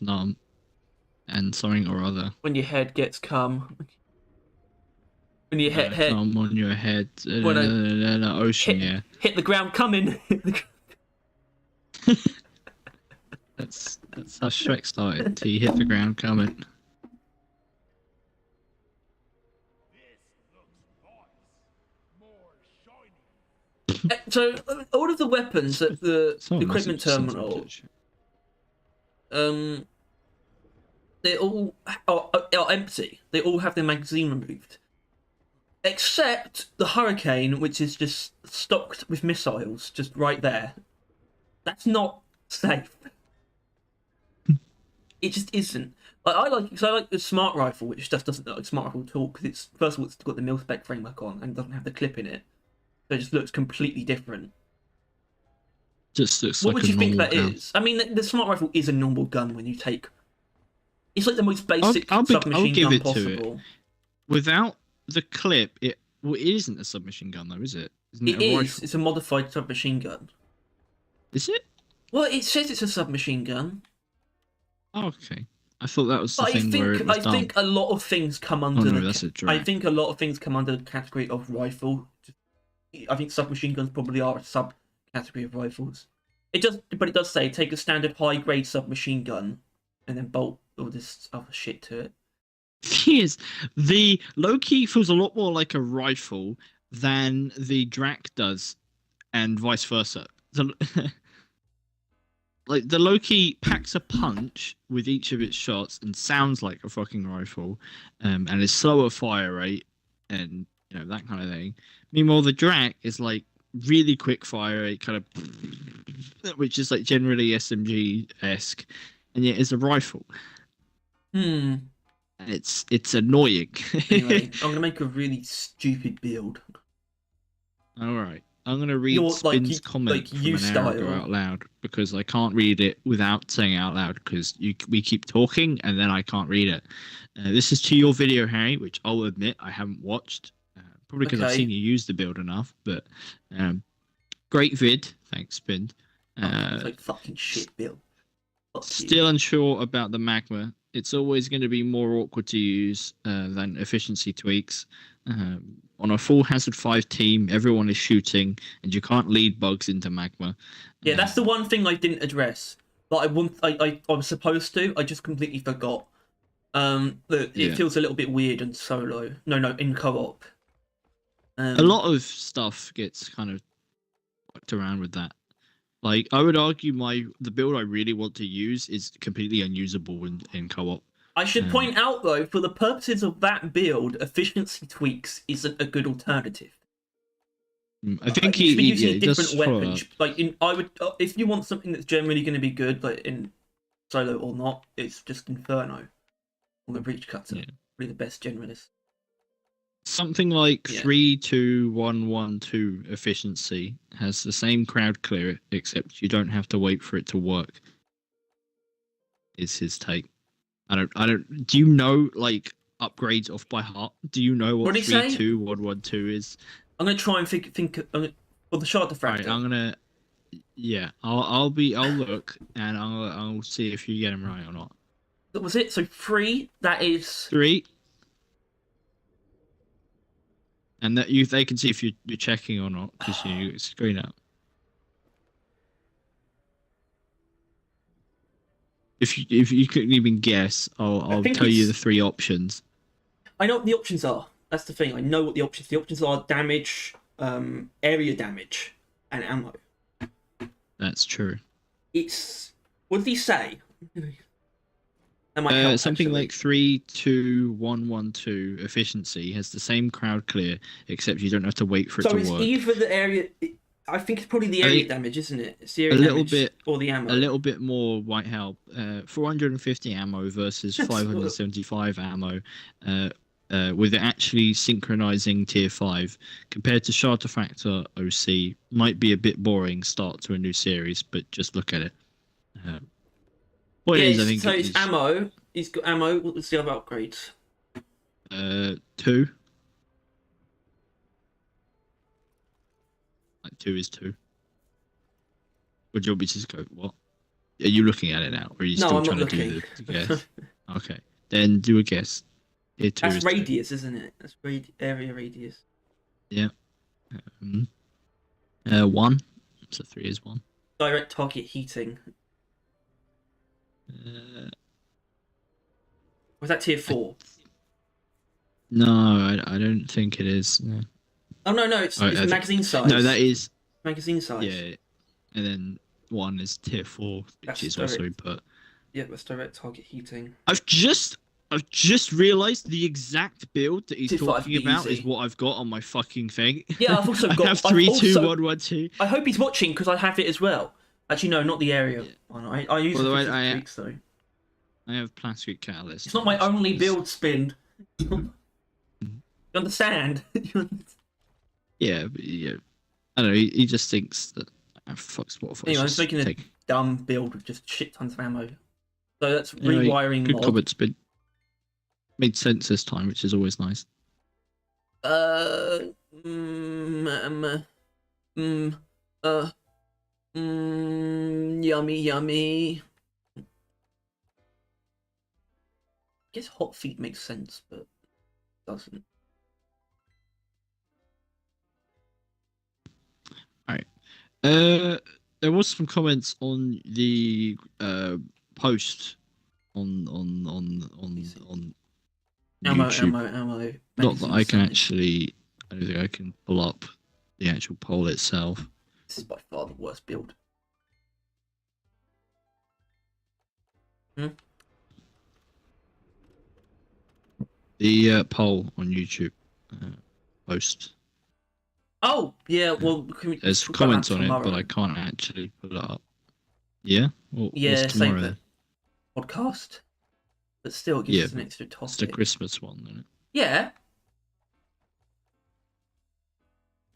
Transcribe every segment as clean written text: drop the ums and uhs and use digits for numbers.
gets numb and something or other. When your head gets cum. When your head Come on your head, when I ocean, hit yeah. hit the ground coming. That's how Shrek started. He hit the ground coming. So all of the weapons at the Someone must have equipment just sent something to terminal, the chat. um, they all are empty. They all have their magazine removed, except the Hurricane, which is just stocked with missiles, just right there. That's not safe. It just isn't. Like, I like the smart rifle, which just doesn't look like a smart rifle at all. Because it's first of all, it's got the mil-spec framework on and doesn't have the clip in it, so it just looks completely different. Just looks What like would a you think normal that gun. is? I mean, the smart rifle is a normal gun when you take. It's like the most basic I'll submachine give gun it to it. possible. Without the clip, it isn't a submachine gun though, is it? Isn't it It a is. rifle? It's a modified submachine gun. Is it? Well, it says it's a submachine gun, Oh, okay. I thought that was the but thing where it was I dumb. think a lot of things come Oh under no, the. that's a I drag. think a lot of things come under the category of rifle. I think submachine guns probably are a subcategory of rifles. But it does say take a standard high-grade submachine gun and then bolt all this other shit to it. Yes, the Loki feels a lot more like a rifle than the Drac does, and vice versa. Like the Loki packs a punch with each of its shots and sounds like a fucking rifle, and is slower fire rate, and that kind of thing. Meanwhile, the Drac is like really quick fire rate, kind of, which is like generally SMG esque, and yet it's a rifle. Hmm. And it's annoying. Anyway, I'm gonna make a really stupid build. All right. I'm going to read You're Spin's comment like from you an hour ago style. out loud because I can't read it without saying it out loud because we keep talking and then I can't read it. This is to your video, Harry, which I'll admit I haven't watched. Probably because I've seen Okay. you use the build enough, but great vid. Thanks, Spin. Oh, it's Uh, like fucking shit build. Fuck you. Still unsure about the magma. It's always going to be more awkward to use than efficiency tweaks. On a full Hazard 5 team, everyone is shooting, and you can't lead bugs into magma. Yeah, that's the one thing I didn't address. But I was supposed to. I just completely forgot. That it Yeah. feels a little bit weird in solo. No, in co-op. A lot of stuff gets kind of fucked around with that. Like, I would argue the build I really want to use is completely unusable in co-op. I should point out though, for the purposes of that build, efficiency tweaks isn't a good alternative. I think You should be using yeah, a he different does follow weapon. up. I would if you want something that's generally going to be good, like in solo or not, it's just Inferno or the Breach Cutter. Yeah. Really the best generalist. Something like Yeah. 3-2-1-1-2 efficiency has the same crowd clear, except you don't have to wait for it to work. Is his take. I don't. Do you know like upgrades off by heart? Do you know What what did he three say? two one one two is? I'm going to try and think for the shard Alright, diffractor. I'm gonna. Yeah, I'll look and I'll see if you get them right or not. That was it. So 3. That is 3, and that they can see if you're checking or not because you screen out. If you couldn't even guess, I I'll think tell you the it's. 3 options. I know what the options are. That's the thing. I know what the options. The options are damage, area damage, and ammo. That's true. It's what did he say? That might help. Something Actually. like 3-2-1-1-2 efficiency has the same crowd clear, except you don't have to wait for it So to it's work. either the area. I think it's probably the I area think damage, isn't it? It's the a area little damage bit, or the ammo. a little bit more might help. 450 ammo versus That's 575 ammo. With it actually synchronizing tier 5 compared to Charter Factor OC might be a bit boring start to a new series, but just look at it. What it is, I think so it it's is ammo. He's got ammo. What was the other upgrades? 2. Like 2 is 2. Would you want me to just go what? Are you looking at it now, or are you No, still I'm not trying to do looking. the guess? Okay, then do a guess. Tier 2 That's is radius, isn't it? That's area radius. Yeah. Um, 1. So 3 is 1. Direct target heating. Was that tier 4? No, I don't think it is. No. Oh no, it's magazine size. No, that is magazine size. Yeah, and then 1 is tier 4, which That's is direct. also put. Yeah, that's direct target heating. I've just realised the exact build that he's Tier 5 talking about easy. is what I've got on my fucking thing. Yeah, I've also got. I have 3, 2, 1, 1, 2. I hope he's watching because I have it as well. Actually, no, not the area Yeah. one. I use By the way, it for tweaks though. I have plastic catalyst. It's not my only build spin. You understand? Yeah, but yeah. I don't know. He just thinks that fuck Spotify. Anyway, I'm just making a dumb build with just shit tons of ammo. So that's rewiring Good mod. comments, but made sense this time, which is always nice. Yummy. I guess hot feet makes sense, but it doesn't. Alright. There was some comments on the post on YouTube. Ammo. Not that I can actually. I don't think I can pull up the actual poll itself. This is by far the worst build. The poll on YouTube post. Oh yeah, well There's comments on it, but I can't actually pull it up. Yeah. Yeah, what's same tomorrow? podcast, but still it gives us an extra topic. It's the Christmas one, isn't it? Yeah.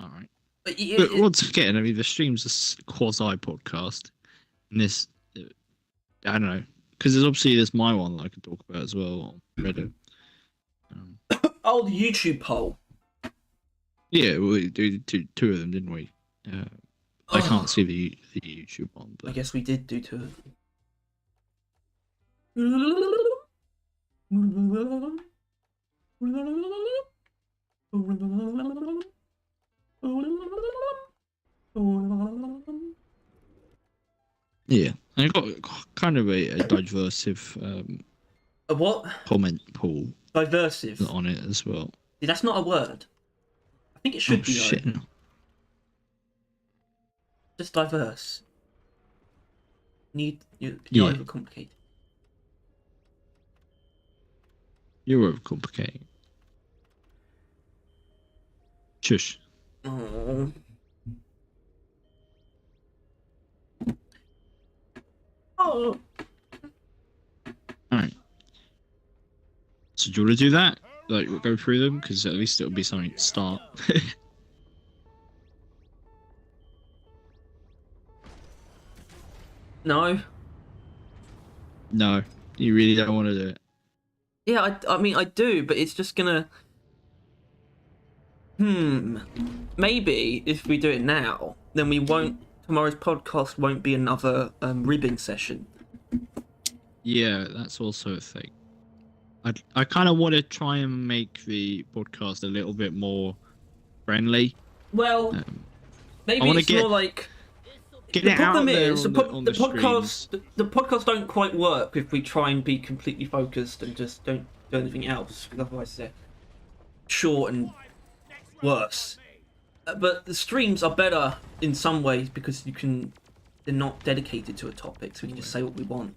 All right. But once again, I mean, the stream's a quasi podcast, and this, I don't know, because there's my one that I could talk about as well on Reddit. Oh, the YouTube poll. Yeah, we did two of them, didn't we? I can't see the YouTube one, but I guess we did do 2 of them. yeah, and I got kind of a diversive A what? comment pool Diversive on it as well. See, that's not a word. I think it should be shit. though. Just diverse. You're overcomplicated. You're overcomplicating. Shush. Oh. Oh. Alright. So do you want to do that? Like, we'll go through them? Because at least it'll be something to start. No. No. You really don't want to do it? Yeah, I mean, I do, but it's just gonna... Maybe if we do it now, then we won't... Tomorrow's podcast won't be another ribbing session. Yeah, that's also a thing. I kind of want to try and make the podcast a little bit more friendly. Well, maybe it's more like... Get it out there on the podcast. The podcast don't quite work if we try and be completely focused and just don't do anything else. Because otherwise, they're short and worse. But the streams are better in some ways because they're not dedicated to a topic, so we can just say what we want.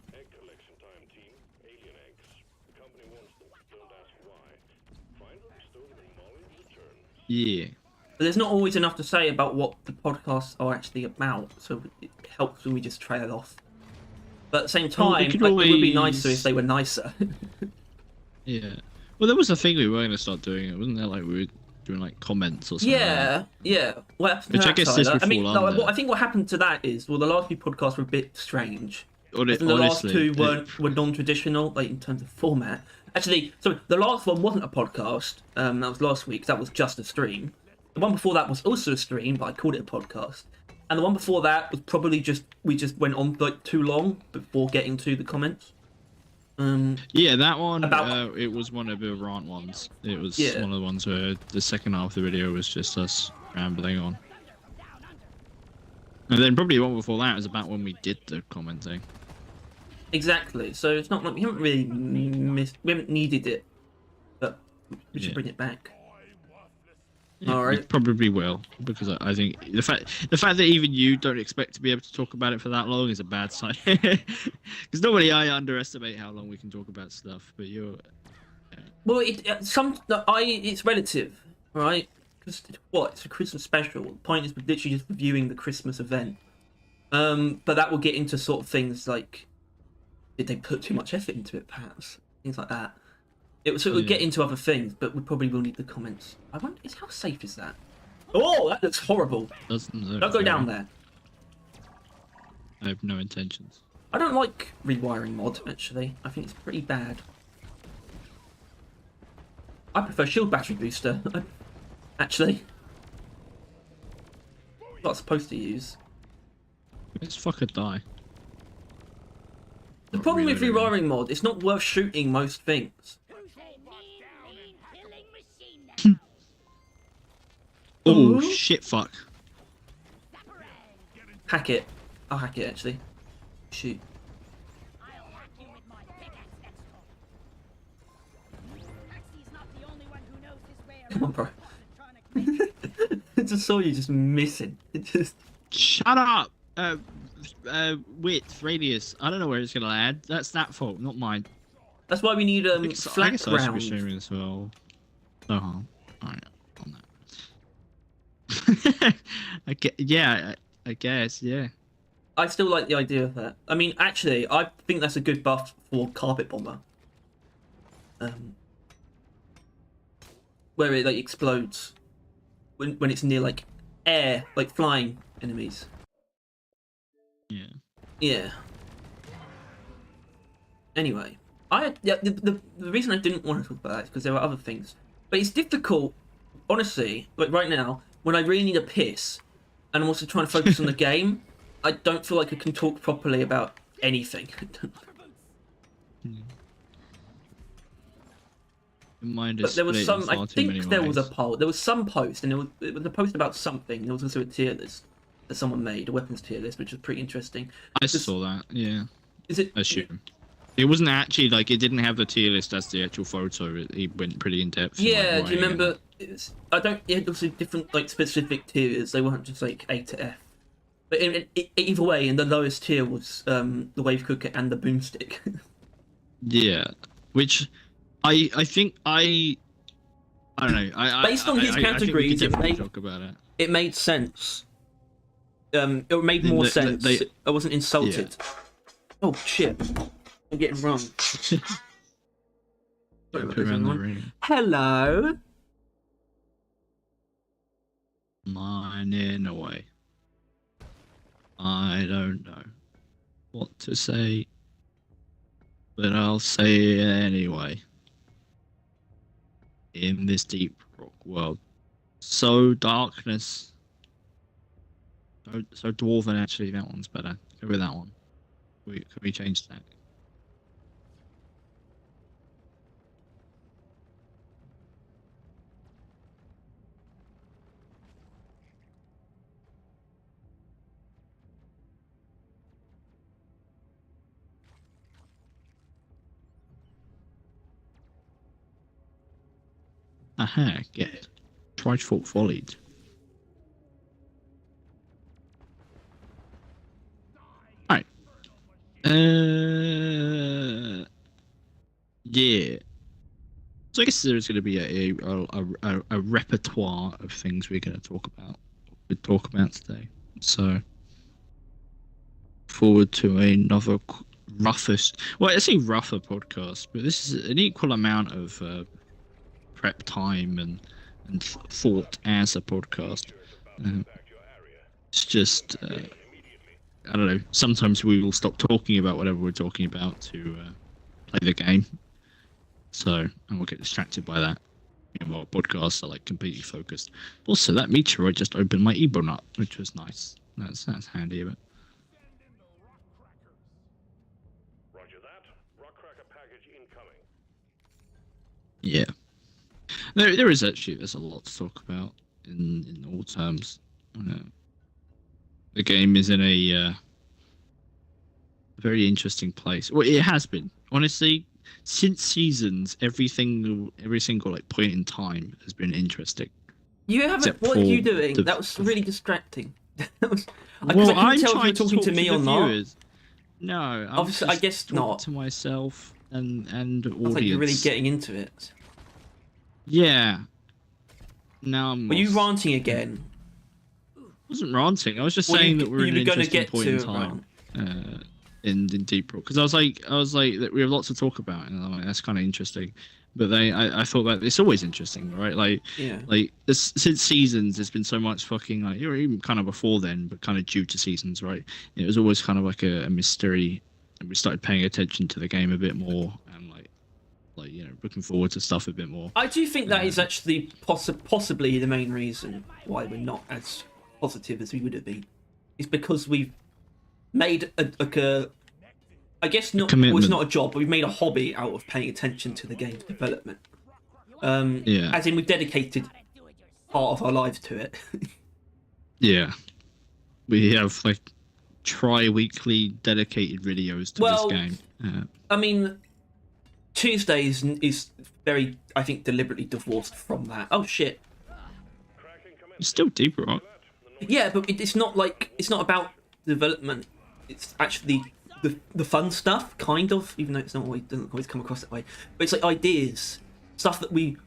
Yeah. But there's not always enough to say about what the podcasts are actually about, so it helps when we just trail off. But at the same time, it would be nicer if they were nicer. Yeah. Well, there was a thing we were going to start doing, wasn't there? Like we were doing like comments or something. Yeah. Which I guess is I think what happened to that is, well, the last few podcasts were a bit strange. The last 2 were non-traditional, like in terms of format. Actually, sorry, the last one wasn't a podcast. That was last week. That was just a stream. The one before that was also a stream, but I called it a podcast. And the one before that was probably we just went on like too long before getting to the comments. Yeah, that one. About It was one of the Rant ones. It was Yeah. one of the ones where the second half of the video was just us rambling on. And then probably one before that was about when we did the commenting. Exactly. So it's not like we haven't really we haven't needed it, but we should Yeah. bring it back. Yeah, All we right. probably will, because I think the fact that even you don't expect to be able to talk about it for that long is a bad sign. Because normally I underestimate how long we can talk about stuff, but you're. Well, it's relative, right? Because it's a Christmas special. The point is we're literally just reviewing the Christmas event. But that will get into sort of things like, did they put too much effort into it, perhaps? Things like that. It would get into other things, but we probably will need the comments. I wonder, how safe is that? Oh, that looks horrible. Don't Don't go down there. I have no intentions. I don't like rewiring mod, actually. I think it's pretty bad. I prefer shield battery booster, actually. Not supposed to use. Let's fucker die. The problem with rewiring mod, it's not worth shooting most things. Oh shit! Fuck. Hack it. I'll hack it, actually. Shoot. Come on, bro. I just saw you just missing. It just... Shut up. Width, radius. I don't know where it's gonna land. That's that fault, not mine. That's why we need I guess flat I should ground. be streaming as well. Oh, alright, on that. I guess, yeah. I still like the idea of that. I mean, actually, I think that's a good buff for Carpet Bomber. Where it like explodes when it's near like air, like flying enemies. Yeah. Yeah. Anyway, the reason I didn't want to talk about that is because there are other things, but it's difficult, honestly. Like right now, when I really need a piss, and I'm also trying to focus on the game, I don't feel like I can talk properly about anything. Mind But there was split in some. I far too think many there was a ways. poll. There was some post, and it was a post about something. There was also a tier list that someone made, a weapons tier list, which was pretty interesting. I saw that, yeah. Is it? I assume. It wasn't actually like it didn't have the tier list as the actual photo. It went pretty in depth. Yeah. Like, Do you remember? I don't. It had also different like specific tiers. They weren't just like A to F. But either way, in the lowest tier was the wave cooker and the boomstick. Yeah, which I think I don't know. Based on his categories, talk about it. It made sense. It made more sense. I wasn't insulted. Yeah. Oh shit! I'm getting wrong. Sorry about this, everyone. Hello. Mining away. I don't know what to say, but I'll say it anyway. In this deep rock world, so darkness, so dwarven. Actually, that one's better. Go with that one. Can we change that? Aha, get it. Trifort volleyed. Alright. Yeah. So I guess there's going to be a repertoire of things we're going to talk about. Today. So forward to another roughest. Well, I say rougher podcast, but this is an equal amount of prep time and thought as a podcast. It's just I don't know. Sometimes we will stop talking about whatever we're talking about to play the game. So, and we'll get distracted by that. You know, our podcasts are like completely focused. Also, that meteorite just opened my Ebonut, which was nice. That's handy, but Roger that. Rock cracker package incoming. yeah, there's a lot to talk about in all terms. The game is in a very interesting place. Well, it has been, honestly, since Seasons. Every single like point in time has been interesting. You haven't. Except What are you for doing? the- That was really distracting. That was. Well, I I'm couldn't tell if you trying were talking to me the or not. viewers. No, I'm Obviously, I just guess talking not. to myself and I audience. like you're really getting into it. Yeah. Now I'm. Were you lost. ranting again? I wasn't ranting. I was just Well, saying you- that we're you in an were gonna interesting get point to in a time. In Deep Rock, because I was like that we have lots to talk about, and I'm like, that's kind of interesting. But I thought that it's always interesting, right? Like, Yeah. like this, since Seasons, there's been so much fucking like, or even kind of before then, but kind of due to Seasons, right? It was always kind of like a mystery, and we started paying attention to the game a bit more, and like looking forward to stuff a bit more. I do think that is actually possibly the main reason why we're not as positive as we would have been. Is because we've made a I guess not. Well, it's commitment. not a job, but we've made a hobby out of paying attention to the game's development. Yeah. As in, we've dedicated part of our lives to it. Yeah, we have like tri-weekly dedicated videos to Well, this game. I mean, Tuesdays is very, I think, deliberately divorced from that. Oh shit. It's still Deep Rock. Yeah, but it's not like it's not about development. It's actually the fun stuff, kind of, even though it's not always doesn't always come across that way. But it's like ideas, stuff that we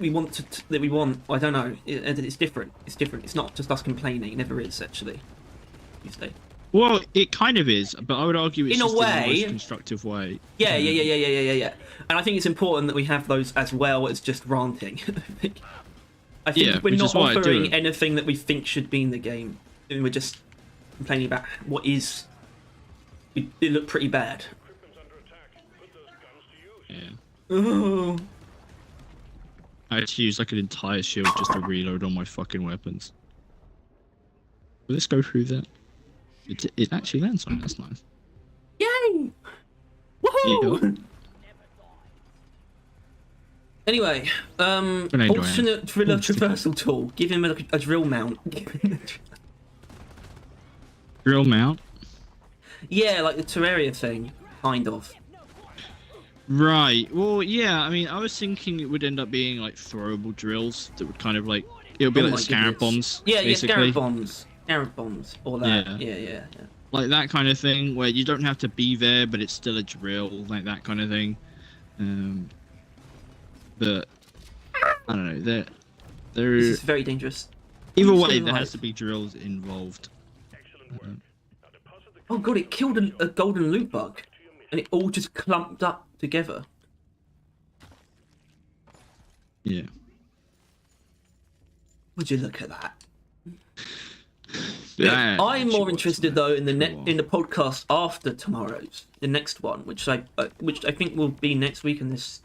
want that we want. I don't know. It's different. It's different. It's not just us complaining. It never is actually. Tuesday. Well, it kind of is, but I would argue it's In a just in the way. most constructive way. Yeah. And I think it's important that we have those as well as just ranting. I think Yeah, we're which not is why I do offering it. anything that we think should be in the game. And we're just complaining about what is. It looked pretty bad. Equipment's under attack. Put those guns to use. Yeah. Oh. I had to use like an entire shield just to reload all my fucking weapons. Will this go through that? It actually lands on it. That's nice. Yay! Woohoo! Anyway, Grenade alternate driller traversal tool. Give him a drill mount. Drill mount. Yeah, like the Terraria thing, kind of. Right. Well, yeah. I mean, I was thinking it would end up being like throwable drills that would kind of like it would be Oh like my the scarab goodness. bombs. Yeah, basically. yeah, scarab bombs, all that. Yeah. Like that kind of thing where you don't have to be there, but it's still a drill, like that kind of thing. But I don't know. This There. is very dangerous. Either I'm way, still there alive. has to be drills involved. Excellent work. Now deposit the Oh god, it killed a golden loot bug, and it all just clumped up together. Yeah. Would you look at that? Yeah, I'm actually more was, interested man. though in the Cool. in the podcast after tomorrow's, the next one, which I think will be next week. And this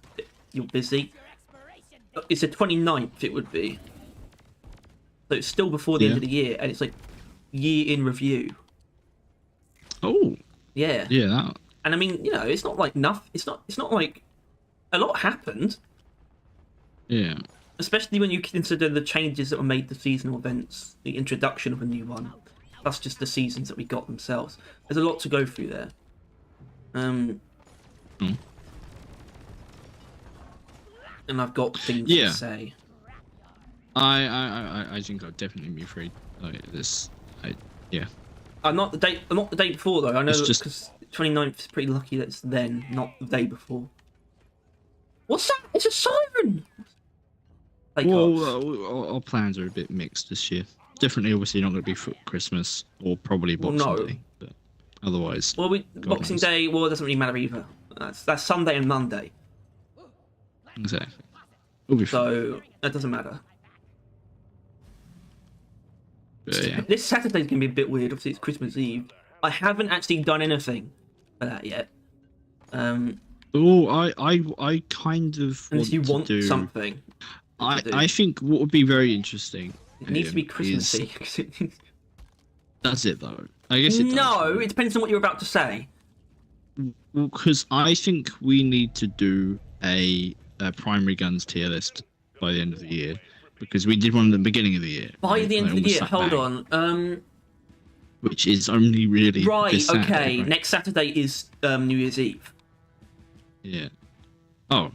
you're busy. It's the 29th. It would be. So it's still before the end Yeah. of the year, and it's like year in review. Oh, Yeah. yeah. That. And I mean, you know, it's not like nothing. It's not like a lot happened, Yeah. especially when you consider the changes that were made to seasonal events, the introduction of a new one, plus just the seasons that we got themselves. There's a lot to go through there. Hmm. And I've got things Yeah. to say. I think I'd definitely be free. Like this. Yeah. I'm not the day before though. I know It's just- because 29th is pretty lucky that it's then, not the day before. What's that? It's a siren. Fake Well, ops. our plans are a bit mixed this year. Definitely, obviously, not going to be for Christmas or probably Well, Boxing no. Day. But otherwise, Well, God Boxing knows. Day. Well, it doesn't really matter either. That's Sunday and Monday, exactly. We'll be fine. so that doesn't matter. But, yeah. This Saturday's gonna be a bit weird. Obviously, it's Christmas Eve. I haven't actually done anything for that yet. Oh, I kind of And want if you to want do. something, to do. I think what would be very interesting. it needs to be is- Christmassy. Does it though? I guess it does. No, it depends on what you're about to say. Well, because I think we need to do a primary guns tier list by the end of the year, because we did one at the beginning of the year. By right? the end Like, of the almost year, sat hold back, on. which is only really Right, this Saturday, okay. right? Next Saturday is New Year's Eve. Yeah. Oh.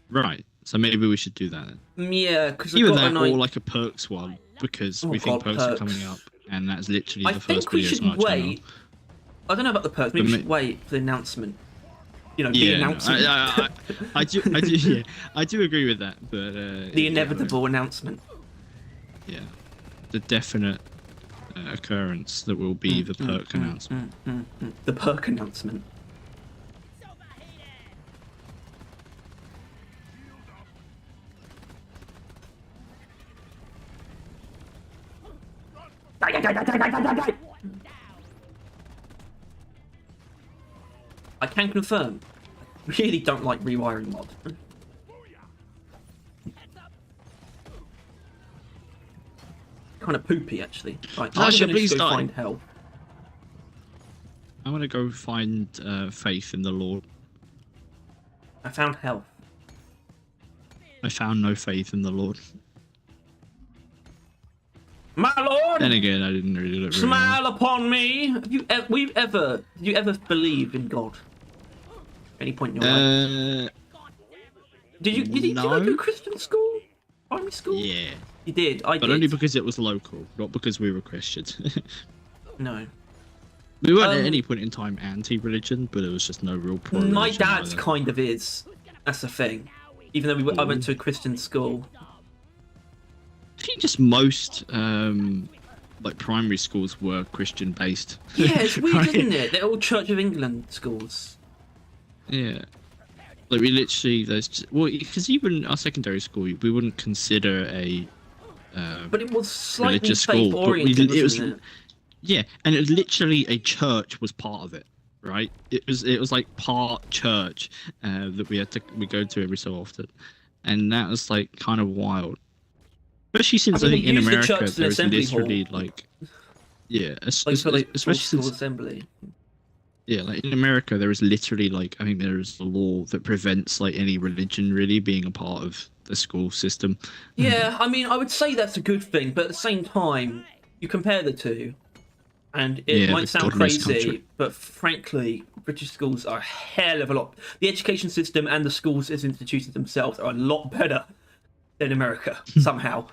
Right. So maybe we should do that then. Yeah, because Either that or like a perks one, because we think perks are perks. coming up, and that's literally I the think first we video should on our channel. wait. I don't know about the perks. Maybe we But should wait for the announcement. You know, the Yeah, announcement. I do, I do agree with that, but The inevitable announcement. Yeah, the definite occurrence that will be the perk announcement. The perk announcement. I can confirm. I really don't like rewiring mod. Kind of poopy, actually. Right, I'm Tasha, gonna please just go die. find help. I'm gonna go find faith in the Lord. I found health. I found no faith in the Lord. My lord! Then again, I didn't really look very well. Smile upon me. Have you did you ever believe in God? Any point in your life? Did you go no. to a Christian school? Primary school? Yeah, You did. I but did. only because it was local, not because we were Christians. No. We weren't at any point in time anti-religion, but it was just no real pro-religion. My dad's either. kind of is. That's the thing. Even though I went to a Christian school. I think just most like primary schools were Christian based. Yeah, it's weird, Right? isn't it? They're all Church of England schools. Yeah. Like we literally, because even our secondary school, we wouldn't consider a But it was slightly religious school. faith But oriented, it was, wasn't it? yeah, and it was literally a church was part of it, right? It was like part church that we go to every so often, and that was like kind of wild. Especially since I mean, think they in use the America church as an there's assembly literally hall. like, yeah, Like for like especially school since assembly. yeah, like in America there is literally like I think there is a law that prevents like any religion really being a part of the school system. Yeah, I mean, I would say that's a good thing, but at the same time, you compare the two, and it Yeah, might the sound godless crazy, country. but frankly, British schools are a hell of a lot. The education system and the schools as institutions themselves are a lot better than America, somehow.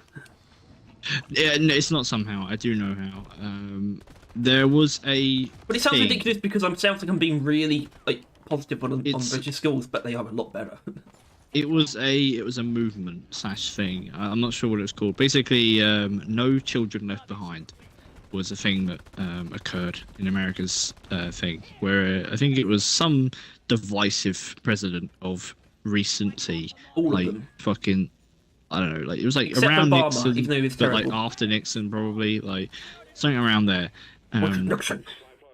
Yeah, no, it's not somehow. I do know how. There was a. But it sounds thing- ridiculous because sounds like I'm being really like positive on It's- British schools, but they are a lot better. It was a movement / thing. I'm not sure what it was called. Basically, no children left behind was a thing that occurred in America's thing, where I think it was some divisive president of recency, All of like them. fucking, I don't know, like it was like Except around Obama, Nixon, even though he was but like terrible. after Nixon probably, like something around there. Nixon.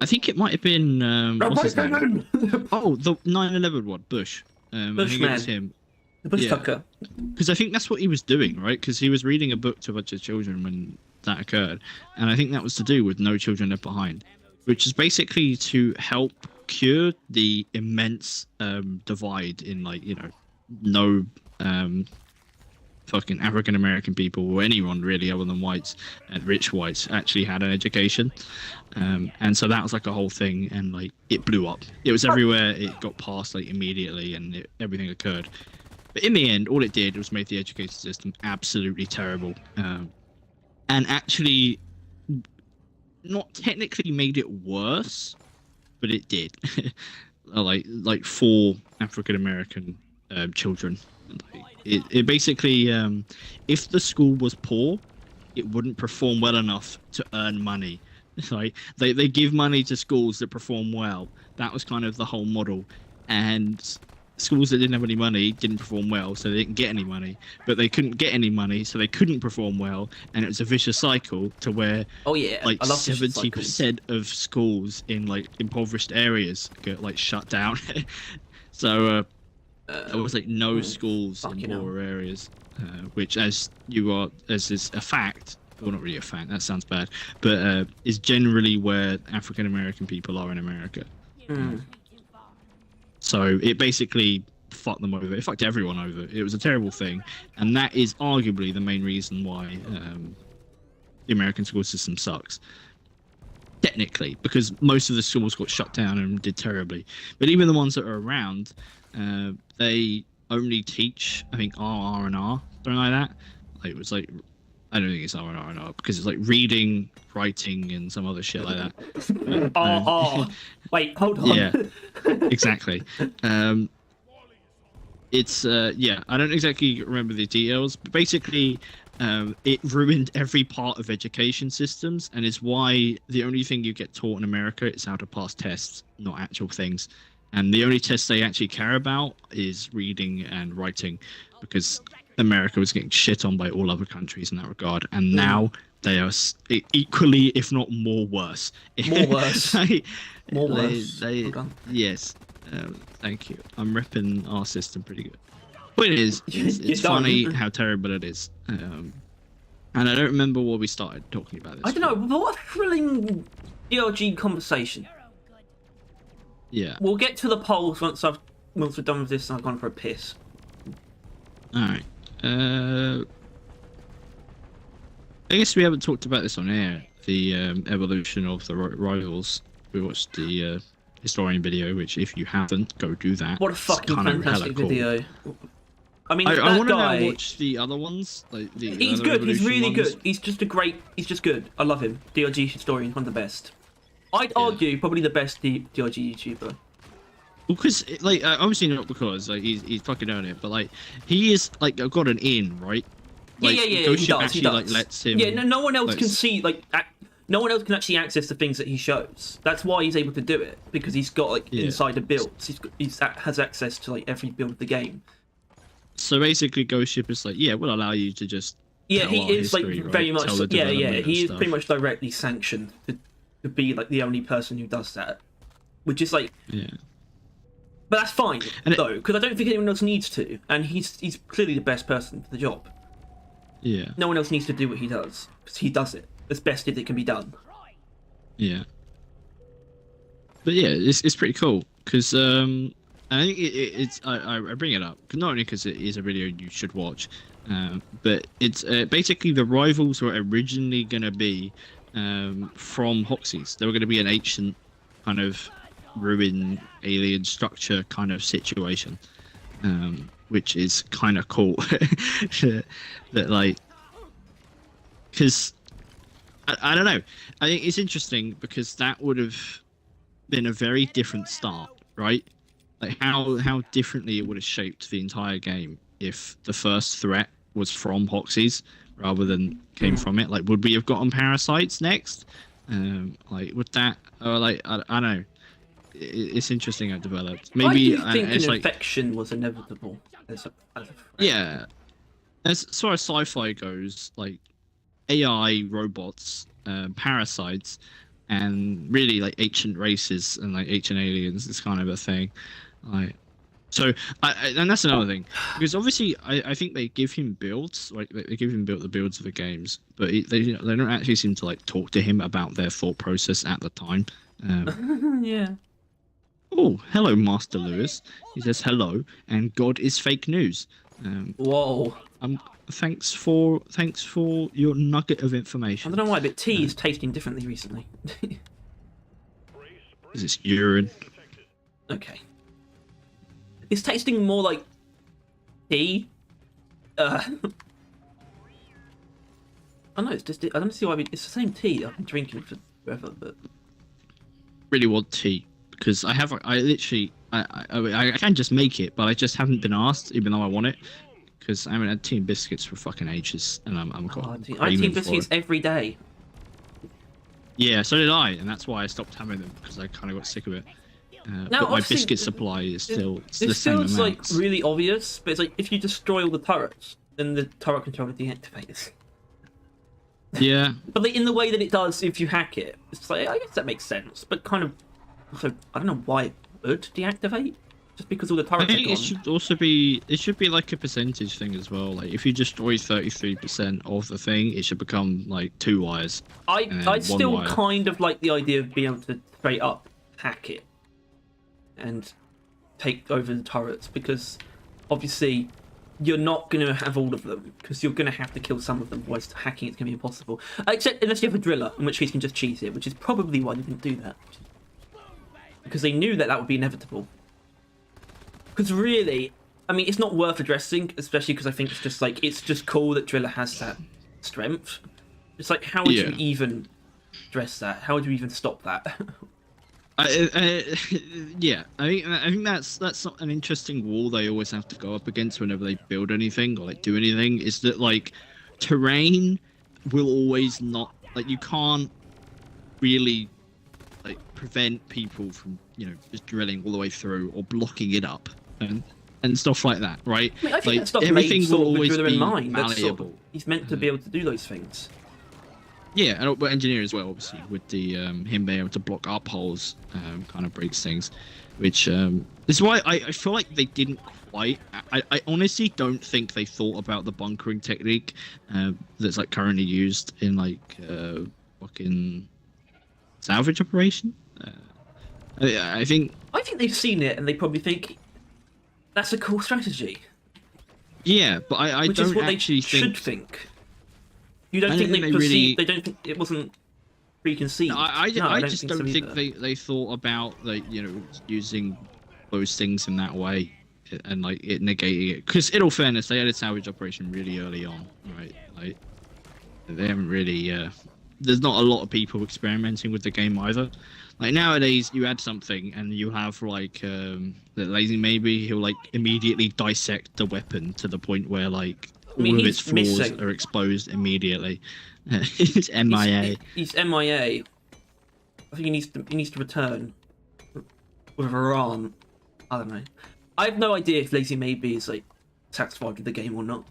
I think it might have been what's his name? Oh, the 9/11 one, Bush. I think it was Bushman. him. The Bush Yeah. Tucker. Because I think that's what he was doing, right? Because he was reading a book to a bunch of children when that occurred, and I think that was to do with No Children Left Behind, which is basically to help cure the immense divide in, like, you know, no fucking African American people or anyone really other than whites and rich whites actually had an education, and so that was like a whole thing, and like it blew up. It was everywhere. It got passed like immediately, and everything occurred. But in the end, all it did was make the education system absolutely terrible, and actually not technically made it worse, but it did. like for African American children, like, it basically, if the school was poor, it wouldn't perform well enough to earn money. Like they give money to schools that perform well. That was kind of the whole model, and schools that didn't have any money didn't perform well, so they didn't get any money. But they couldn't get any money, so they couldn't perform well, and it was a vicious cycle to where Oh yeah, like I love vicious 70% of schools in like impoverished areas get like shut down. So there was like no schools in fucking hell. poorer areas, which as is a fact, well, not really a fact. That sounds bad, but is generally where African American people are in America. So it basically fucked them over. It fucked everyone over. It was a terrible thing, and that is arguably the main reason why the American school system sucks. Technically, because most of the schools got shut down and did terribly. But even the ones that are around, they only teach, I think, R&R, something like that. Like, it was like, I don't think it's R&R because it's like reading, writing, and some other shit like that. Wait, hold on. Yeah, exactly. It's yeah, I don't exactly remember the details, but basically it ruined every part of education systems, and is why the only thing you get taught in America is how to pass tests, not actual things. And the only tests they actually care about is reading and writing, because America was getting shit on by all other countries in that regard, and now they are equally, if not more worse. More worse. More worse. Yes. Thank you. I'm repping our system pretty good. Point is, it's funny how terrible it is. And I don't remember what we started talking about this. I don't know. What a thrilling DRG conversation. Yeah. We'll get to the polls once we're done with this and I've gone for a piss. Alright. I guess we haven't talked about this on air. The evolution of the rivals. We watched the historian video, which if you haven't, go do that. What a fucking fantastic video. I mean, I want to now watch the other ones. Like he's good. He's really good. He's just good. I love him. DRG historian, one of the best. I'd argue probably the best DRG YouTuber. Because, like, obviously not because like he's fucking earned it, but like he is like got an in, right? Like, yeah. He does. Like lets him. Yeah, no one else can see like. No one else can actually access the things that he shows. That's why he's able to do it, because he's got like insider builds. He has access to like every build of the game. So basically, Ghost Ship is like, yeah, we'll allow you to just. Yeah, he is history, like right? very much. Yeah. He is stuff. pretty much directly sanctioned to be like the only person who does that, which is like. Yeah. But that's fine though, because I don't think anyone else needs to, and he's clearly the best person for the job. Yeah. No one else needs to do what he does, because he does it as best as it can be done. Yeah. But yeah, it's pretty cool because I think it's I bring it up not only because it is a video you should watch, but it's basically the rivals were originally going to be from Hoxies. They were going to be an ancient kind of ruin alien structure kind of situation, which is kind of cool. That like, because I don't know. I think it's interesting because that would have been a very different start, right? Like how differently it would have shaped the entire game if the first threat was from Hoxies rather than came from it. Like, would we have gotten parasites next? Like, would that? Or like, I don't know. It's interesting how it developed. Maybe I do think an like, infection was inevitable. yeah. As far as sci-fi goes, like AI robots, parasites, and really like ancient races and like ancient aliens is kind of a thing. Like, so and that's another thing, because obviously I think they give him builds, like they give him the builds of the games, but they don't actually seem to like talk to him about their thought process at the time. Yeah. Oh, hello, Master Lewis. He says hello, and God is fake news. Whoa. Thanks for your nugget of I information. don't know why, but tea is tasting differently recently. Is this urine? Okay. It's tasting more like tea. I don't know. It's just I don't see why it's the same tea I've been drinking for forever, but Really want tea because I can just make it, but I just haven't been asked, even though I want it. Because I haven't had tea and biscuits for fucking ages, and I'm I eat tea and biscuits every day. Yeah, so did I, and that's why I stopped having them, because I kind of got sick of it. Now, but my biscuit supply is still the same feels amounts. like really obvious, but it's like if you destroy all the turrets, then the turret controller deactivates. Yeah. But like, in the way that it does if you hack it, it's like I guess that makes sense, but kind of also I don't know why it would deactivate. just because all the I turrets are think gone. it should also be like a percentage thing as well. Like if you destroy 33% of the thing, it should become like 2 wires. I one still wire. kind of like the idea of being able to straight up hack it and take over the turrets, because obviously you're not going to have all of them, because you're going to have to kill some of them, otherwise hacking it's going to be impossible. Except unless you have a driller, in which case you can just cheese it, which is probably why they didn't do that. Because they knew that that would be inevitable. Because really, I mean, it's not worth addressing, especially because I think it's just cool that driller has that strength. It's like, how would you even address that? How would you even stop that? Yeah, I think that's an interesting wall they always have to go up against whenever they build anything or like do anything. Is that like terrain will always not, like, you can't really like prevent people from, you know, just drilling all the way through or blocking it up and stuff like that, right? I mean, I think like that stuff everything made sort will of the always driller be in mind. That's malleable. sort of, he's meant to be able to do those things. Yeah, and but engineer as well, obviously, with the him being able to block up holes, kind of breaks things, which is why I feel like they didn't quite. I honestly don't think they thought about the bunkering technique that's like currently used in like fucking salvage operation. I think they've seen it and they probably think that's a cool strategy. Yeah, but I which don't is what actually they should think. think. You don't think they perceived? Really... They don't think it wasn't preconceived? No, I just don't think so they thought about, like, you know, using those things in that way and like it negating it. Because in all fairness, they had a salvage operation really early on, right? Like they haven't really. There's not a lot of people experimenting with the game either. Like nowadays, you add something and you have like the lazy maybe he'll like immediately dissect the weapon to the point where like all of its flaws are exposed immediately. It's MIA. He's MIA. I think he needs to return with a Rant. I don't know. I have no idea if Lazy Maybe is like satisfied with the game or not.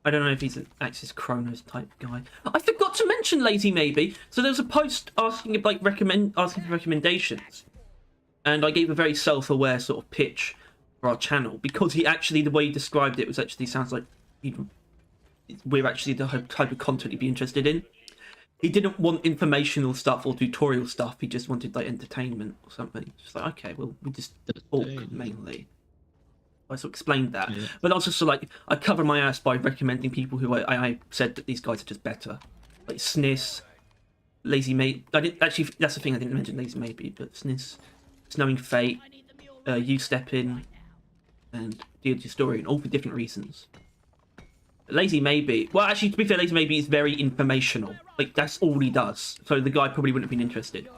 I don't know if he's an Axis Chronos type guy. I forgot to mention Lazy Maybe. So there was a post asking for recommendations, and I gave a very self-aware sort of pitch for our channel, because he actually, the way he described it was actually sounds like we're actually the type of content he'd be interested in. He didn't want informational stuff or tutorial stuff. He just wanted like entertainment or something. Just like, okay, well, we just talk mainly. I sort of explained that, but also so like I cover my ass by recommending people who I said that these guys are just better, like SNIS, Lazy Maybe. I didn't actually. That's the thing, I didn't mention Lazy Maybe, but SNIS, Snowing Fate, You Step In, and The Historian, all for different reasons. Lazy Maybe. Well, actually, to be fair, Lazy Maybe is very informational. Like that's all he does. So the guy probably wouldn't have been interested.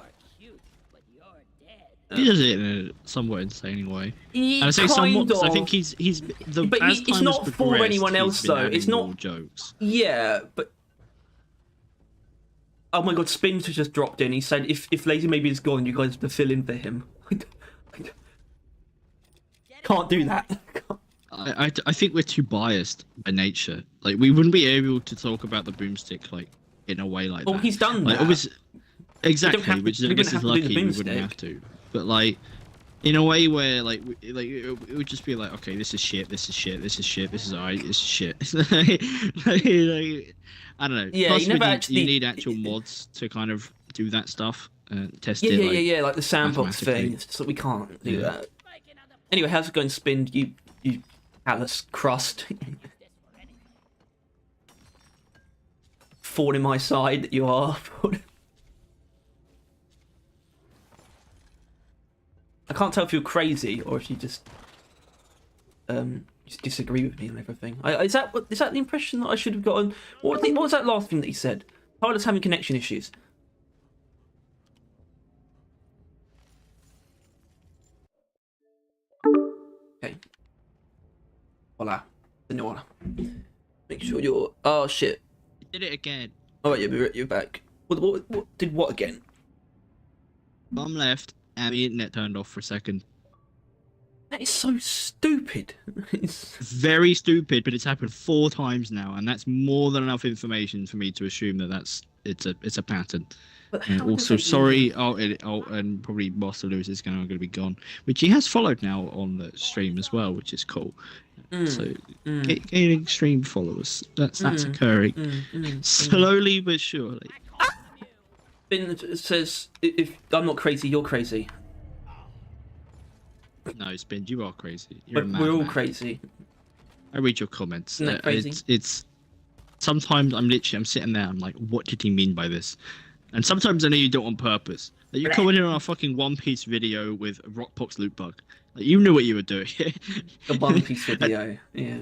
He does it in a somewhat insane way. And I say somewhat. I think he's the. But it's not for anyone else though. It's not jokes. Yeah, but oh my god, Spins has just dropped in. He said if Lazy Maybe is gone, you guys have to fill in for him. Can't do that. I think we're too biased by nature. Like we wouldn't be able to talk about the boomstick like in a way like that. Oh, he's done like, that. Exactly, which I guess is lucky we wouldn't have to. But like, in a way where like it would just be like, okay, this is shit, this is shit, this is shit, this is alright, this is shit. Like, I don't know. Yeah, plus, you need actual mods to kind of do that stuff, test it. Yeah, like the sandbox thing. So we can't do that. Anyway, how's it going, Spin? You callous crust. Thorn in my side that you are. I can't tell if you're crazy or if you just disagree with me and everything. Is that the impression that I should have gotten? What was that last thing that he said? Tyler's having connection issues. Okay. Voila. Voila. Make sure you're. Oh shit. You did it again. Oh yeah, you're back. What did what again? Bum left. And the internet turned off for a second. That is so stupid. It's very stupid, but it's happened 4 times now, and that's more than enough information for me to assume that it's a pattern. But And how does also, it sorry, and probably Master Lewis is going to be gone, which he has followed now on the stream as well, which is cool. So gaining stream followers, that's occurring slowly but surely. Finn says, "If I'm not crazy, you're crazy." No, Spin, you are crazy. You're a But we're all madman. crazy. I read your comments. Isn't that crazy? It's sometimes I'm sitting there. I'm like, what did he mean by this? And sometimes I know you do it on purpose. Like you commented on a fucking One Piece video with a Rockbox loot bug. Like you knew what you were doing. The One Piece video, yeah.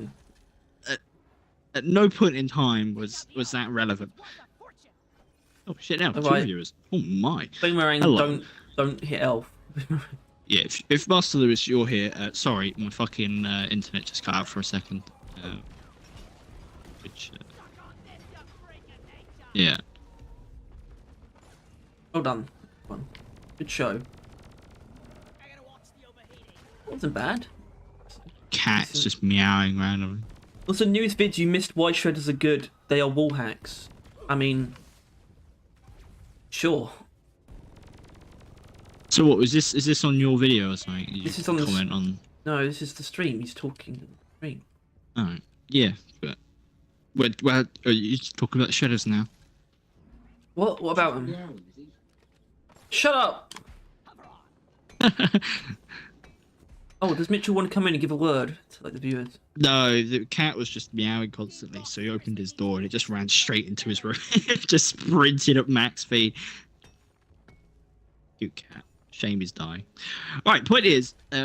At no point in time was that relevant. Oh shit! Now two Right. viewers. Oh my. Boomerang, Hello. don't hit elf. Yeah, if Master Lewis, you're here. Sorry, my fucking internet just cut out for a second. Which. Yeah. Well done. Good show. Wasn't bad. Cat's just meowing randomly. Also, newest vids you missed. Why shredders are good? They are wall hacks. I mean, sure. So what was this? Is this on your video or something? You This is on the comment on. No, this is the stream. He's talking to the stream. Oh, yeah, but well, are you talking about shadows now? What? What about him? Shut up! Oh, does Mitchell want to come in and give a word to like the viewers? No, the cat was just meowing constantly, so he opened his door and it just ran straight into his room. Just sprinted up max speed. Cute cat. Shame he's dying. Alright, point is, yeah.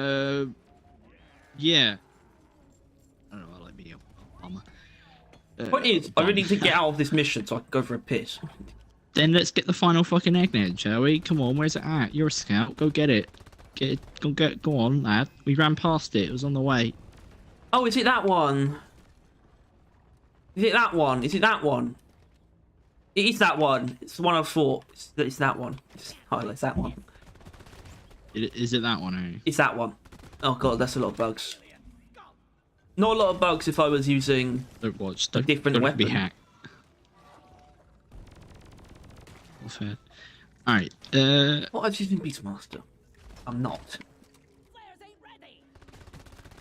I don't know, I like being a bummer. Point is, I really need to get out of this mission so I can go for a piss. Then let's get the final fucking eggnog, shall we? Come on, where's it at? You're a scout, go get it. Go on, lad. We ran past it, it was on the way. Oh, is it that one? Is it that one? Is it that one? It is that one. It's the one I thought. It's that one. It's that one. Is it that one, eh? It's that one. Oh god, that's a lot of bugs. Not a lot of bugs if I was using Don't watch. a different don't weapon. be hacked. Well, fair. Alright, What, I was using Beastmaster? I'm not.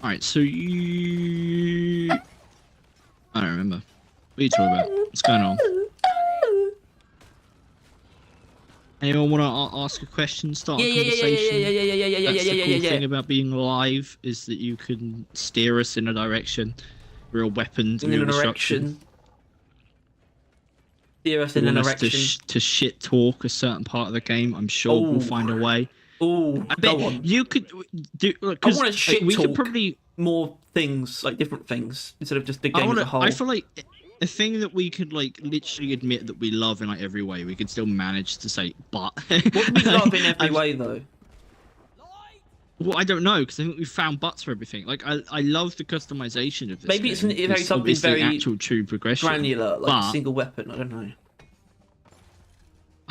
alright, so you... I don't remember. What are you talking about? What's going on? Anyone want to ask a question, start a conversation? That's the cool thing about being live, is that you can steer us in a direction. Real weapons, In real an destruction. erection. Steer us in an Want us erection. to shit talk a certain part of the game, I'm sure we'll find a way. Oh, I go bet on. you could do. I Because want to shit we could talk probably. more things, like different things, instead of just the game as a whole. I feel like a thing that we could like literally admit that we love in like every way. We could still manage to say, but. What do we love in every way, though? Well, I don't know, because I think we've found butts for everything. Like, I love the customization of this. Maybe game. it's very something obviously very actual true progression. Granular, like a but single weapon. I don't know.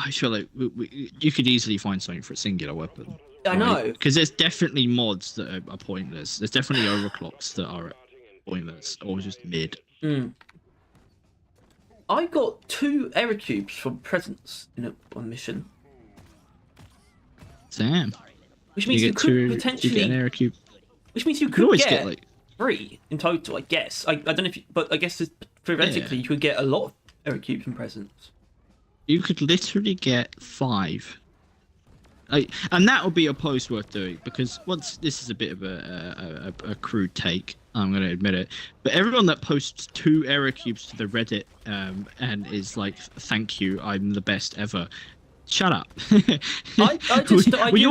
I feel like you could easily find something for a singular weapon. I know. Because there's definitely mods that are pointless. There's definitely overclocks that are pointless or just mid. I got 2 error cubes from presents in one mission, Damn. which means you could potentially. get an error cube. Which means you You could could always get get like 3 in total, I guess. I don't know if, but I guess theoretically you could get a lot of error cubes from presents. you could literally get 5. And that would be a post worth doing, because once this is a bit of a crude take, I'm going to admit it, but everyone that posts 2 error cubes to the Reddit and is like, "Thank you, I'm the best ever." Shut up. I do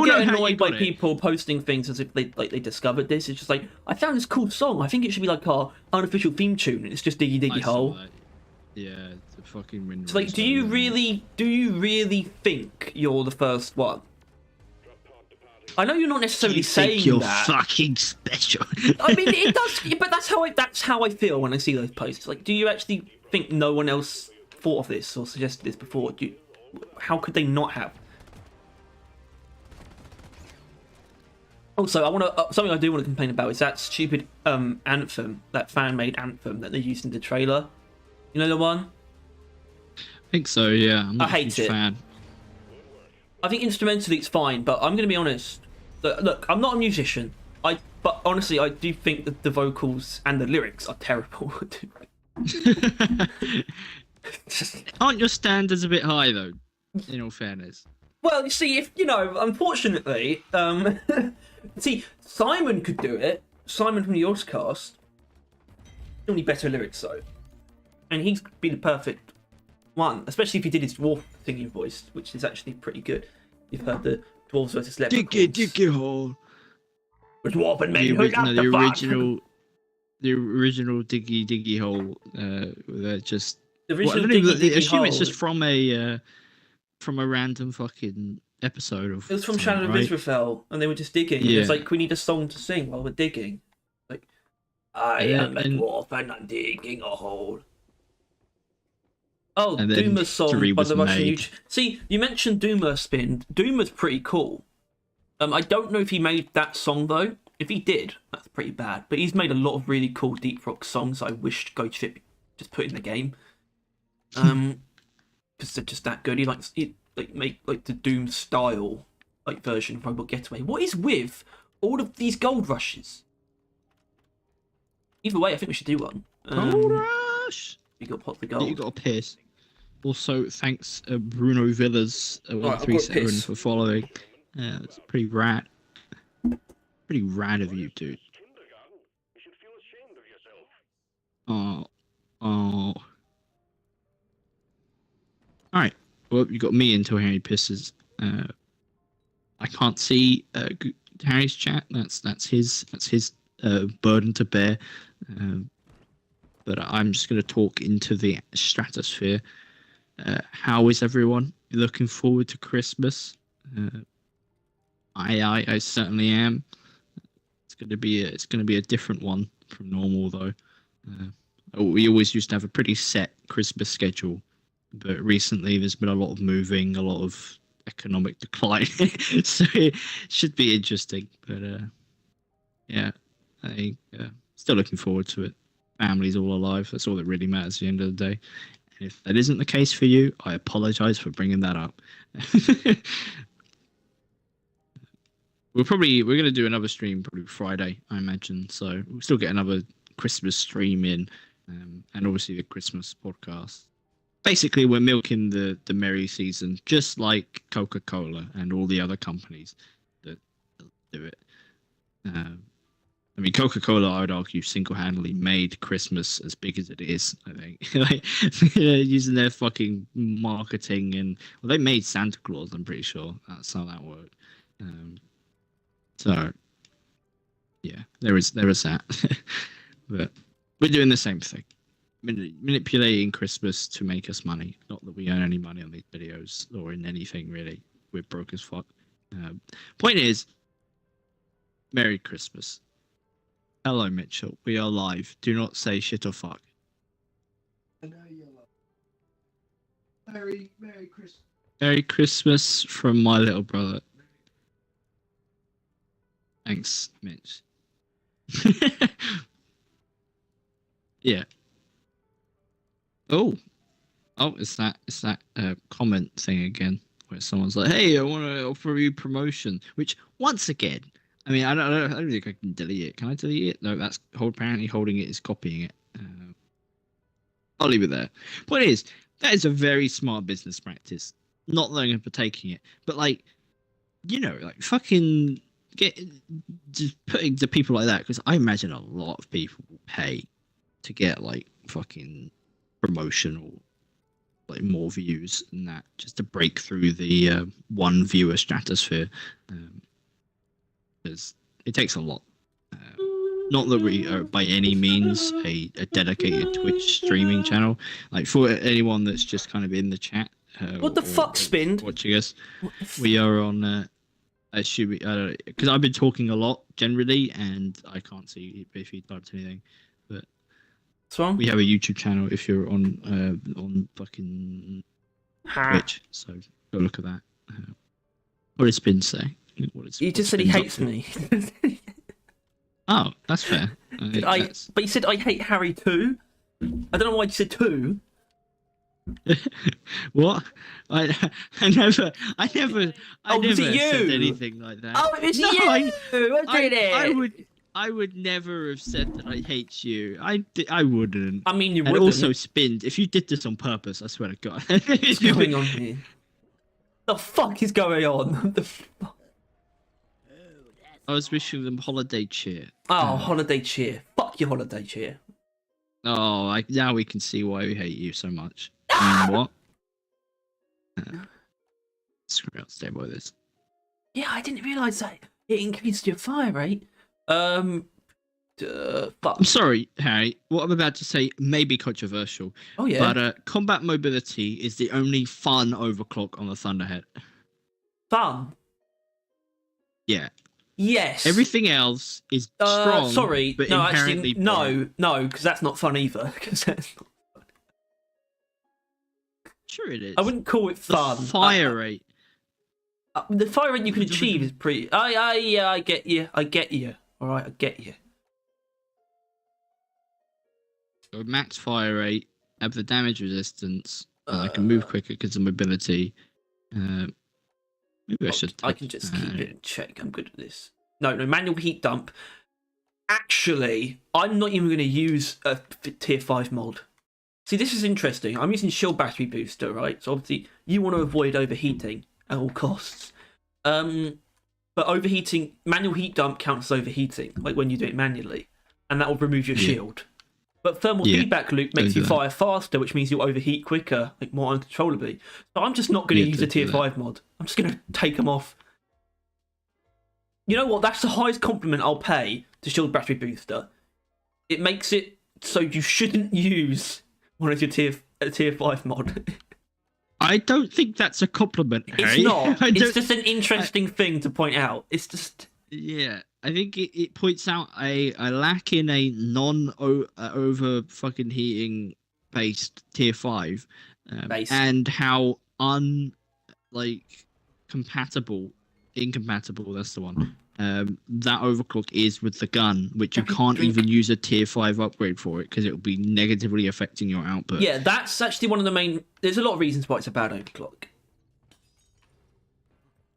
get how annoyed you by got it. people posting things as if they discovered this. It's just like, I found this cool song. I think it should be like our unofficial theme tune, and it's just Diggy Diggy I saw Hole. that. Yeah, it's a fucking win. It's like, do you really think you're the first one? I know you're not necessarily saying you're that. fucking special? I mean, it does, but that's how I feel when I see those posts. Like, do you actually think no one else thought of this or suggested this before? How could they not have? Also, I want to something I do want to complain about is that stupid anthem, that fan-made anthem that they used in the trailer. You know the one? I think so. Yeah, I'm not I a hate huge it. fan. I think instrumentally it's fine, but I'm going to be honest. Look, I'm not a musician. But honestly, I do think that the vocals and the lyrics are terrible. Aren't your standards a bit high though? In all fairness. Well, you see, if you know, unfortunately, see, Simon could do it. Simon from the Oscast. Still need better lyrics though, and he's been the perfect one, especially if he did his dwarf singing voice, which is actually pretty good. You've heard the dwarves versus leprechauns. Diggy hole. The dwarf and men The, who love no, the the original diggy hole. They're just. The Well, I original don't know, Diggy I assume Hole. it's just from a random fucking episode of. It was from something, Shadow of right? Israel, and they were just digging. Yeah. It was like, we need a song to sing while we're digging. Like, I am a dwarf and I'm digging a hole. Oh, And then Doomer's song Three by was the Russian made. YouTube. See, you mentioned Doomer Spin. Doomer's pretty cool. I don't know if he made that song though. If he did, that's pretty bad. But he's made a lot of really cool deep rock songs I wish Ghost Ship just put in the game. Because they're just that good. He likes make like the Doom style like version of Robot Getaway. What is with all of these gold rushes? Either way, I think we should do one. Gold Rush. You got pot the You gold. got a piss. Also, thanks Bruno Villas I've got a 137 piss. for following. Yeah, it's pretty rad. Pretty rad of you, dude. Kindergarten. You should feel ashamed of yourself. Oh. Alright. Well, you got me until Harry pisses. I can't see Harry's chat. That's his burden to bear. But I'm just going to talk into the stratosphere. How is everyone? Looking forward to Christmas? I certainly am. It's going to be a different one from normal though. We always used to have a pretty set Christmas schedule, but recently there's been a lot of moving, a lot of economic decline, so it should be interesting. But yeah, I still looking forward to it. Family's all alive. That's all that really matters at the end of the day. And if that isn't the case for you, I apologize for bringing that up. We're going to do another stream probably Friday, I imagine. So we'll still get another Christmas stream in, and obviously the Christmas podcast. Basically, we're milking the merry season, just like Coca-Cola and all the other companies that do it. I mean, Coca-Cola, I would argue, single-handedly made Christmas as big as it is, I think. Like, using their fucking marketing and... Well, they made Santa Claus, I'm pretty sure. That's how that worked. So, yeah, there is that. But we're doing the same thing. Manipulating Christmas to make us money. Not that we earn any money on these videos or in anything, really. We're broke as fuck. Point is, Merry Christmas. Hello, Mitchell. We are live. Do not say shit or fuck. I know you're like, Merry Christmas. Merry Christmas from my little brother. Thanks, Mitch. Yeah. Oh, it's that comment thing again, where someone's like, "Hey, I want to offer you promotion." Which, once again, I mean, I don't think I can delete it. Can I delete it? No, that's apparently holding it is copying it. I'll leave it there. Point is, that is a very smart business practice. Not that I'm partaking it, but like, like fucking just putting to people like that, because I imagine a lot of people will pay to get like fucking promotional, like more views and that, just to break through the one viewer stratosphere, because it takes a lot. Not that we are by any means a dedicated Twitch streaming channel. Like, for anyone that's just kind of in the chat, What the fuck, Spin? watching us, we are on because I've been talking a lot generally, and I can't see if he typed anything. But What's wrong? we have a YouTube channel if you're on fucking Twitch, so go look at that. What did Spin say? He just said he hates me. Oh, that's fair. But you said I hate Harry too. I don't know why you said two. What? I never Oh, was it said you? anything like that. Oh, it's No, you! I did it! I would never have said that I hate you. I wouldn't. I mean, you And wouldn't. also, Spinned, if you did this on purpose, I swear to God. What's going on here? The fuck is going on? The fuck? I was wishing them holiday cheer. Oh, holiday cheer. Fuck your holiday cheer. Oh, now we can see why we hate you so much. I mean, what? Screw out, stay by this. Yeah, I didn't realise that it increased your fire rate. Fuck. I'm sorry, Harry. What I'm about to say may be controversial. Oh yeah. But combat mobility is the only fun overclock on the Thunderhead. Fun. Yeah. Yes. Everything else is strong. Sorry. But No, inherently actually, no, because that's not fun either. Because that's not... Sure it is. I wouldn't call it fun. The fire rate. The fire rate you can achieve is pretty. Yeah, I get you. I get you. All right, I get you. So max fire rate, have the damage resistance, and I can move quicker because of mobility. Maybe I should. I can just keep it in check. I'm good at this. No, manual heat dump. Actually, I'm not even going to use a tier 5 mod. See, this is interesting. I'm using shield battery booster, right? So obviously, you want to avoid overheating at all costs. But overheating, manual heat dump counts as overheating, like when you do it manually, and that will remove your shield. But thermal feedback loop makes you fire faster, which means you'll overheat quicker, like more uncontrollably. So I'm just not going to use a tier 5 mod. I'm just going to take them off. You know what? That's the highest compliment I'll pay to shield battery booster. It makes it so you shouldn't use one of your tier 5 mod. I don't think that's a compliment, Harry. It's not. It's just an interesting thing to point out. It's just... Yeah, I think it points out a lack in a over fucking heating based tier 5, and how incompatible, that's the one, that overclock is with the gun, which you can't even use a tier 5 upgrade for it because it will be negatively affecting your output. Yeah, that's actually one of the main... There's a lot of reasons why it's a bad overclock.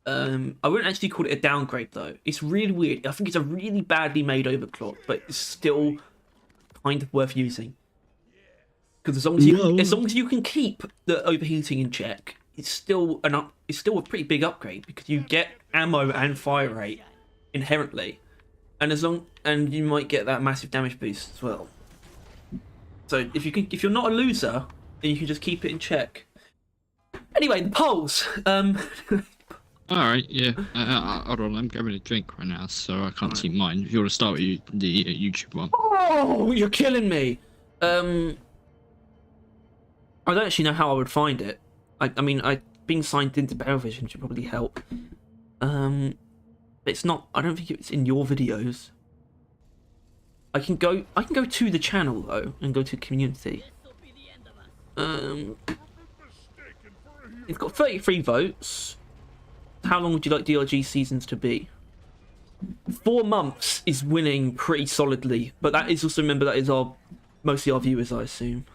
I wouldn't actually call it a downgrade though. It's really weird. I think it's a really badly made overclock, but it's still kind of worth using. Because as long as you can keep the overheating in check, it's still a pretty big upgrade because you get ammo and fire rate inherently, and you might get that massive damage boost as well. So if you're not a loser, then you can just keep it in check. Anyway, the polls. All right, yeah. Hold on, I'm grabbing a drink right now, so I can't see mine. If you want to start with the YouTube one. Oh, you're killing me. I don't actually know how I would find it. I mean, being signed into Vision should probably help. It's not. I don't think it's in your videos. I can go to the channel though and go to community. It's got 33 votes. How long would you like DLG seasons to be? 4 months is winning pretty solidly, but that is also, remember, that is mostly our viewers, I assume.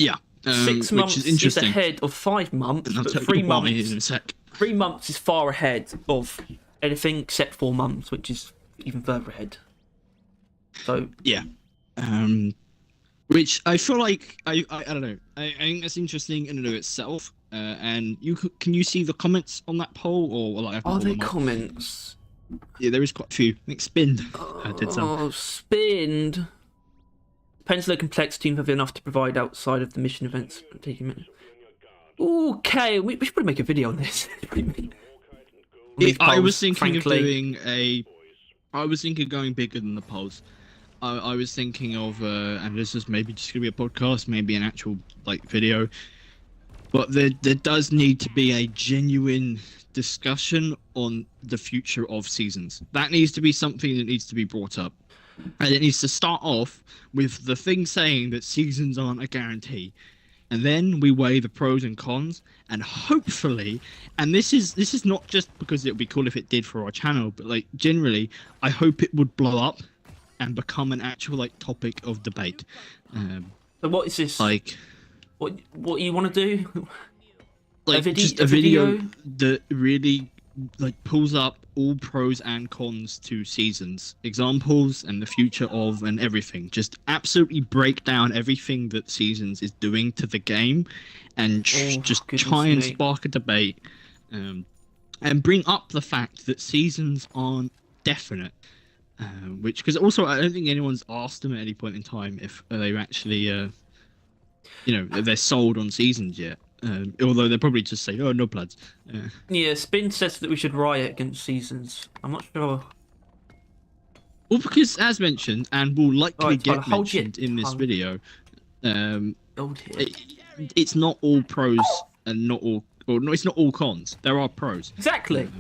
Yeah, 6 months is ahead of 5 months, but 3 months. In a sec. 3 months is far ahead of anything except 4 months, which is even further ahead. So yeah, which I feel like I don't know. I think that's interesting in and of itself. And can you see the comments on that poll, or like? Are there comments? Yeah, there is quite a few. I think Spinned did some. Oh, Spinned. Depends on the complexity of enough to provide outside of the mission events. Okay, we should probably make a video on this. I was thinking of doing I was thinking of going bigger than the polls. I was thinking of, and this is maybe just gonna be a podcast, maybe an actual video, but there does need to be a genuine discussion on the future of seasons. That needs to be something that needs to be brought up, and it needs to start off with the thing saying that seasons aren't a guarantee, and then we weigh the pros and cons, and hopefully, and this is not just because it would be cool if it did for our channel, but generally, I hope it would blow up. and become an actual like topic of debate. So what is this? Like what you want to do? like just a video that really like pulls up all pros and cons to seasons, examples and the future of and everything. Just absolutely break down everything that seasons is doing to the game, and just try and spark a debate, and bring up the fact that seasons aren't definite. Which, because also I don't think anyone's asked them at any point in time if they've actually, if they're sold on seasons yet. Although they're probably just saying, "Oh, no plans." Yeah, Spin says that we should riot against seasons. I'm not sure. Well, because as mentioned, and will likely get hold mentioned in this video, Hold here. it's not all pros and not all, or no, it's not all cons. There are pros. Exactly.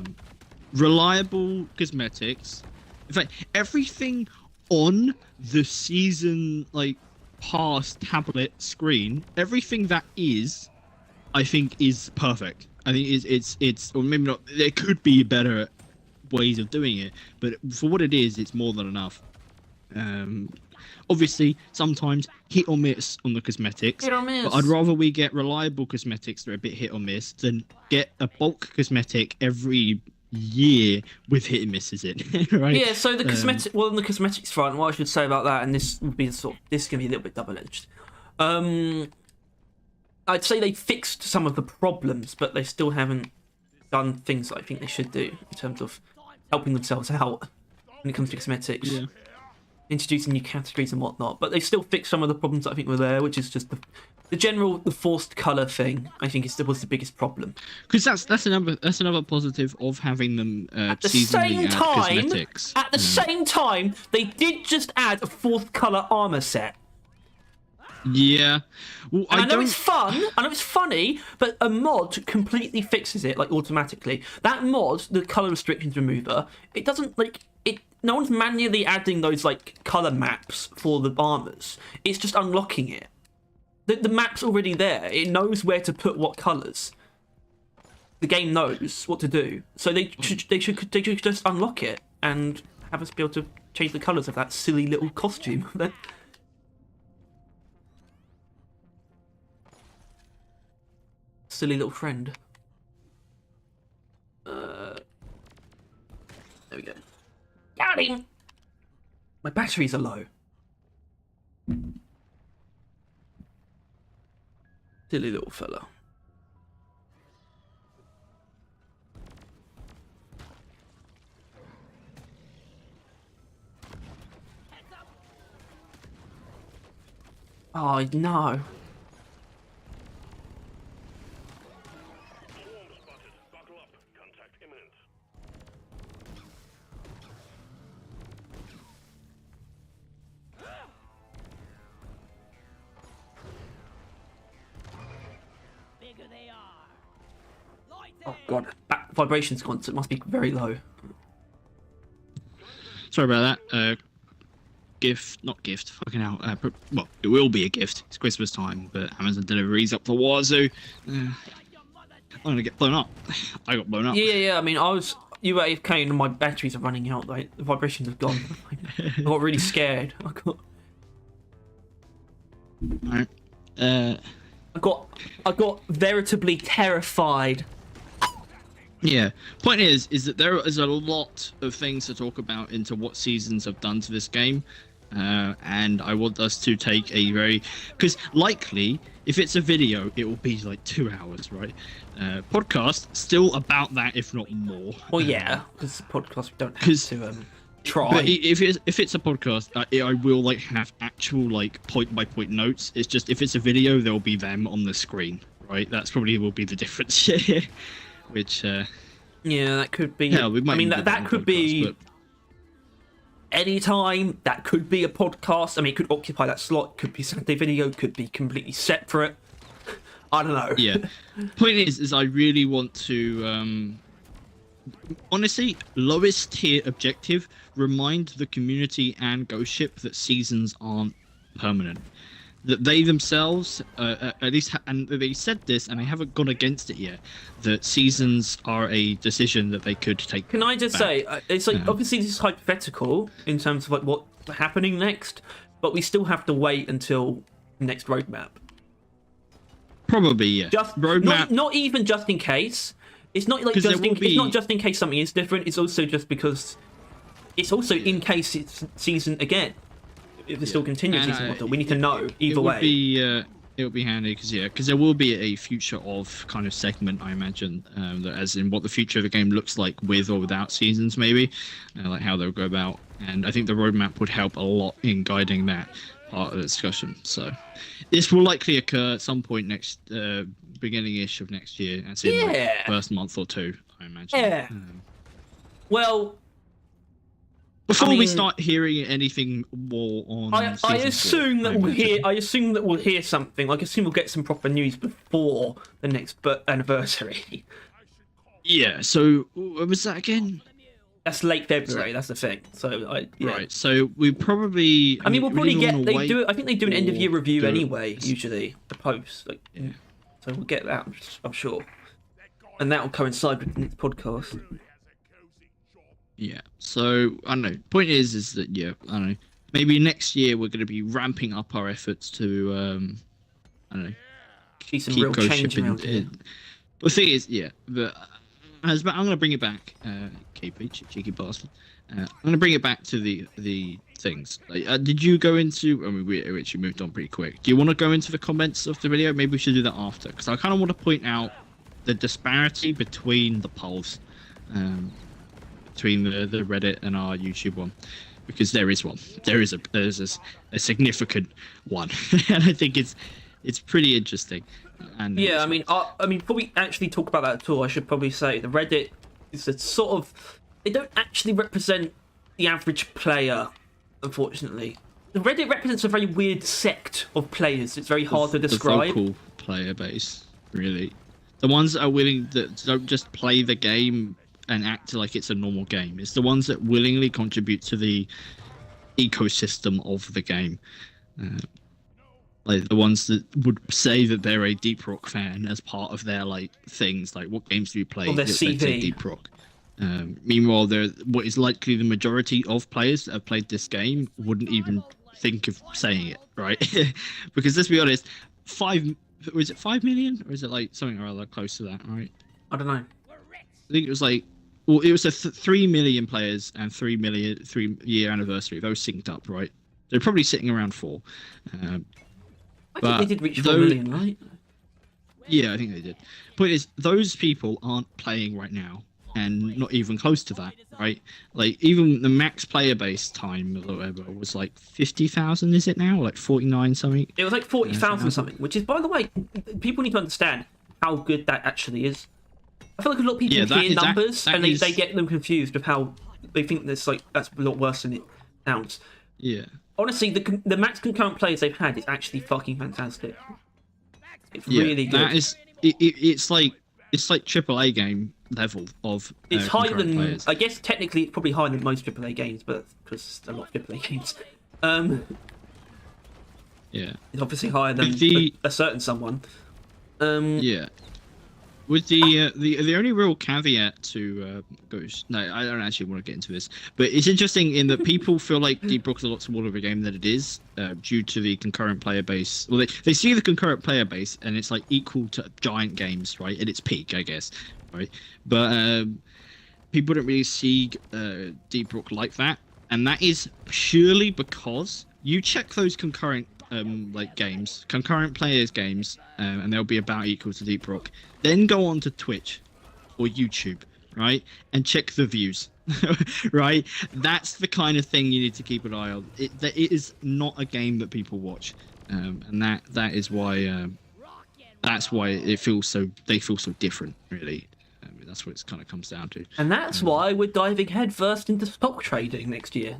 Reliable cosmetics. In fact, everything on the season like pass tablet screen, everything that is, I think, is perfect. I think it's or maybe not. There could be better ways of doing it, but for what it is, it's more than enough. Obviously, sometimes hit or miss on the cosmetics. Hit or miss. But I'd rather we get reliable cosmetics that are a bit hit or miss than get a bulk cosmetic every year with hit and misses in. Right? Yeah, so the cosmetic, on the cosmetics front, what I should say about that, and this would be this is gonna be a little bit double-edged. I'd say they fixed some of the problems, but they still haven't done things that I think they should do in terms of helping themselves out when it comes to cosmetics. Yeah. Introducing new categories and whatnot, but they still fixed some of the problems that I think were there, which is just the forced color thing. I think was the biggest problem. Because that's another positive of having them At the seasonally same add time, cosmetics. at the same time, they did just add a fourth color armor set. Yeah, well, And I know it's fun, I know it's funny, but a mod completely fixes it, like, automatically. That mod, the color restrictions remover, it doesn't, like, no one's manually adding those, like, color maps for the armors. It's just unlocking it. The map's already there. It knows where to put what colors. The game knows what to do. So they should just unlock it and have us be able to change the colors of that silly little costume. Silly little friend. There we go. Got him! My batteries are low. Silly little fella. Oh, no. Swarm spotted. Buckle up. Contact imminent. Oh, God. Vibration's gone, so it must be very low. Sorry about that. Fucking hell. Well, it will be a gift. It's Christmas time, but Amazon deliveries up the wazoo. I'm gonna get blown up. I got blown up. Yeah. I mean, you were AFK and my batteries are running out. Like, the vibrations have gone. I got really scared. Alright. I got veritably terrified. Yeah. Point is that there is a lot of things to talk about into what seasons have done to this game. And I want us to take a very... Because likely, if it's a video, it will be like 2 hours, right? Podcast, still about that, if not more. Well, yeah, because the podcast we don't have to try. But if it's a podcast, I will like have actual like point-by-point notes. It's just if it's a video, there will be them on the screen, right? That's probably will be the difference here. Which... yeah, that could be... Yeah, we might that could podcast, be... But... Anytime, that could be a podcast. I mean, it could occupy that slot. Could be Saturday video. Could be completely separate. I don't know. Yeah. Point is I really want to, honestly, lowest tier objective, remind the community and Ghost Ship that seasons aren't permanent. that they themselves, at least, and they said this, and they haven't gone against it yet. That seasons are a decision that they could take. Can I just back. say, it's like obviously this is hypothetical in terms of like what's happening next, but we still have to wait until next roadmap. Probably, yeah. Just roadmap. not even just in case. It's not like it's not just in case something is different. It's also just because it's also in case it's season again. If they still continue season model, we need to know either way. It would be handy because there will be a future of kind of segment, I imagine, that as in what the future of the game looks like with or without seasons, maybe, like how they'll go about. And I think the roadmap would help a lot in guiding that part of the discussion. So this will likely occur at some point next beginning-ish of next year, as in like first month or two, I imagine. Yeah. Well, before we start hearing anything more on, I assume that we'll hear something. Like, I assume we'll get some proper news before the next anniversary. Yeah. So what was that again? That's late February. That's the thing. So right. So we probably. I mean, we'll probably get. They do. I think they do an end of year review anyway. Usually, the post. Like, yeah. So we'll get that. I'm sure, and that will coincide with the next podcast. Yeah. So I don't know. Point is that I don't know. Maybe next year we're going to be ramping up our efforts to I don't know. See some real change around here. The thing is, but I'm going to bring it back. KP, cheeky bastard. I'm going to bring it back to the things. Like, did you go into? I mean, we actually moved on pretty quick. Do you want to go into the comments of the video? Maybe we should do that after, because I kind of want to point out the disparity between the polls. Between the Reddit and our YouTube one, because there is one. There's a significant one, and I think it's pretty interesting. And yeah, I mean, before we actually talk about that at all, I should probably say the Reddit is a sort of, they don't actually represent the average player, unfortunately. The Reddit represents a very weird sect of players. It's very hard to describe. The vocal player base, really, the ones that are willing that don't just play the game and act like it's a normal game. It's the ones that willingly contribute to the ecosystem of the game. Like the ones that would say that they're a Deep Rock fan as part of their like things, like what games do you play? Or their CV. Deep Rock. Meanwhile, what is likely the majority of players that have played this game wouldn't even think of saying it, right? Because let's be honest, 5 million, or is it like something or other close to that, right? I don't know. I think it was like, well, it was 3 million players and 3-year anniversary. Those synced up, right? They're probably sitting around 4. I think they did reach 4 million, right? Yeah, I think they did. Point is, those people aren't playing right now, and not even close to that, right? Like, even the max player base time or whatever was like 50,000, is it now? Like 49 something? It was like 40,000 something, which is, by the way, people need to understand how good that actually is. I feel like a lot of people hear numbers and they get them confused with how they think that's a lot worse than it sounds. Yeah. Honestly, the max concurrent players they've had is actually fucking fantastic. It's really good. That is, it's like AAA game level of. It's higher than players. I guess technically it's probably higher than most AAA games, but because a lot of AAA games. Yeah. It's obviously higher than a certain someone. Yeah. With the only real caveat to no, I don't actually want to get into this, but it's interesting in that people feel like Deep Rock's a lot smaller of a game than it is due to the concurrent player base. Well, they see the concurrent player base and it's like equal to giant games, right? At its peak, I guess, right? But people don't really see Deep Rock like that, and that is purely because you check those concurrent games, concurrent players games, and they'll be about equal to Deep Rock. Then go on to Twitch or YouTube, right, and check the views, right? That's the kind of thing you need to keep an eye on. It is not a game that people watch, and that is why they feel so different, really. That's what it kind of comes down to. And that's why we're diving headfirst into stock trading next year.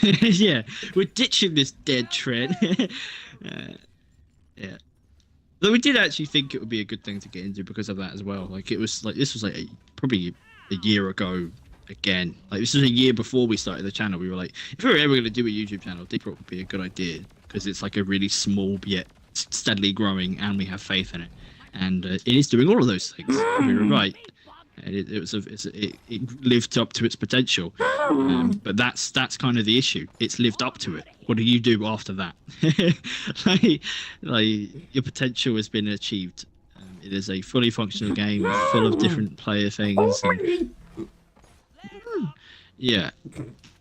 Yeah, we're ditching this dead trend. Yeah. Though we did actually think it would be a good thing to get into because of that as well. Like, it was like, this was like probably a year ago again. Like, this was a year before we started the channel. We were like, if we were ever going to do a YouTube channel, Deep Rock would be a good idea. because it's like a really small yet steadily growing, and we have faith in it, and it is doing all of those things. We were right. And it lived up to its potential, but that's kind of the issue. It's lived up to it. What do you do after that? like your potential has been achieved. It is a fully functional game full of different player things. And, yeah.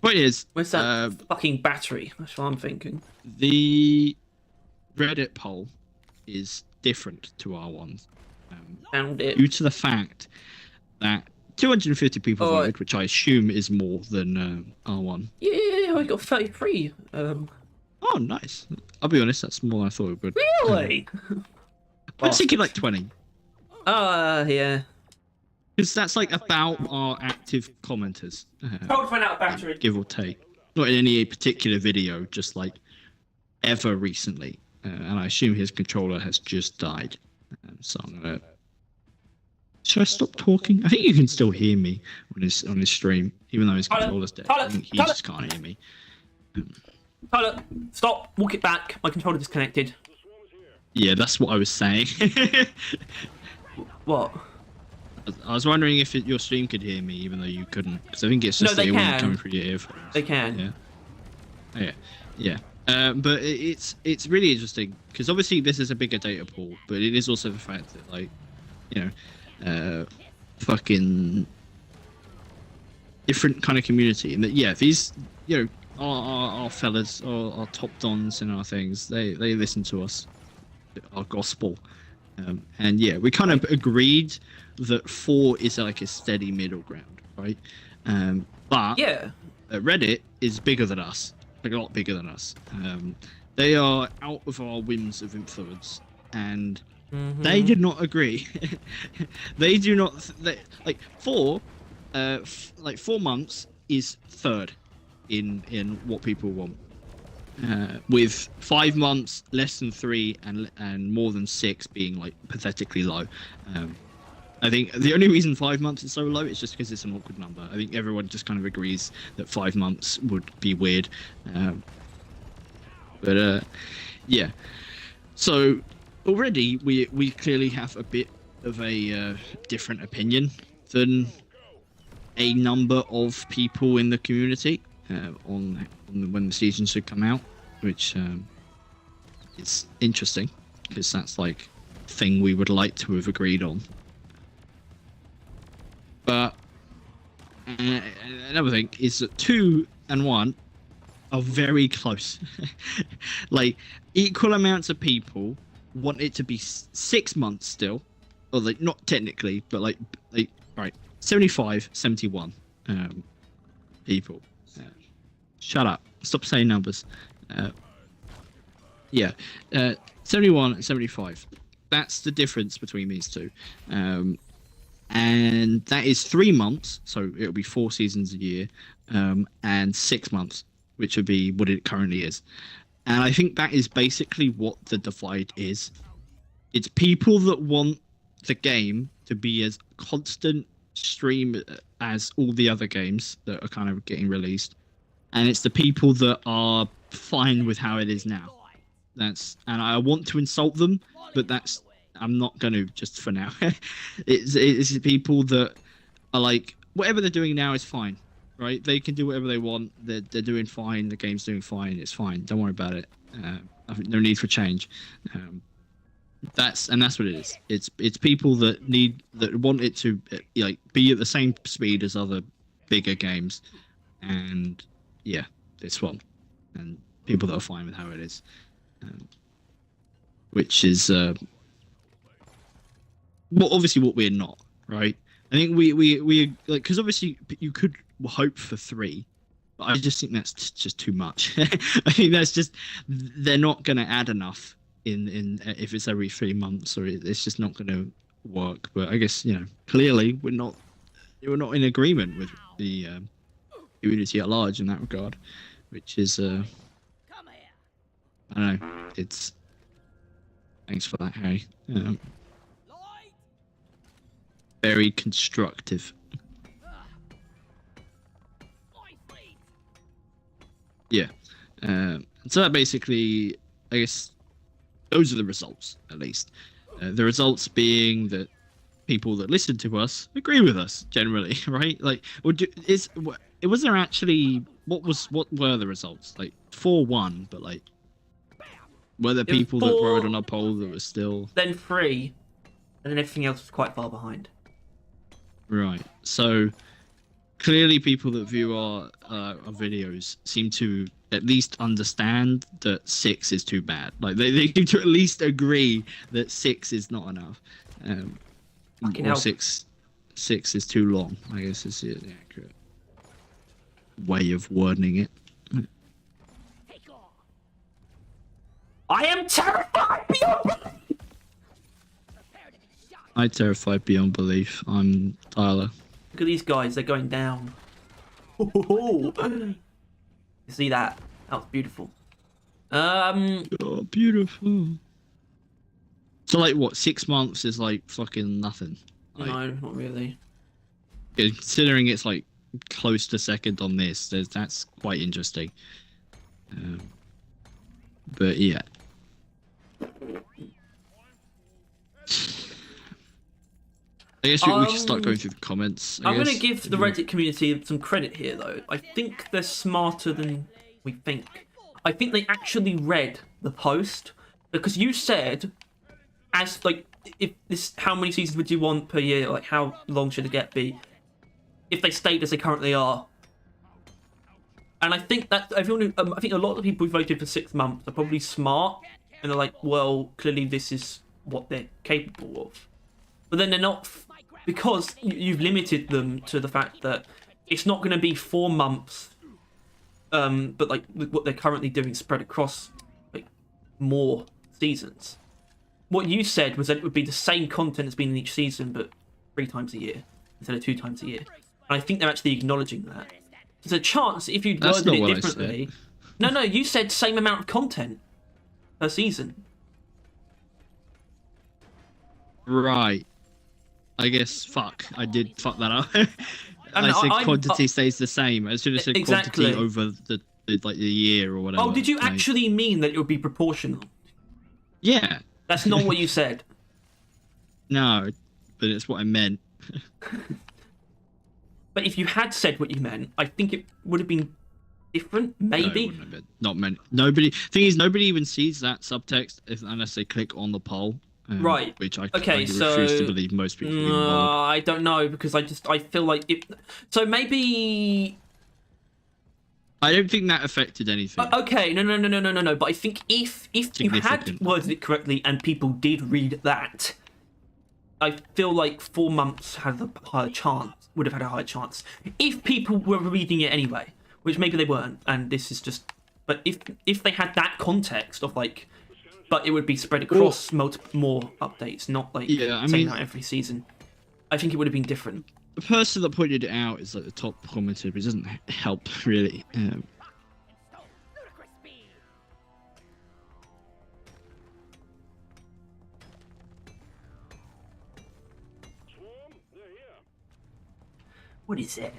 Point is, Where's that fucking battery? That's what I'm thinking. the Reddit poll is different to our ones. Found it. Due to the fact that 250 people Oh, voted, which I assume is more than R1. Yeah, I got 33. Oh, nice. I'll be honest, that's more than I thought it would. Really? I was thinking like 20. Yeah. Because that's like about our active commenters. Told to find out battery. Give or take. Not in any particular video, just like ever recently. And I assume his controller has just died. So I'm gonna... Should I stop talking? I think you can still hear me on his stream, even though his controller's dead. I think he just can't hear me. Tyler, stop. Walk it back. My controller disconnected. Yeah, that's what I was saying. What? I was wondering if your stream could hear me, even though you couldn't, because I think it's just No, they that it wasn't can. coming through your earphones. They can. Yeah. Oh, yeah. Yeah. But it's really interesting because obviously this is a bigger data pool, but it is also the fact that, like, you know, fucking different kind of community, and that these, you know, our fellas, our top dons and our things, they listen to us, our gospel, and we kind of agreed that 4 is like a steady middle ground, right? But Reddit is bigger than us, like a lot bigger than us. They are out of our whims of influence, and they did not agree. They do not like 4. 4 months is third in what people want. With 5 months, less than 3, and more than 6 being like pathetically low. I think the only reason 5 months is so low is just because it's an awkward number. I think everyone just kind of agrees that 5 months would be weird. Yeah. So already we clearly have a bit of a different opinion than a number of people in the community on when the season should come out, which is interesting because that's like a thing we would like to have agreed on. But another thing is that 2 and 1 are very close. Like equal amounts of people want it to be 6 months still, or like not technically, but like right, 75, 71 people. Shut up. Stop saying numbers. 71 and 75. That's the difference between these two. And that is 3 months, so it'll be 4 seasons a year, and 6 months, which would be what it currently is. And I think that is basically what the divide is. It's people that want the game to be as constant stream as all the other games that are kind of getting released, and it's the people that are fine with how it is now. And I want to insult them, but I'm not going to, just for now. It's the people that are like, whatever they're doing now is fine, right? They can do whatever they want. They're doing fine. The game's doing fine. It's fine. Don't worry about it. No need for change. That's what it is. It's people that want it to like be at the same speed as other bigger games, and this one, and people that are fine with how it is, which is obviously what we're not, right? I think we like, because obviously you could hope for 3, but I just think that's just too much. I think that's just, they're not going to add enough in if it's every 3 months, or it's just not going to work. But I guess, you know, clearly we're not in agreement with the community at large in that regard, which is I don't know. It's, thanks for that, Harry. Very constructive. Yeah. So that basically, I guess, those are the results, at least. The results being that people that listen to us agree with us generally, right? Like, was there actually what were the results? Like 4-1, but like, were there It was people that voted 4, on our poll that were still then 3, and then everything else was quite far behind. right? So clearly, people that view our videos seem to at least understand that 6 is too bad. Like they seem to at least agree that 6 is not enough. Fucking Or hell. 6 is too long, I guess is the accurate way of wording it. I am terrified beyond. I'm terrified beyond belief. I'm Tyler. Look at these guys, they're going down. You see that? That was beautiful. Oh, beautiful. So like what, 6 months is like fucking nothing. Like, No, not really. considering it's like close to second on this, that's quite interesting. But yeah. I guess we should start going through the comments. I'm going to give the Reddit community some credit here, though. I think they're smarter than we think. I think they actually read the post, because you said, as like, if this, how many seasons would you want per year? Like, how long should it be? If they stayed as they currently are. And I think that I think a lot of the people who voted for 6 months are probably smart, and they're like, well, clearly this is what they're capable of. But then they're not, because you've limited them to the fact that it's not going to be 4 months, but like what they're currently doing spread across like more seasons. What you said was that it would be the same content as been in each season, but 3 times a year instead of 2 times a year. And I think they're actually acknowledging that. There's a chance if you'd worded it differently. No, you said same amount of content per season. Right. I guess I did fuck that up. I said quantity stays the same. I should have said exactly. quantity over the year or whatever. Oh, did you actually mean that it would be proportional? Yeah. That's not what you said. No, but it's what I meant. But if you had said what you meant, I think it would have been different, maybe. No, it wouldn't have been. Not many. Nobody. Thing is, nobody even sees that subtext unless they click on the poll. Right. Which I refuse to believe most people. I don't know, because I feel like it. So maybe. I don't think that affected anything. Okay, no. But I think if you had worded it correctly and people did read that, I feel like 4 months had a higher chance. Would have had a higher chance if people were reading it anyway, which maybe they weren't. And this is just. But if they had that context of like. But it would be spread across more updates, not like saying that every season. I think it would have been different. The person that pointed it out is like the top commenter, but it doesn't help really. What is it?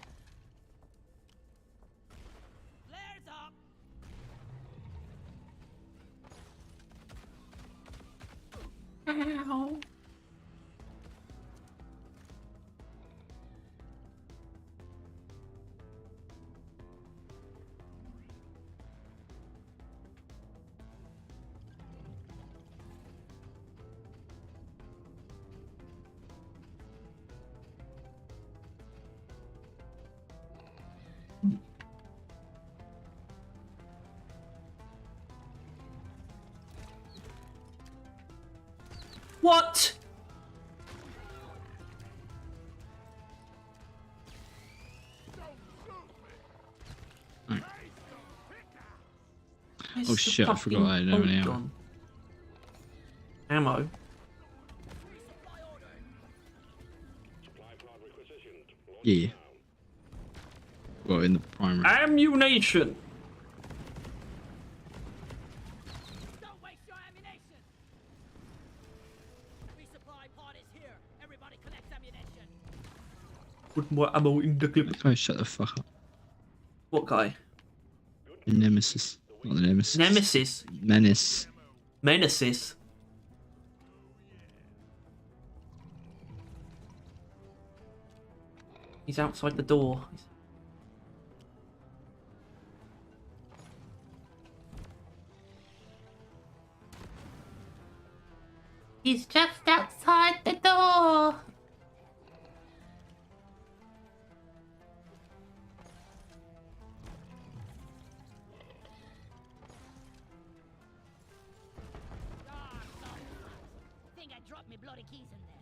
Ow. What? Right. Oh shit, I forgot I didn't have any ammo. Ammo? Yeah. Well, in the primary. Ammunition! Don't waste your ammunition! Resupply pod is here. Everybody collects ammunition. Put more ammo in the clip. Oh, shut the fuck up. What guy? Nemesis. Not the Nemesis. Nemesis. Menace. Menaces. He's outside the door. He's just outside the door. Think I dropped me bloody keys in there.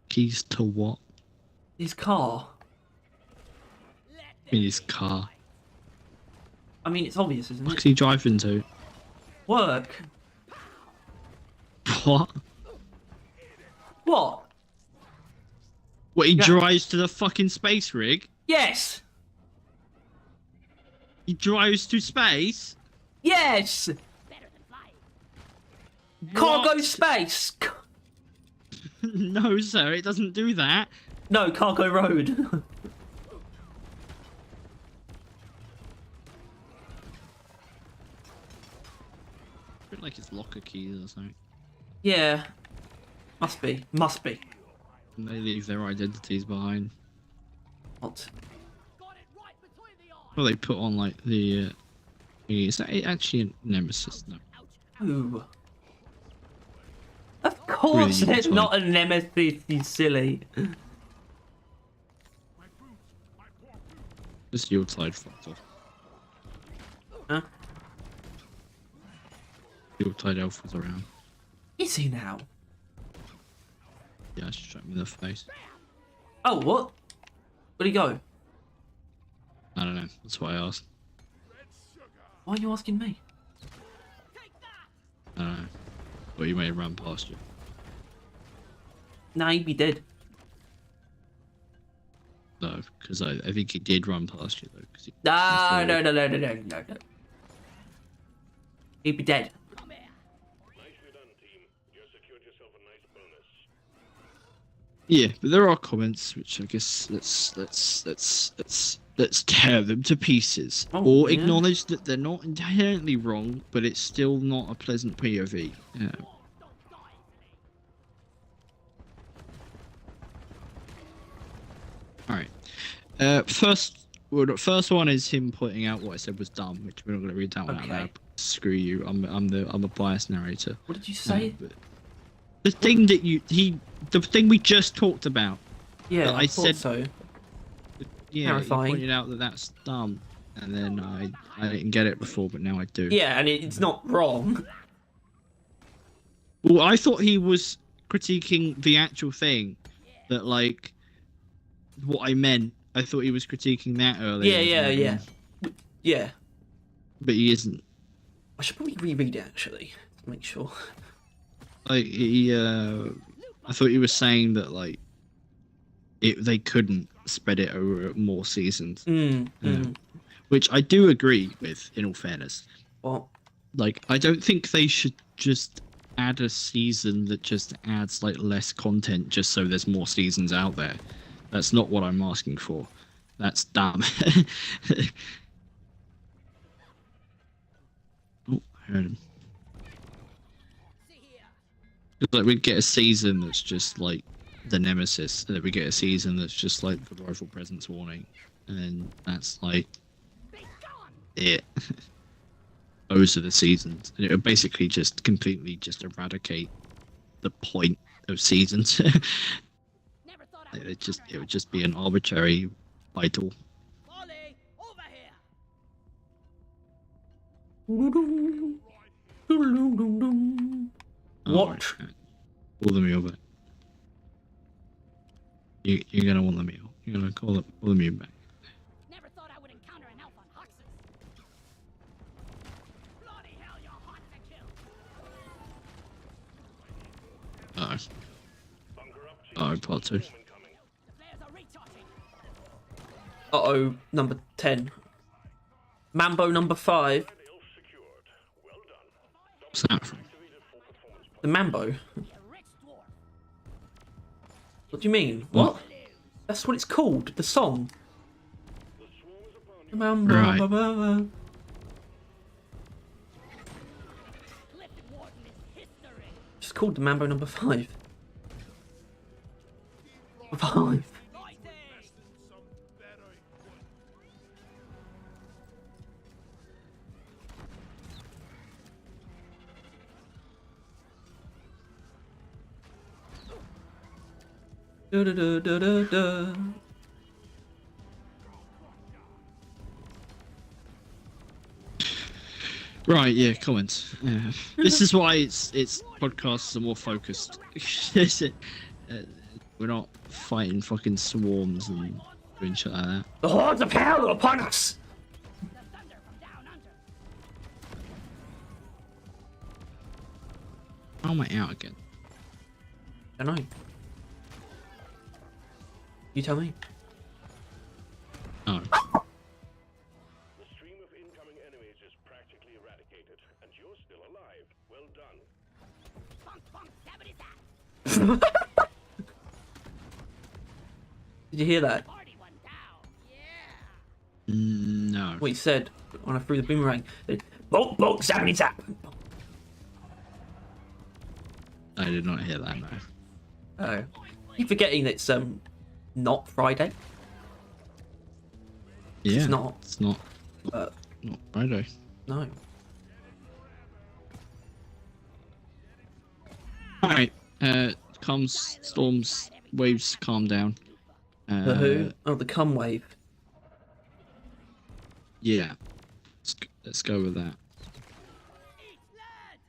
Keys to what? His car. In his car. I mean, it's obvious, isn't What's it? he driving to? Work. What? What? What, he Yeah. drives to the fucking space rig? Yes. He drives to space? Yes. Better than flying. Cargo What? space. No, sir, it doesn't do that. No, cargo road. A bit like it's locker keys or something. Yeah. Must be. Must be. And they leave their identities behind. What? Got it right between the eyes. Well, they put on like the. Is that actually a Nemesis? No. Ooh. Of course Really, it's it's not a nemesis, you silly. Just your side fucked off. Huh? Your side elf was around. Is he now? Yeah, I just shot him in the face. Oh, what? Where'd he go? I don't know. That's what I asked. Why are you asking me? I don't know. But you may have run past you. Nah, he'd be dead. No, because I think he did run past you though. Cause he, Ah, before- no. He'd be dead. Come here. Nicely done, team. You secured yourself a nice bonus. Yeah, but there are comments which I guess let's tear them to pieces, Oh, or yeah. acknowledge that they're not inherently wrong, but it's still not a pleasant POV. Yeah. All right. First one is him pointing out what I said was dumb, which we're not going to read that one out Okay. loud. Screw you. I'm a biased narrator. What did you say? But the thing that the thing we just talked about. Yeah, but I I thought said- so. Yeah, Terrifying. you pointed out that that's dumb, and then I didn't get it before, but now I do. Yeah, and it's not wrong. Well, I thought he was critiquing the actual thing, that like what I meant. I thought he was critiquing that earlier. Yeah. Yeah. But he isn't. I should probably reread it actually to make sure. Like I thought he was saying that like they couldn't spread it over more seasons, which I do agree with. In all fairness, What? like I don't think they should just add a season that just adds like less content just so there's more seasons out there. That's not what I'm asking for. That's dumb. Oh, I heard him. See here. It's like we'd get a season that's just like the Nemesis, and then we get a season that's just like the rifle presence warning, and then that's like Be gone. it. Those are the seasons, and it would basically just completely just eradicate the point of seasons. Never thought I Like, would it would just be an arbitrary title. Molly, over here. What? Call the meal back. You're gonna want the meal. You're gonna call the meal back. Never thought I would encounter an elf on Huxes. Bloody hell, you're hot to kill. Bunker up, team. Part 2. The players are recharging. Uh-oh, number 10. Mambo number 5. Elf secured. Well done. What's that from? Activated for performance. The Mambo? You rich dwarf. What do you mean? What? What? That's what it's called, the song. The swarm's opponent Right. Cliff Warden is history. Just called the Mambo number 5. 5. Noisy. Da-da-da-da-da-da. Right, yeah, comments. This is why it's podcasts are more focused. We're not fighting fucking swarms and doing shit like that. The hordes of hell are upon us! The thunder from down under. How am I out again? I don't know. You tell me. Oh, The stream of incoming enemies is practically eradicated, and you're still alive. Well done. Funk, funk, sabbity that. Did you hear that? Party one down. Yeah. no. What he said when I threw the boomerang? Bonk, bonk, zappity zap. I did not hear that, no. Oh. Keep forgetting it's not Friday. Yeah, not. It's not Friday. No. Alright, comes, storms, waves, calm down. The who? Oh, the cum wave. Yeah. Let's go with that. Eat lead.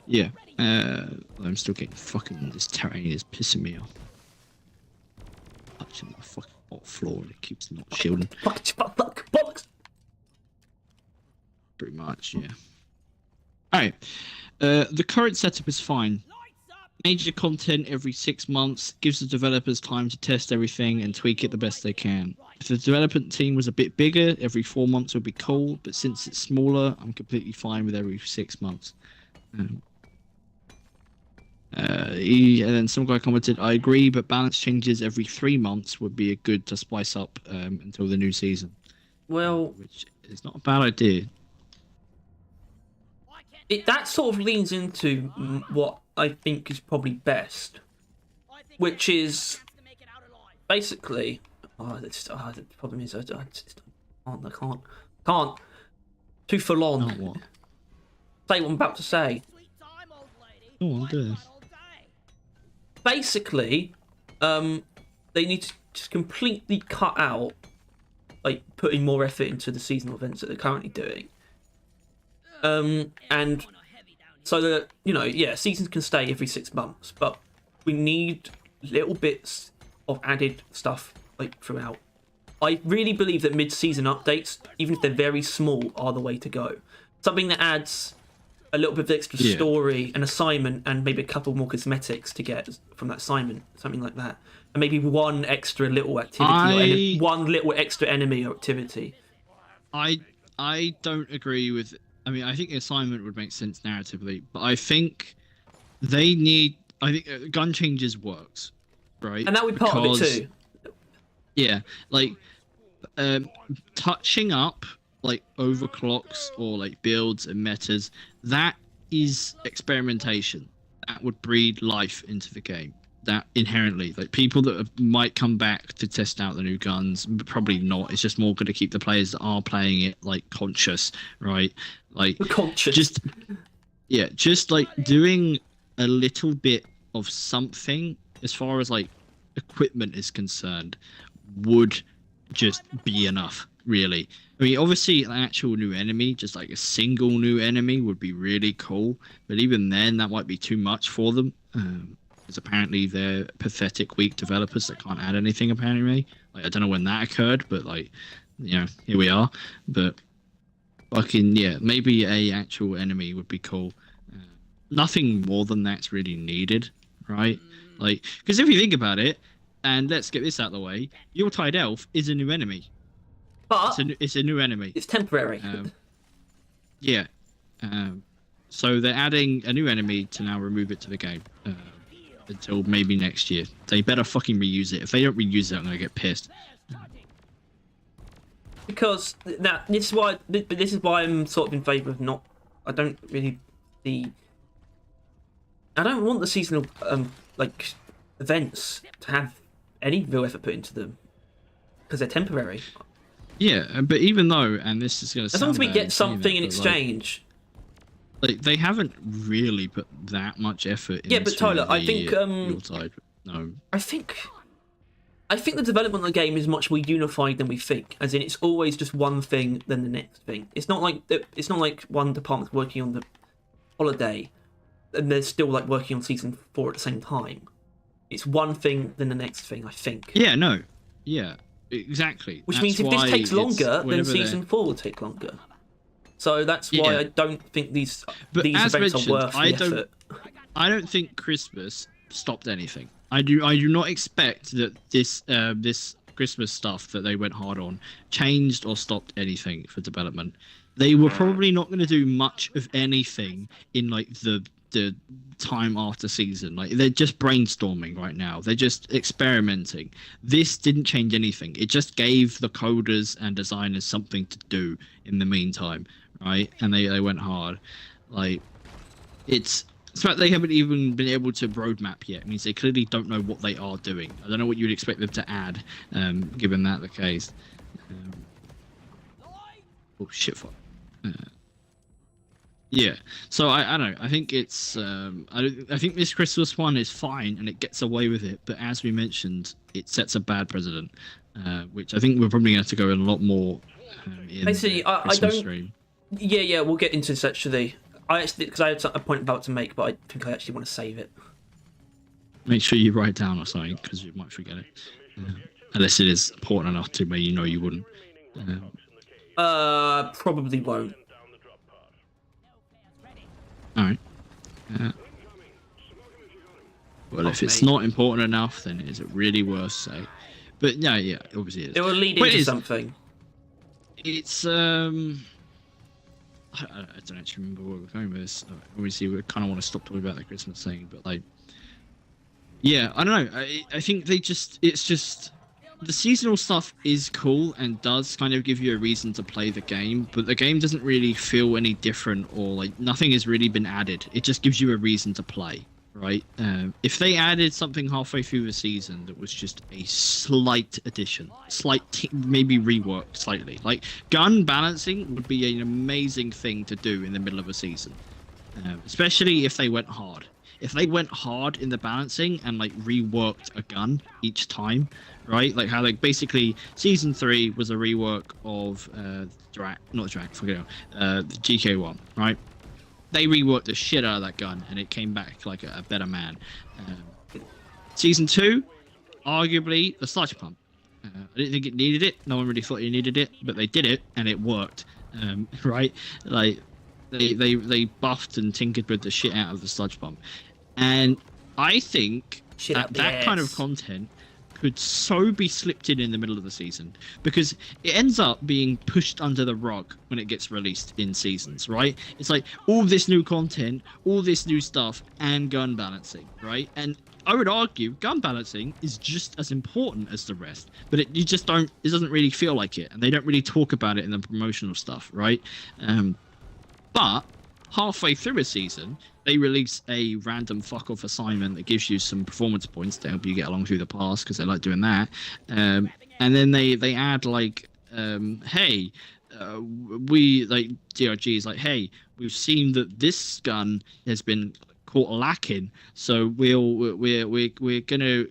Yeah. I'm still getting fucking, this terrain is pissing me off. Touching the fucking hot floor and it keeps not shielding. Fuck, bollocks. Pretty much, yeah. Alright. The current setup is fine. Lights up. Major content every 6 months gives the developers time to test everything and tweak it the best they can. If the development team was a bit bigger, every 4 months would be cool, but since it's smaller, I'm completely fine with every 6 months. And then some guy commented, I agree, but balance changes every 3 months would be a good to spice up until the new season. Well, Which is not a bad idea. I can't. that sort of leans into what I think is probably best, I think which we is have to make it out alive. basically. The problem is I can't. Too full on. Not what? Say what I'm about to say. Sweet time, old lady. Go on, Might do it. run all day. Basically, they need to just completely cut out, like, putting more effort into the seasonal events that they're currently doing. And On a heavy down so that, yeah, seasons can stay every 6 months, but we need little bits of added stuff, like, throughout. I really believe that mid-season updates, even if they're very small, are the way to go. Something that adds a little bit of extra Yeah. story, an assignment, and maybe a couple more cosmetics to get from that assignment, something like that. And maybe one extra little activity, one little extra enemy or activity. I don't agree with. I mean, I think the assignment would make sense narratively, but I think they need. I think gun changes works, right? And that would be part of it Because- too. Yeah, like touching up like overclocks or like builds and metas. That is experimentation. That would breed life into the game. That inherently, like people that might come back to test out the new guns, probably not. It's just more going to keep the players that are playing it like conscious, right? Like We're conscious. just like doing a little bit of something as far as like equipment is concerned would just be enough, really. I mean, obviously an actual new enemy, just like a single new enemy would be really cool, but even then that might be too much for them, because apparently they're pathetic weak developers that can't add anything apparently. Like I don't know when that occurred, but like, here we are. But fucking yeah, maybe a actual enemy would be cool. Nothing more than that's really needed, right? Like, because if you think about it, and let's get this out of the way, Yuletide Elf is a new enemy. but It's a new enemy. it's temporary. Yeah. So they're adding a new enemy to now remove it to the game. until maybe next year. They better fucking reuse it. If they don't reuse it, I'm gonna get pissed. Because now this is why I'm sort of in favour of not. I don't really see. I don't want the seasonal like events to have any real effort put into them because they're temporary. Yeah, but even though, and this is gonna As long as we bad get saying something that, in but, exchange. like they haven't really put that much effort. Yeah, but Tyler, I think Yuletide, no. I think the development of the game is much more unified than we think. As in, it's always just one thing then the next thing. It's not like one department's working on the holiday, and they're still like working on season 4 at the same time. It's one thing then the next thing. I think. Yeah, no, yeah, exactly. Which That's means if this why takes it's longer, then whenever season 4 will take longer. So that's why Yeah. I don't think these But as events mentioned, are worth I the don't- effort. I don't think Christmas stopped anything. I do not expect that this Christmas stuff that they went hard on changed or stopped anything for development. They were probably not going to do much of anything in like the time after season. Like they're just brainstorming right now. They're just experimenting. This didn't change anything. It just gave the coders and designers something to do in the meantime, right? And they went hard. Like it's the fact they haven't even been able to roadmap yet. It means they clearly don't know what they are doing. I don't know what you'd expect them to add, given that the case. Oh shit! Fuck. Yeah. So I don't know. I think it's I think this Christmas one is fine and it gets away with it. But as we mentioned, it sets a bad precedent, which I think we're probably going to have to go in a lot more. In Basically, the I Christmas don't. stream. Yeah, we'll get into this actually. Because I had a point about to make, but I think I actually want to save it. Make sure you write down or something because you might forget it. Unless it is important enough to where you know you wouldn't. Probably won't. All right. Well, if it's mate. not important enough, then is it really worth saying? But yeah, obviously it is. It will lead But it into is- something. It's I don't actually remember where we're going with this. Obviously, we kind of want to stop talking about the Christmas thing, but like, yeah, I don't know. I think it's just the seasonal stuff is cool and does kind of give you a reason to play the game, but the game doesn't really feel any different or like nothing has really been added. It just gives you a reason to play, right? If they added something halfway through the season that was just a slight addition, maybe reworked slightly, like gun balancing would be an amazing thing to do in the middle of a season, especially if they went hard. If they went hard in the balancing and like reworked a gun each time, right? Like how like basically season 3 was a rework of the GK1, right? They reworked the shit out of that gun and it came back like a better man. Season 2, arguably the sludge pump. I didn't think it needed it. No one really thought it needed it, but they did it and it worked. Right? Like they buffed and tinkered with the shit out of the sludge pump. And I think Shit up the that kind of ass. content could so be slipped in the middle of the season because it ends up being pushed under the rug when it gets released in seasons, right? It's like all this new content, all this new stuff, and gun balancing, right? And I would argue gun balancing is just as important as the rest, but it doesn't really feel like it, and they don't really talk about it in the promotional stuff, right? But halfway through a season, they release a random fuck off assignment that gives you some performance points to help you get along through the pass because they like doing that. And then they add like, hey, we like DRG is like, hey, we've seen that this gun has been caught lacking, so we're gonna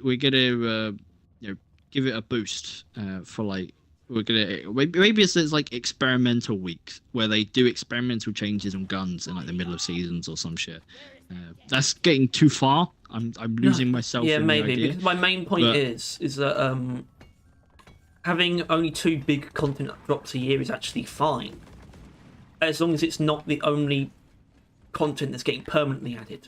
give it a boost for like. We're gonna maybe it's like experimental weeks where they do experimental changes on guns in like the middle of seasons or some shit. That's getting too far. I'm losing myself. Yeah, in the maybe. idea. Because my main point But- is that having only 2 big content drops a year is actually fine, as long as it's not the only content that's getting permanently added.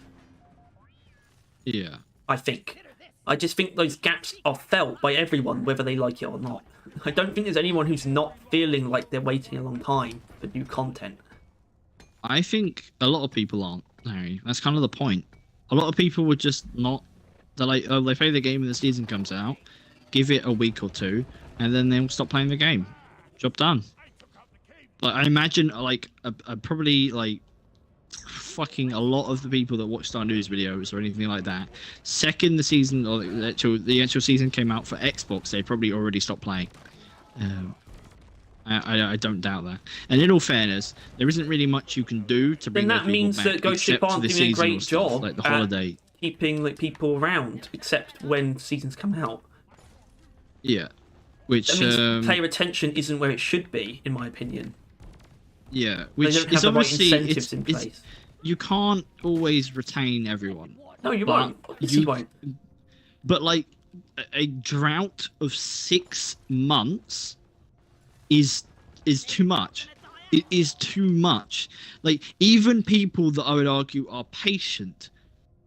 Yeah. I think. I just think those gaps are felt by everyone, whether they like it or not. I don't think there's anyone who's not feeling like they're waiting a long time for new content. I think a lot of people aren't, Larry. That's kind of the point. A lot of people would just not They're like, oh, they play the game when the season comes out, give it a week or two, and then they'll stop playing the game. Job done. Like, I imagine like a probably like fucking a lot of the people that watch Star News videos or anything like that, second the season or the actual season came out for Xbox, they probably already stopped playing. I don't doubt that. And in all fairness, there isn't really much you can do to bring Then those that people means back, that Ghost Ship except aren't the doing a seasonal great stuff, job like the at holiday. keeping like people around, except when seasons come out. Yeah, which That means player retention isn't where it should be, in my opinion. yeah, They which don't have is the right obviously incentives in place. you can't always retain everyone. No, you but won't. Yes, you won't. But like a drought of 6 months is too much. It is too much. Like, even people that I would argue are patient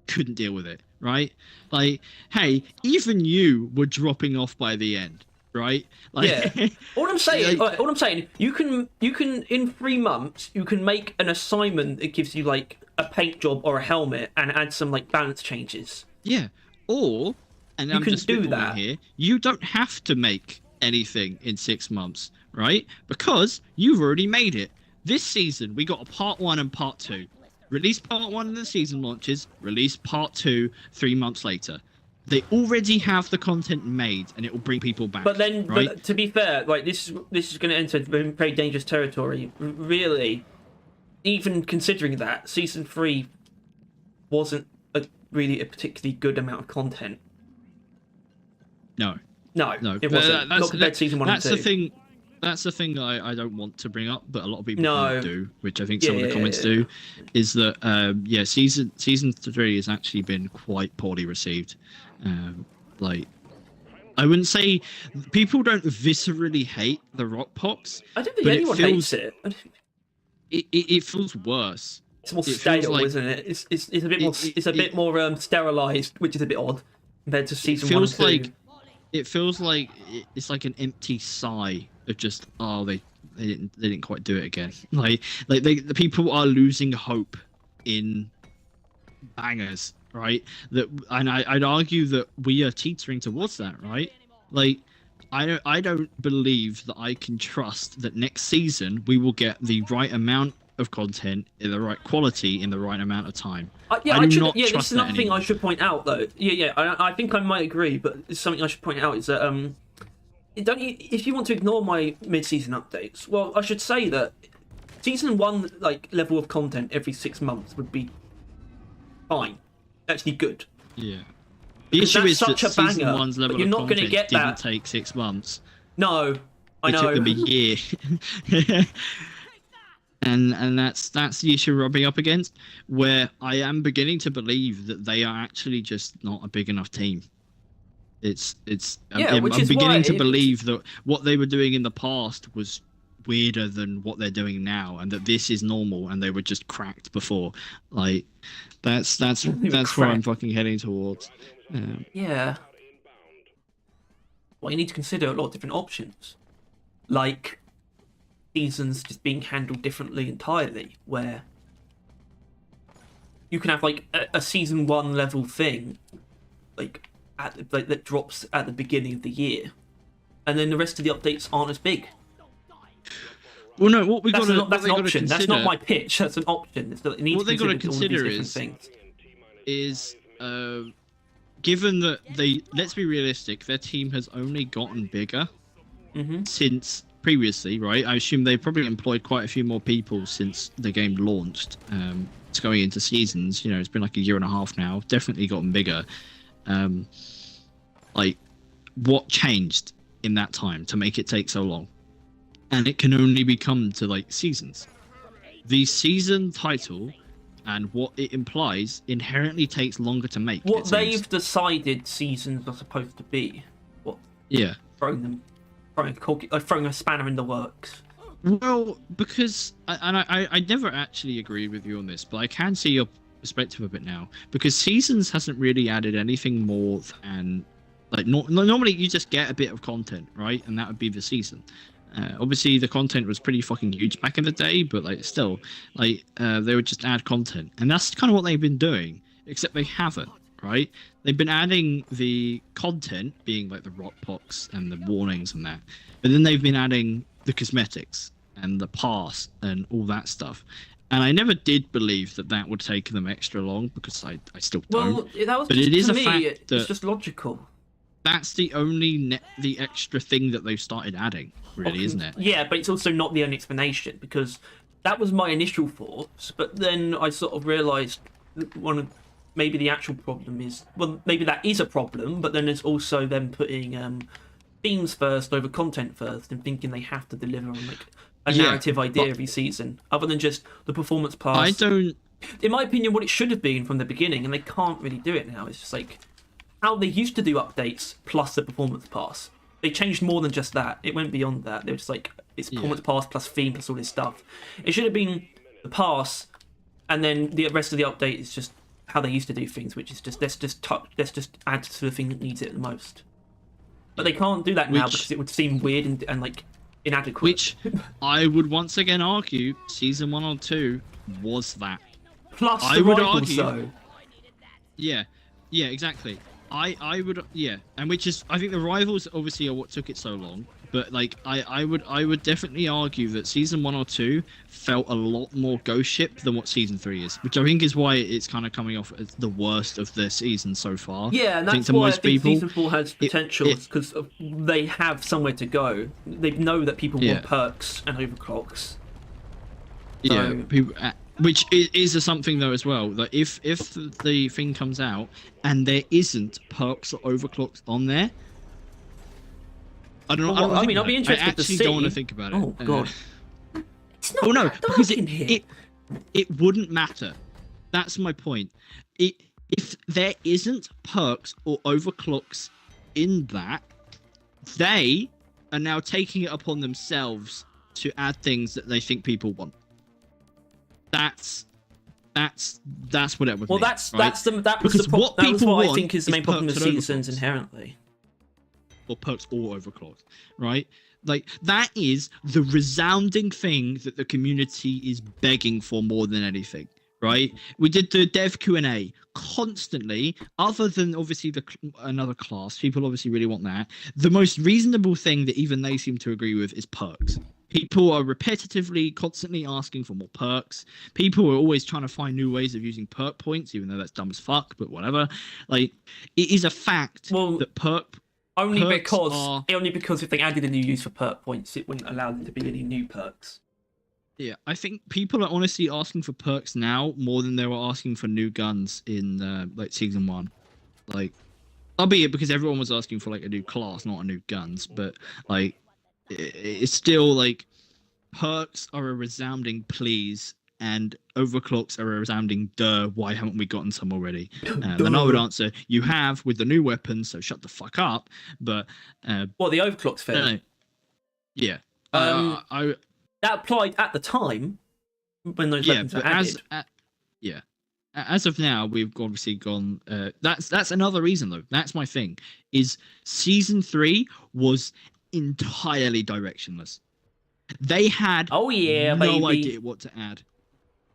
couldn't deal with it, right? Like, hey, even you were dropping off by the end, right? Like, Yeah. All I'm saying, like- all I'm saying, you can in 3 months you can make an assignment that gives you like a paint job or a helmet and add some like balance changes. yeah. Or, and You I'm can just do spitballing that. here, you don't have to make anything in 6 months, right? Because you've already made it. This season, we got a part 1 and part 2. Release part 1 in the season launches, release part 2 3 months later. They already have the content made, and it will bring people back. But then, right? but to be fair, like this is going to enter very dangerous territory. Really, even considering that season 3 wasn't really a particularly good amount of content. No, No, it wasn't. Not compared to season 1 and 2. That's the thing. That's the thing I don't want to bring up, but a lot of people No. do, which I think some of the Yeah. comments do, is that season 3 has actually been quite poorly received. Like, I wouldn't say people don't viscerally hate the rock pops. I don't think but anyone feels- hates it. It feels worse. It's more It feels stale, like- isn't it? It's a bit more it's a bit more sterilized, which is a bit odd compared to season 1 and feels 2. like it feels like it's like an empty sigh of just they didn't quite do it again. Like the people are losing hope in bangers, right? That, and I'd argue that we are teetering towards that, right? Like, I don't believe that I can trust that next season we will get the right amount of content in the right quality in the right amount of time. I do not this trust is that another thing anymore. I should point out though. I think I might agree, but it's something I should point out is that if you want to ignore my mid-season updates, well, I should say that season 1 like level of content every 6 months would be fine, actually good. Yeah. The Because issue that's is that such a season banger, 1's but level you're of not gonna content get didn't that. take 6 months. No, I It know. took them a year. and that's the issue we're rubbing up against, where I am beginning to believe that they are actually just not a big enough team. Yeah, which I'm is beginning why to it's- believe that what they were doing in the past was weirder than what they're doing now, and that this is normal, and they were just cracked before. Like, that's where I'm cracked. fucking heading towards. Yeah. Well, you need to consider a lot of different options, like seasons just being handled differently entirely, where you can have like a season 1 level thing, like that drops at the beginning of the year, and then the rest of the updates aren't as big. Well, no, what we got That's, to that's an option. That's not my pitch. That's an option. It needs What they to gotta consider all of these consider different is- things. given that let's be realistic, their team has only gotten bigger since previously, right? I assume they've probably employed quite a few more people since the game launched. It's going into seasons, it's been like a year and a half now. Definitely gotten bigger. Like, what changed in that time to make it take so long? And it can only be come to like seasons. The season title and what it implies inherently takes longer to make. What it seems. they've decided seasons are supposed to be. What Yeah. throwing a spanner in the works. Well, because I never actually agreed with you on this, but I can see your perspective a bit now, because seasons hasn't really added anything more than like normally you just get a bit of content, right, and that would be the season. Obviously the content was pretty fucking huge back in the day, but like still, like they would just add content, and that's kind of what they've been doing, except they haven't, right? They've been adding the content, being like the rock pox and the warnings and that, but then they've been adding the cosmetics and the pass and all that stuff. And I never did believe that would take them extra long, because I still don't. Well, that was But just, it is to a me, fact it's that just logical. that's the only the extra thing that they've started adding, really, isn't it? Yeah, but it's also not the only explanation, because that was my initial thoughts, but then I sort of realised maybe the actual problem is, well, maybe that is a problem, but then there's also them putting themes first over content first, and thinking they have to deliver on like a narrative idea every season, other than just the performance pass. I don't. In my opinion, what it should have been from the beginning, and they can't really do it now. It's just like how they used to do updates plus the performance pass. They changed more than just that. It went beyond that. They were just like, it's performance pass plus theme plus all this stuff. It should have been the pass, and then the rest of the update is just how they used to do things, which is just let's just add to the thing that needs it the most. But they can't do that now because it would seem weird and like inadequate. Which I would once again argue season 1 or 2 was that. Plus I the would rivals, argue, though. Yeah, exactly. I would, and which is, I think the rivals obviously are what took it so long, but like I would definitely argue that season 1 or 2 felt a lot more ghost ship than what season 3 is, which I think is why it's kind of coming off as the worst of the season so far. Yeah, and that's why I think season 4 has potential, because they have somewhere to go. They know that people want perks and overclocks. Yeah, people. Which is something though as well, that if the thing comes out and there isn't perks or overclocks on there, I don't know. Well, I mean, I'll be interested to see. I actually don't want to think about it. Oh god. It's not. Oh no, because in here. it wouldn't matter. That's my point. If there isn't perks or overclocks in that, they are now taking it upon themselves to add things that they think people want. That's what it would Well, mean, that right? was the that Because was people what I want think is the main is problem with perks and seasons overclocks. inherently. Or perks or overclocks, right? Like, that is the resounding thing that the community is begging for more than anything, right? We did the dev Q&A constantly, other than obviously another class. People obviously really want that. The most reasonable thing that even they seem to agree with is perks. People are repetitively, constantly asking for more perks. People are always trying to find new ways of using perk points, even though that's dumb as fuck, but whatever. Like, it is a fact that only because if they added a new use for perk points, it wouldn't allow there to be any new perks. Yeah, I think people are honestly asking for perks now more than they were asking for new guns in like season 1. Like, albeit because everyone was asking for like a new class, not a new guns, but like it's still like perks are a resounding please, and overclocks are a resounding duh. Why haven't we gotten some already? And I would answer, you have with the new weapons, so shut the fuck up. But the overclocks fair. Yeah. That applied at the time when those weapons were added. As of now, we've obviously gone. That's another reason though. That's my thing. Is season 3 was entirely directionless. They had no idea what to add.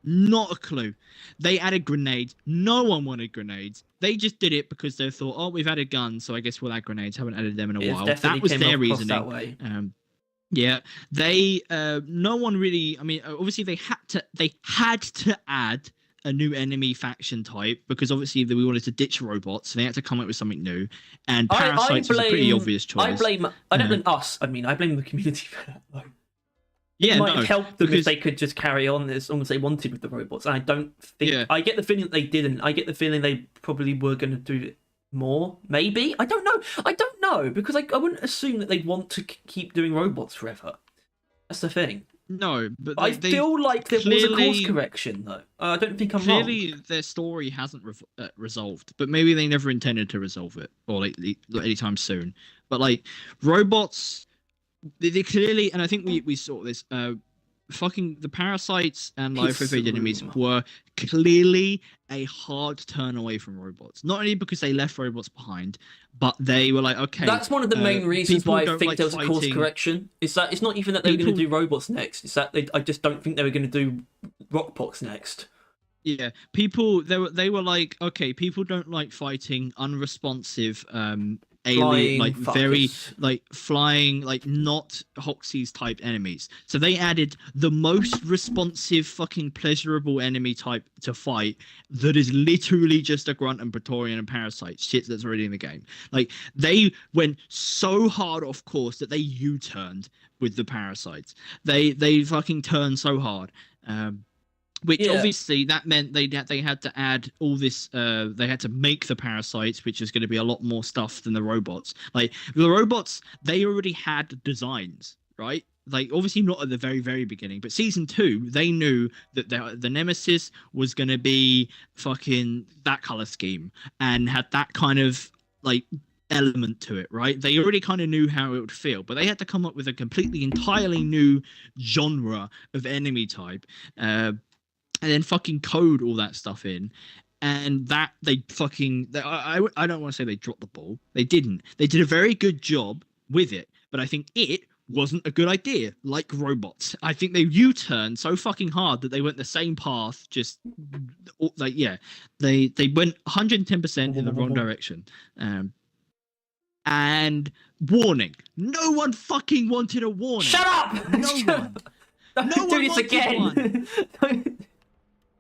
Not a clue. They added grenades. No one wanted grenades. They just did it because they thought, oh, we've added guns, so I guess we'll add grenades. Haven't added them in a while. That was their reasoning. That way. Yeah, they no one really. I mean, obviously they had to add a new enemy faction type because obviously we wanted to ditch robots, so they had to come up with something new. And parasites was a pretty obvious choice. I don't blame us. I mean, I blame the community for that though. Yeah, it might have helped them if they could just carry on as long as they wanted with the robots. And I don't think. Yeah. I get the feeling that they didn't. I get the feeling they probably were going to do it more. Maybe. I don't know because I wouldn't assume that they'd want to keep doing robots forever. That's the thing. No, but I feel like there was a course correction though. I don't think I'm wrong. Clearly, their story hasn't resolved, but maybe they never intended to resolve it, or like anytime soon. But like robots. They clearly, and I think we saw this. Fucking the parasites and life evade enemies were clearly a hard turn away from robots. Not only because they left robots behind, but they were like, okay. That's one of the main reasons why I think there was a course correction. Is that it's not even that they were going to do robots next. It's that I just don't think they were going to do rockpox next. Yeah, people they were like, okay, people don't like fighting unresponsive alien, Flying like very fuckers. like flying, like not Hoxie's type enemies. So they added the most responsive fucking pleasurable enemy type to fight that is literally just a grunt and Praetorian and parasite shit that's already in the game. Like they went so hard off course that they U-turned with the parasites. They fucking turned so hard. Which Yeah. obviously that meant they had to add all this. They had to make the parasites, which is going to be a lot more stuff than the robots. Like the robots, they already had designs, right? Like obviously not at the very beginning, but season 2, they knew that the Nemesis was going to be fucking that color scheme and had that kind of like element to it, right? They already kind of knew how it would feel, but they had to come up with a completely entirely new genre of enemy type. And then fucking code all that stuff in. And that I don't want to say they dropped the ball. They didn't. They did a very good job with it, but I think it wasn't a good idea. Like robots, I think they U-turned so fucking hard that they went the same path. Just like they went 110% in the wrong direction. And warning, no one fucking wanted a warning. Shut up! No one. Don't No do one this wanted again. Don't-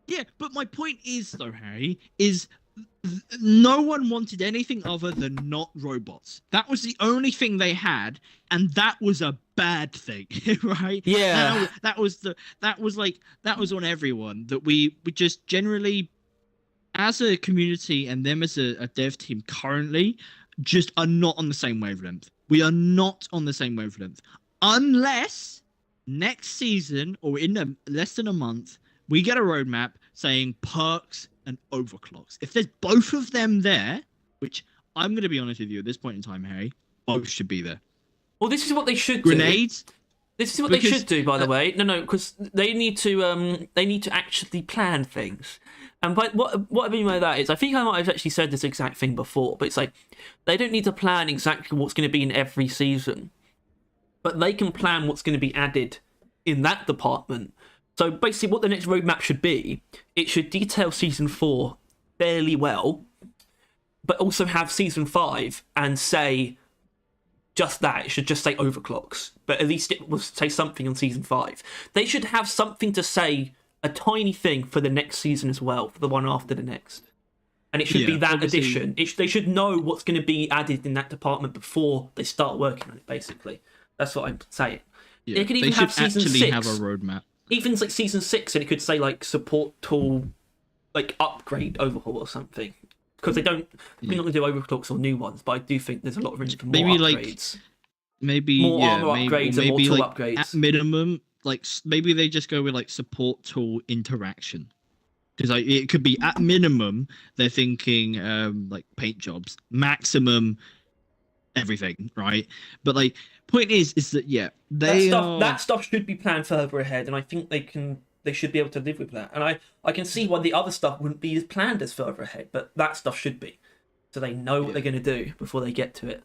Yeah, but my point is, though, Harry, is no one wanted anything other than not robots. That was the only thing they had, and that was a bad thing, right? Yeah. That was on everyone. That we just generally, as a community and them as a dev team currently, just are not on the same wavelength. We are not on the same wavelength. Unless next season or in less than a month, we get a roadmap saying perks and overclocks. If there's both of them there, which I'm going to be honest with you at this point in time, Harry, both should be there. Well, this is what they should do. Grenades. This is what they should do, by the way. No, because they need to actually plan things. And by what I mean by that is, I think I might have actually said this exact thing before, but it's like they don't need to plan exactly what's going to be in every season, but they can plan what's going to be added in that department. So basically, what the next roadmap should be, it should detail season 4 fairly well, but also have season 5 and say just that. It should just say overclocks, but at least it will say something on season 5. They should have something to say, a tiny thing for the next season as well, for the one after the next. And it should be that addition. They should know what's going to be added in that department before they start working on it, basically. That's what I'm saying. Yeah, they could even have season 6. Have a roadmap. Even like season 6, and it could say like support tool, like upgrade overhaul or something. Because they're not going to do overclocks or new ones, but I do think there's a lot of room for more upgrades. More armor upgrades and more tool upgrades. At minimum, like maybe they just go with like support tool interaction. Because like, it could be at minimum they're thinking like paint jobs, maximum everything, right? But like point is that that stuff should be planned further ahead, and I think they should be able to live with that. And I can see why the other stuff wouldn't be as planned as further ahead, but that stuff should be, so they know what they're going to do before they get to it,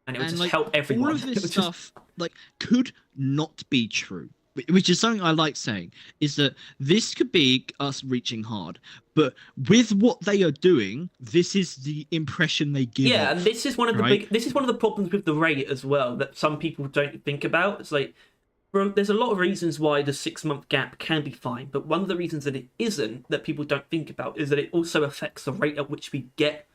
and it would just like, help everyone. All of this stuff like could not be true, which is something I like saying, is that this could be us reaching hard, but with what they are doing, this is the impression they give. Yeah, off, and this is one of the problems with the rate as well that some people don't think about. It's like, bro, there's a lot of reasons why the 6-month gap can be fine, but one of the reasons that it isn't, that people don't think about, is that it also affects the rate at which we get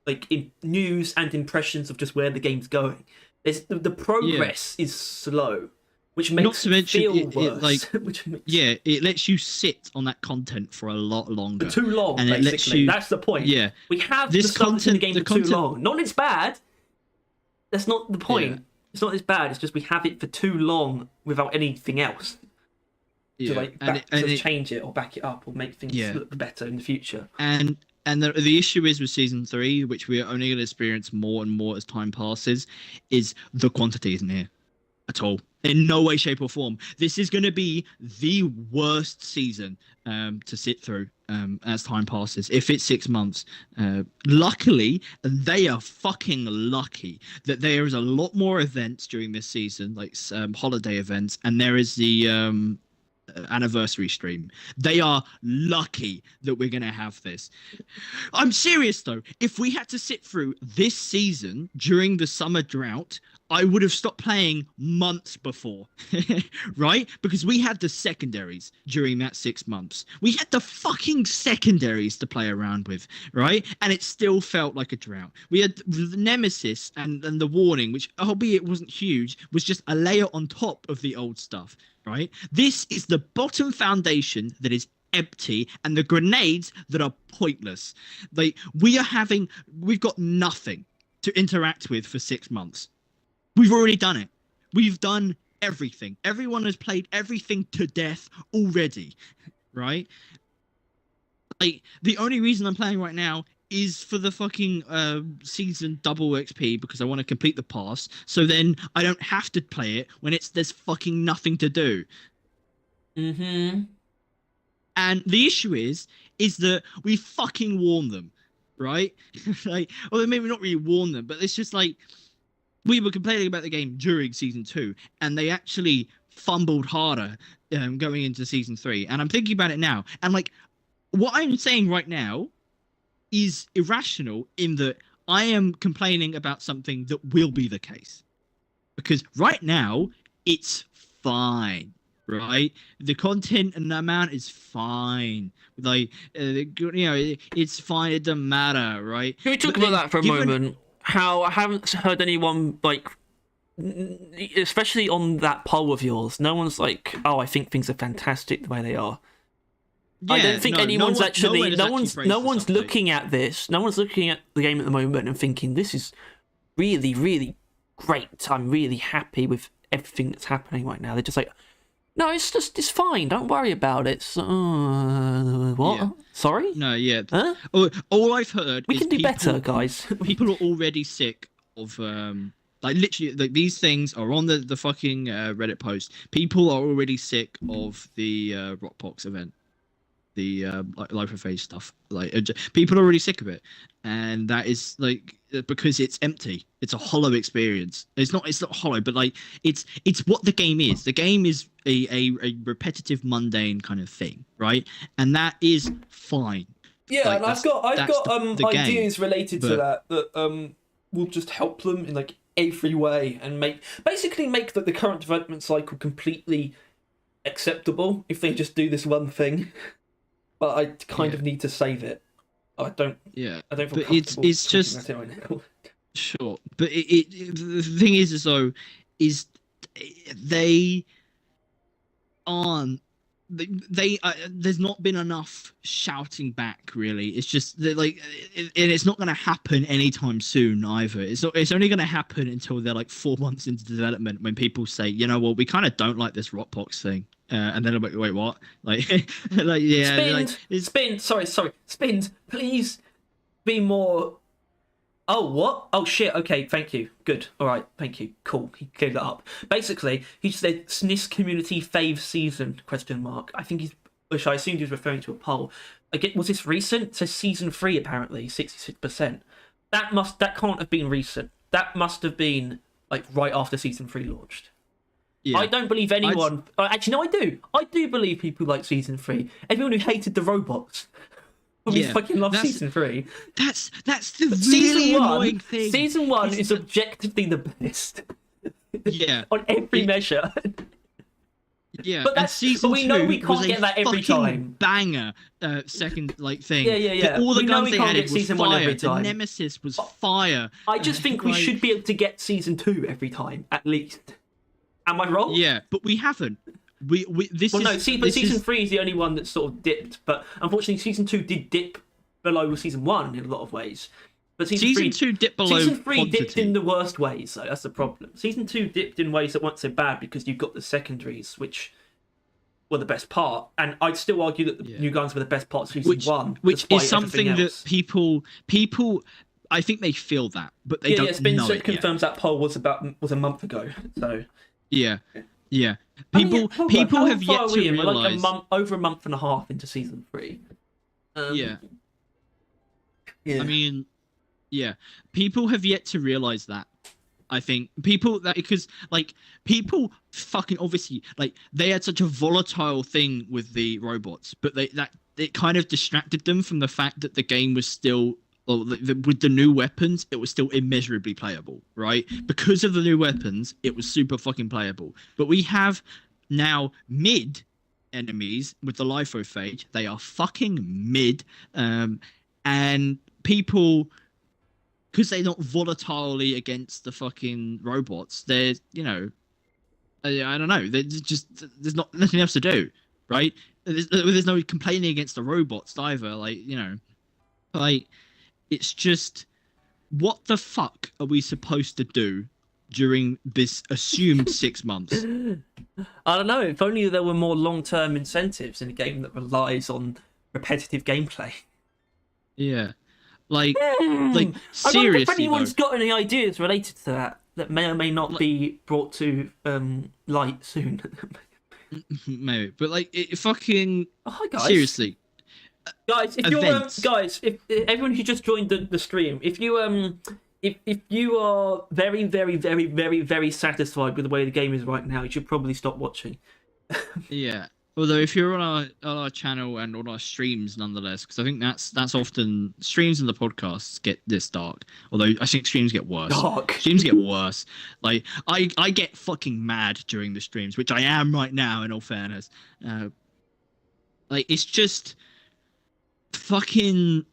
like in news and impressions of just where the game's going. The progress is slow, which makes not to mention feel it worse. like which makes... it lets you sit on that content for a lot longer. For too long, and basically. It lets you, that's the point. Yeah, we have this the stuff that's in the game for content, too long. Not that it's bad. That's not the point. Yeah. It's not as bad. It's just we have it for too long without anything else to change it or back it up or make things look better in the future. And the issue is with season 3, which we are only going to experience more and more as time passes, is the quantity isn't here at all. In no way, shape, or form. This is going to be the worst season to sit through as time passes. If it's 6 months, luckily, and they are fucking lucky that there is a lot more events during this season, like holiday events, and there is the anniversary stream. They are lucky that we're going to have this. I'm serious though. If we had to sit through this season during the summer drought, I would have stopped playing months before, right? Because we had the secondaries during that 6 months. We had the fucking secondaries to play around with, right? And it still felt like a drought. We had the Nemesis and the Warning, which, albeit wasn't huge, was just a layer on top of the old stuff, right? This is the bottom foundation that is empty, and the grenades that are pointless. We've got nothing to interact with for 6 months. We've already done it. We've done everything. Everyone has played everything to death already, right? Like, the only reason I'm playing right now is for the fucking season double XP, because I want to complete the pass, so then I don't have to play it when there's fucking nothing to do. Mm-hmm. And the issue is that we fucking warn them, right? Like, well, maybe not really warn them, but it's just like, we were complaining about the game during season 2, and they actually fumbled harder going into season 3. And I'm thinking about it now, and like, what I'm saying right now is irrational in that I am complaining about something that will be the case, because right now it's fine, right? The content and the amount is fine. Like, it's fine. It doesn't matter, right? Can we talk about that for a moment? How I haven't heard anyone, like, especially on that poll of yours, no one's like, oh, I think things are fantastic the way they are. Yeah, I don't think anyone's no one's looking at this. No one's looking at the game at the moment and thinking, this is really, really great. I'm really happy with everything that's happening right now. They're just like, no, it's fine. Don't worry about it. So, what? Yeah. Sorry? No, yeah. Huh? All I've heard we can do better, guys. People are already sick of like, literally, like, these things are on the fucking Reddit post. People are already sick of the Rockbox event, the Life of Phase stuff. Like, people are already sick of it, and that is like because it's empty. It's a hollow experience. It's not hollow, but like it's what the game is. The game is a repetitive, mundane kind of thing, right? And that is fine. Yeah, like, and I've got the ideas game, related to that will just help them in like every way and make the current development cycle completely acceptable if they just do this one thing. But I kind of need to save it. I don't feel comfortable it's just about it right now. Sure, but the thing is though, is they aren't. There's not been enough shouting back, really. It's just that, like, and it's not going to happen anytime soon either. It's only going to happen until they're like 4 months into development, when people say, you know, well, we kind of don't like this Rockbox thing, and then I'm like, wait, what? Like, like, yeah, Spins, please be more. Oh, what? Oh, shit. Okay, thank you. Good. All right, thank you. Cool. He cleared that up. Basically, he said SNIS community fave season, ? I think which I assumed he was referring to a poll. Was this recent? It says season 3, apparently, 66%. That can't have been recent. That must have been, like, right after season 3 launched. Yeah. I don't believe anyone... Actually, no, I do. I do believe people like season 3. Everyone who hated the robots... We fucking love season 3. That's the really annoying thing. Season 1 is objectively the best. Yeah. On every measure. Yeah, but we know we can't get that every time. Banger, second thing. Yeah. All the guns we they can't had get was season fire. 1 every time. The Nemesis was fire. I just think we should be able to get season 2 every time, at least. Am I wrong? Yeah, but we haven't. Season 3 is the only one that sort of dipped, but unfortunately season 2 did dip below season 1 in a lot of ways. But season 2 dipped below. Season 3 quantity. dipped in the worst ways, so that's the problem. Season 2 dipped in ways that weren't so bad because you've got the secondaries, which were the best part, and I'd still argue that the new guns were the best part of season 1, which is something that people. I think they feel that, but they don't know it confirms that poll was a month ago. So yeah. People have yet to realize. Like over a month and a half into season 3. Yeah. I mean, yeah. People have yet to realize that I think people that because like people fucking obviously like they had such a volatile thing with the robots, but that it kind of distracted them from the fact that the game was still with the new weapons, it was still immeasurably playable, right? Because of the new weapons, it was super fucking playable. But we have now mid enemies with the LIFO phage. They are fucking mid, and people because they're not volatilely against the fucking robots. They're I don't know. There's not nothing else to do, right? There's no complaining against the robots either. Like it's just what the fuck are we supposed to do during this assumed 6 months? I don't know. If only there were more long-term incentives in a game that relies on repetitive gameplay. Yeah, like I wonder seriously. if anyone's got any ideas related to that may or may not be brought to light soon. Maybe, but like it fucking Oh, hi guys. seriously. Guys, if if everyone who just joined the stream, if you are very, very, very, very, very satisfied with the way the game is right now, you should probably stop watching. Yeah. Although if you're on our channel and on our streams, nonetheless, because I think that's often streams and the podcasts get this dark. Although I think streams get worse. Dark. Streams get worse. Like I get fucking mad during the streams, which I am right now. In all fairness, like it's just fucking.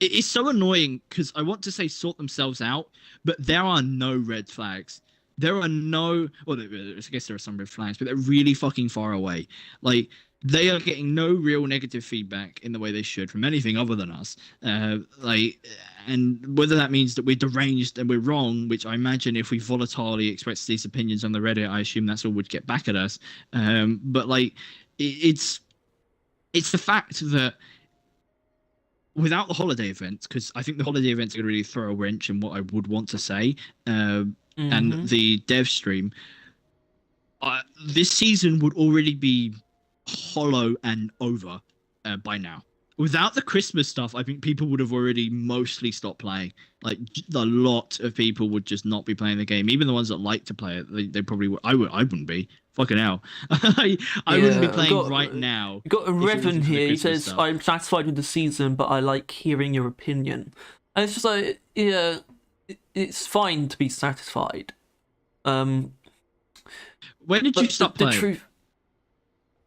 It's so annoying because I want to say sort themselves out, but there are no red flags. There are no, well, I guess there are some red flags, but they're really fucking far away. Like, they are getting no real negative feedback in the way they should from anything other than us. And whether that means that we're deranged and we're wrong, which I imagine if we volatilely express these opinions on the Reddit, I assume that's all would get back at us. But like, it's the fact that without the holiday events, because I think the holiday events are going to really throw a wrench in what I would want to say. And the dev stream, this season would already be hollow and over by now. Without the Christmas stuff, I think people would have already mostly stopped playing. Like a lot of people would just not be playing the game. Even the ones that like to play it, they probably would. I wouldn't be. Fucking hell. I wouldn't be playing right now. We've got a Revan here. He says, stuff. I'm satisfied with the season, but I like hearing your opinion. And it's just like, yeah, it's fine to be satisfied. When did you stop playing? The truth,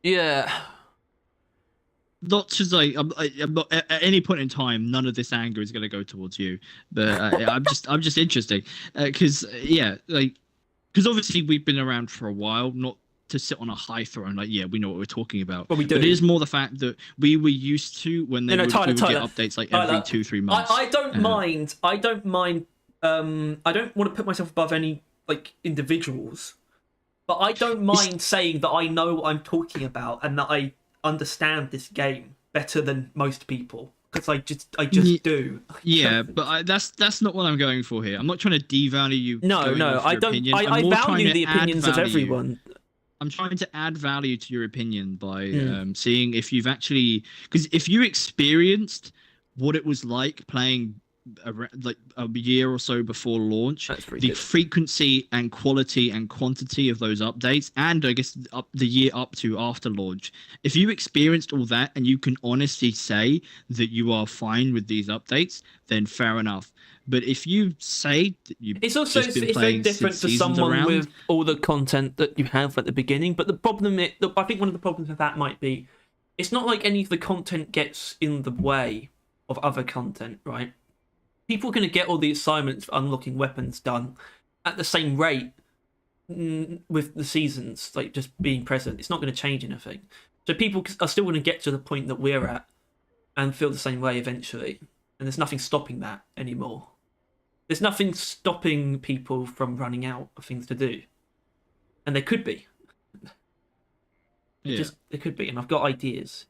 yeah. Not just like I'm not at any point in time. None of this anger is going to go towards you, but I'm just interested because because obviously we've been around for a while, not to sit on a high throne like we know what we're talking about. But we do. But it is more the fact that we were used to when we would get updates like every 2-3 months. I don't mind. I don't mind. I don't want to put myself above any like individuals, but I don't mind saying that I know what I'm talking about and that I understand this game better than most people because I just do. Yeah, but that's not what I'm going for here. I'm not trying to devalue you. No, I don't. Opinions. I value the opinions of everyone. I'm trying to add value to your opinion by seeing if you've actually, because if you experienced what it was like playing a year or so before launch, the frequency and quality and quantity of those updates, and I guess the year up to after launch, if you experienced all that and you can honestly say that you are fine with these updates, then fair enough. But if you say that it's very different for someone with all the content that you have at the beginning. But the problem is, I think one of the problems with that might be, it's not like any of the content gets in the way of other content, right? People are going to get all the assignments for unlocking weapons done at the same rate with the seasons, like just being present. It's not going to change anything. So people are still going to get to the point that we're at and feel the same way eventually. And there's nothing stopping that anymore. There's nothing stopping people from running out of things to do. And there could be. There could be, and I've got ideas.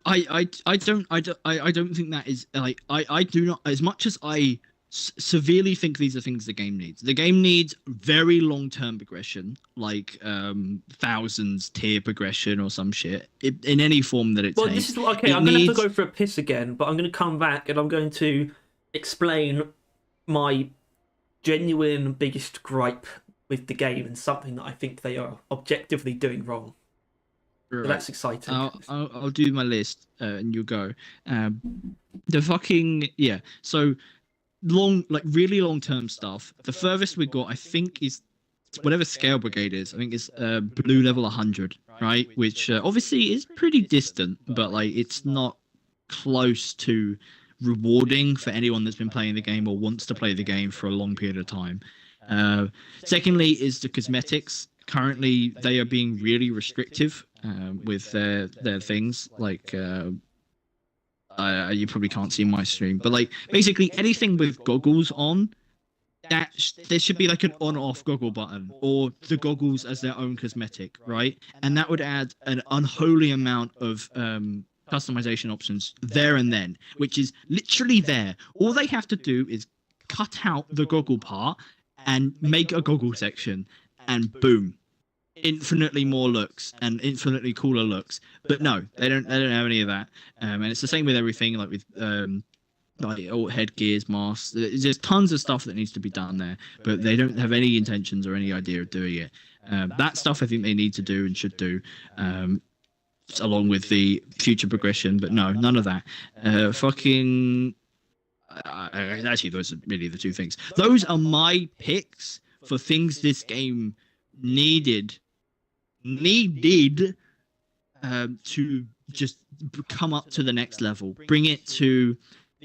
I don't think that is like I do not, as much as I severely think these are things the game needs. The game needs very long-term progression, like thousands tier progression or some shit in any form that it takes. This is okay. I'm gonna have to go for a piss again, but I'm gonna come back and I'm going to explain my genuine biggest gripe with the game and something that I think they are objectively doing wrong. So Right. that's exciting. I'll do my list and you'll go. The fucking So really long term stuff. The furthest we got, I think, is whatever Scale Brigade is. I think it's blue level 100, right? Which obviously is pretty distant, but like it's not close to rewarding for anyone that's been playing the game or wants to play the game for a long period of time. Secondly, is the cosmetics. Currently, they are being really restrictive with their things. Like you probably can't see my stream, but like basically anything with goggles on, there should be like an on-off goggle button, or the goggles as their own cosmetic, right? And that would add an unholy amount of customization options there and then, which is literally there. All they have to do is cut out the goggle part and make a goggle section, and boom, infinitely more looks and infinitely cooler looks. But no, they don't have any of that. And it's the same with everything, like with like all headgears, masks. There's just tons of stuff that needs to be done there, but they don't have any intentions or any idea of doing it. That stuff I think they need to do and should do, along with the future progression. But no, none of that. Actually, those are really the two things. Those are my picks for things this game needed to just come up to the next level, bring it to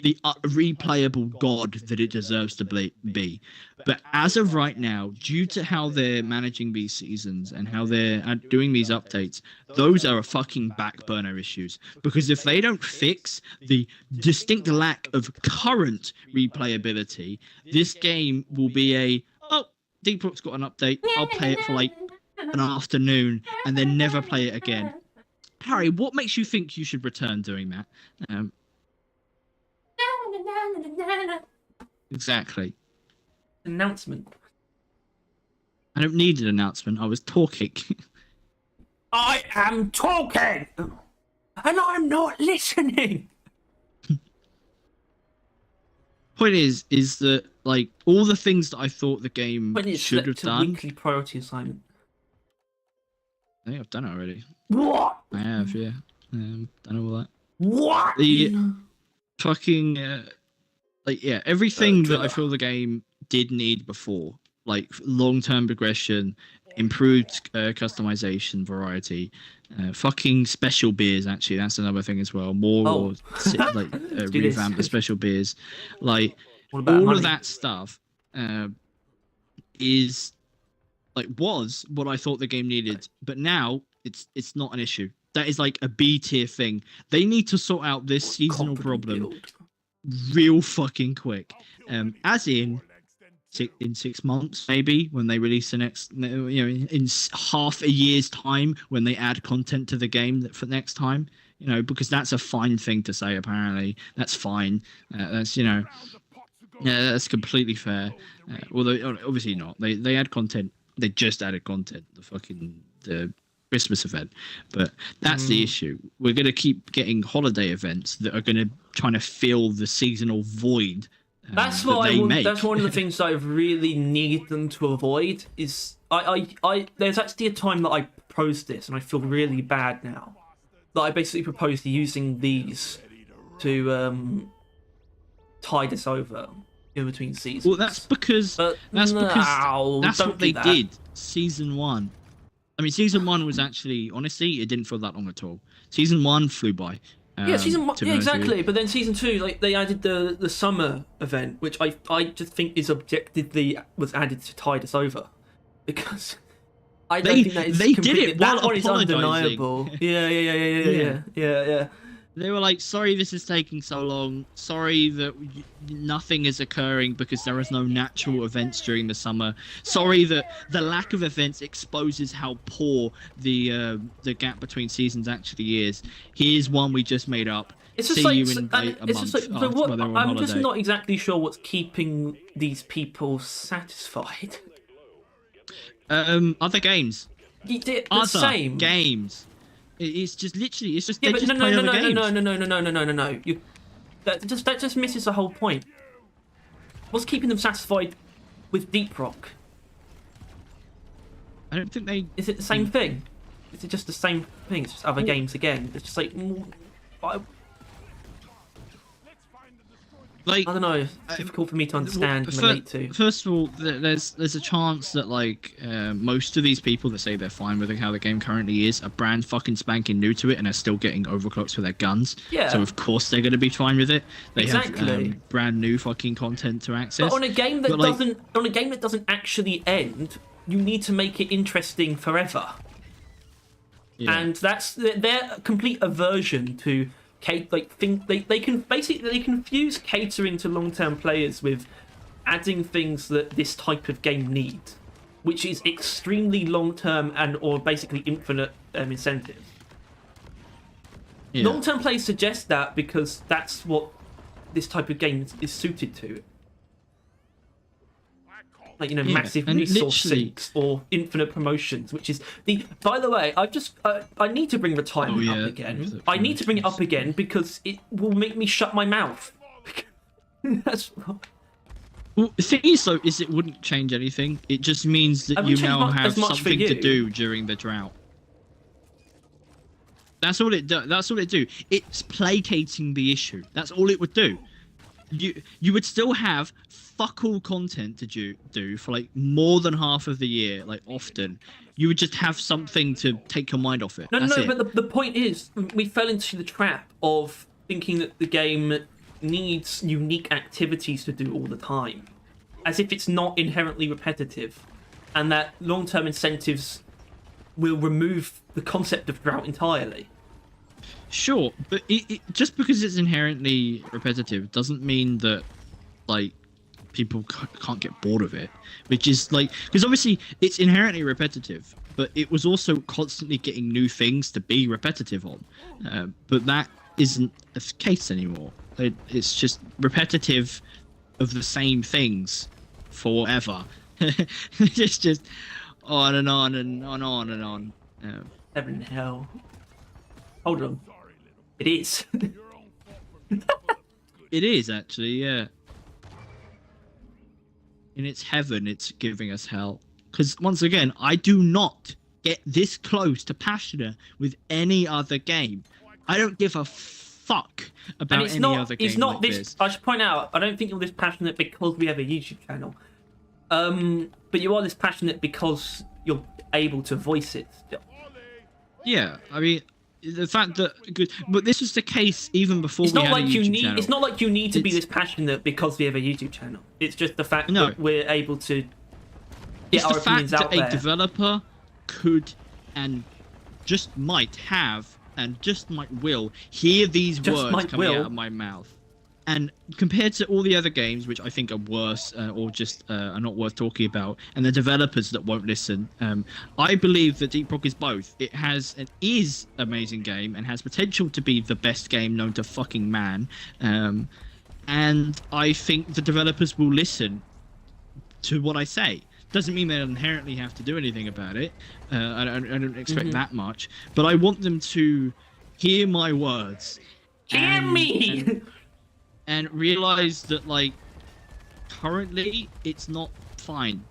the replayable god that it deserves to be. But as of right now, due to how they're managing these seasons and how they're doing these updates, those are fucking back burner issues. Because if they don't fix the distinct lack of current replayability, this game will be Deep Rock's got an update, I'll play it for like an afternoon and then never play it again. Harry, what makes you think you should return doing that? Exactly. Announcement. I don't need an announcement. I was talking. I am talking, and I'm not listening. Point is that like all the things that I thought the game When it's should have a done. weekly priority assignment. I think I've done it already. What? I have, yeah. Done all that. What? The fucking everything that I feel the game did need before, like long-term progression, improved customization, variety, fucking special beers. Actually, that's another thing as well. More revamp the special beers, like What about all money? of that stuff is like was what I thought the game needed, but now it's not an issue. That is like a B tier thing. They need to sort out this seasonal problem Build. real fucking quick. As in 6 months, maybe, when they release the next, in half a year's time, when they add content to the game for next time, because that's a fine thing to say. Apparently, that's fine. That's that's completely fair. Although obviously not. They add content. They just added content. The Christmas event, but that's the issue. We're going to keep getting holiday events that are going to try to fill the seasonal void. That's that what they make. That's one of the things that I really need them to avoid. Is I there's actually a time that I proposed this, and I feel really bad now. That I basically proposed using these to tide us over in between seasons. Well, that's because But that's no, what don't they do that. did. Season 1. I mean, season 1 was actually, honestly, it didn't feel that long at all. Season 1 flew by. Yeah, season 1. to be Yeah, honest with you. exactly. But then season 2, like they added the summer event, which I just think is objectively was added to tide us over, because I don't think that is they did completely, it that while one is apologising. undeniable. Yeah. They were like, sorry this is taking so long. Sorry that nothing is occurring because there is no natural events during the summer. Sorry that the lack of events exposes how poor the gap between seasons actually is. Here's one we just made up. It's just See like, you in like, a it's month just like, so after what, when they're on I'm just holiday. not exactly sure what's keeping these people satisfied. Other games. The Other same games. It's just literally, Yeah, they but just no, play other games. no. That just misses the whole point. What's keeping them satisfied with Deep Rock? I don't think they. Is it the same thing? Is it just the same thing? It's just other games again. It's just like, Like, I don't know. It's difficult for me to understand and relate to. First of all, there's a chance that like most of these people that say they're fine with how the game currently is are brand fucking spanking new to it and are still getting overclocks for their guns. Yeah. So of course they're going to be fine with it. They Exactly. have brand new fucking content to access. But on a game that But, like, doesn't actually end, you need to make it interesting forever. yeah. And that's their complete aversion to they confuse catering to long-term players with adding things that this type of game needs, which is extremely long-term and or basically infinite incentives. Yeah. Long-term players suggest that because that's what this type of game is suited to. Like, you know, massive and resource literally- sinks or infinite promotions, which is the. By the way, I need to bring retirement up again. Infinite I need to bring it up promotions. again because it will make me shut my mouth. That's Well, the thing is, though, is it wouldn't change anything. It just means that It you wouldn't now change have as much for something to you. do during the drought. That's all it does. That's all it do. It's placating the issue. That's all it would do. You would still have fuck all content to do for like more than half of the year, like often. You would just have something to take your mind off it. No, That's it. but the point is, we fell into the trap of thinking that the game needs unique activities to do all the time, as if it's not inherently repetitive, and that long-term incentives will remove the concept of drought entirely. Sure, but just because it's inherently repetitive doesn't mean that like people can't get bored of it, which is like, because obviously it's inherently repetitive, but it was also constantly getting new things to be repetitive on, but that isn't the case anymore. It's just repetitive of the same things forever. It's just on and on and on and on. Heaven and hell. Hold on. It is. It is actually, yeah. In its heaven, it's giving us hell. Because once again, I do not get this close to passionate with any other game. I don't give a fuck about And it's any not. other game It's not like this. this. I should point out. I don't think you're this passionate because we have a YouTube channel. But you are this passionate because you're able to voice it. Yeah, I mean, the fact that, but this was the case even before It's we not had like a you YouTube need. channel. It's not like you need to be It's- this passionate because we have a YouTube channel. It's just the fact No. that we're able to get It's our the fact opinions that out a there. developer could and just might have and just might will hear these Just words might coming will. out of my mouth. And compared to all the other games, which I think are worse or just are not worth talking about, and the developers that won't listen, I believe that Deep Rock is both. It has an amazing game and has potential to be the best game known to fucking man. And I think the developers will listen to what I say. Doesn't mean they inherently have to do anything about it. I don't expect that much, but I want them to hear my words. Hear and- me. and realize that, like, currently it's not fine.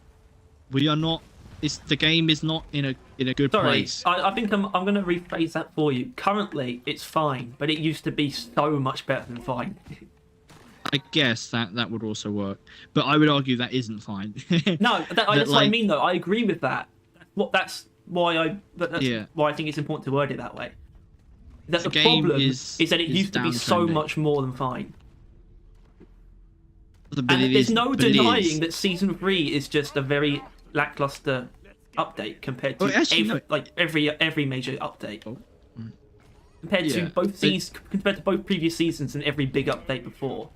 We are not. The game is not in a good Sorry, place. I think I'm going to rephrase that for you. Currently, it's fine, but it used to be so much better than fine. I guess that would also work, but I would argue that isn't fine. No, that's what I like- mean, though. I agree with that. That's why Yeah. why I think it's important to word it that way. That The the game problem is that it used to be so downtrending. much more than fine. But And it there's is- no but it is. denying that season 3 is just a very lackluster update compared to Oh, actually, every major update. Oh. Compared Yeah, to both previous seasons and every big update before.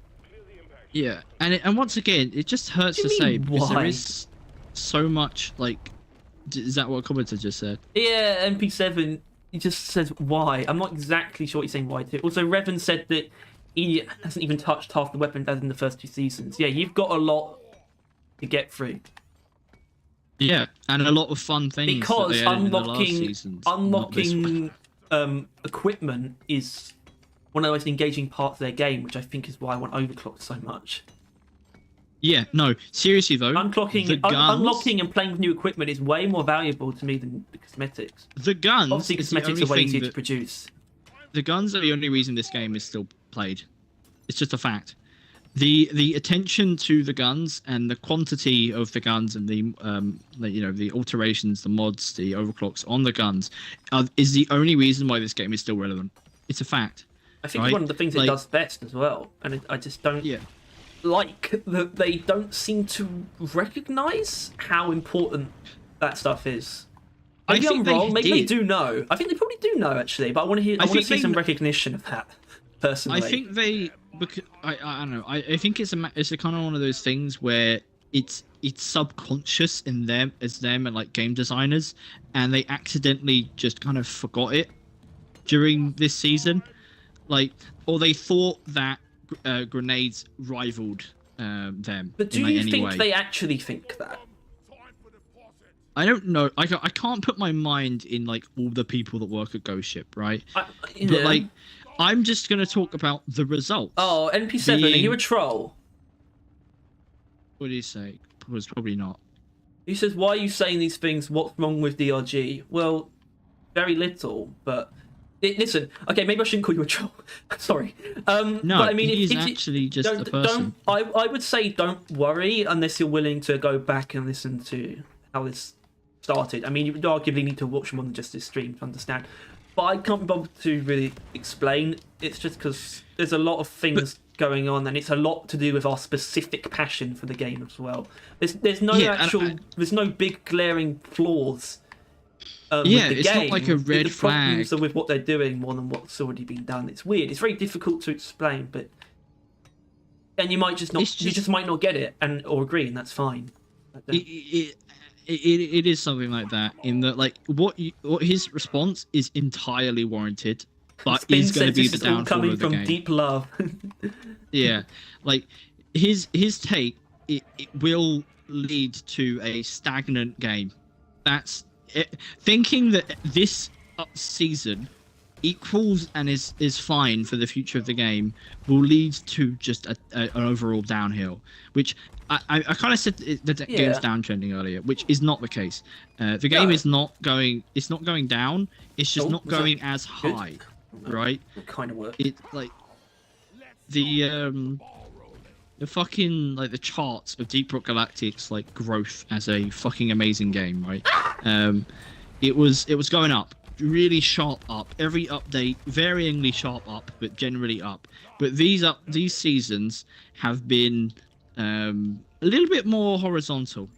Yeah, and once again, it just hurts What to do you say mean, because why? there is so much like. Is that what commenter just said? Yeah, MP7, he just says why. I'm not exactly sure what he's saying why to. Also, Revan said that he hasn't even touched half the weapons as in the first 2 seasons. Yeah, you've got a lot to get through. Yeah, and a lot of fun things that Because they added in the last seasons, not this one. unlocking equipment is one of the most engaging parts of their game, which I think is why I want overclocked so much. Yeah, no, seriously though, Unlocking and playing with new equipment is way more valuable to me than the cosmetics. the guns Obviously, is the cosmetics only are way thing easier to that produce. the guns are the only reason this game is still played. It's just a fact. The attention to the guns and the quantity of the guns and the alterations, the mods, the overclocks on the guns is the only reason why this game is still relevant. It's a fact. I think right? it's one of the things it does best as well, and I just don't like that they don't seem to recognize how important that stuff is. Maybe I'm wrong. Maybe they do know. I think they probably do know actually, but I want to see some recognition of that. Personally, I think they. Because I don't know. I think it's a kind of one of those things where it's subconscious in them and like game designers, and they accidentally just kind of forgot it during this season, like, or they thought that grenades rivaled them. But do you think they actually think that? I don't know. I can't put my mind in like all the people that work at Ghost Ship, right? But like, I'm just gonna talk about the results. Oh, NP7, are you a troll? What do you say? Was probably not. He says, "Why are you saying these things? What's wrong with DRG?" Well, very little, but listen. Okay, maybe I shouldn't call you a troll. Sorry. No, but I mean, he's actually just a person. I would say don't worry unless you're willing to go back and listen to how this started. I mean, you would arguably need to watch more than just this stream to understand. But I can't be bothered to really explain. It's just because there's a lot of things going on, and it's a lot to do with our specific passion for the game as well. There's no there's no big glaring flaws. With the it's game. Not like a red the flag. Problems are with what they're doing more than what's already been done. It's weird. It's very difficult to explain, and you might just not. You just might not get it or agree, and that's fine. It is something like that, in that like what his response is entirely warranted, but is going to be the downfall of the game. Coming from deep love. Yeah, like his take it will lead to a stagnant game. That's it. Thinking that this season equals and is fine for the future of the game will lead to just an overall downhill, which I kind of said the game's downtrending earlier, which is not the case. The game is not going. It's not going down. It's just not going as high, right? It kind of works. It like the fucking like the charts of Deep Rock Galactic's like growth as a fucking amazing game, right? It was going up, really sharp up. Every update, varyingly sharp up, but generally up. But these seasons have been a little bit more horizontal.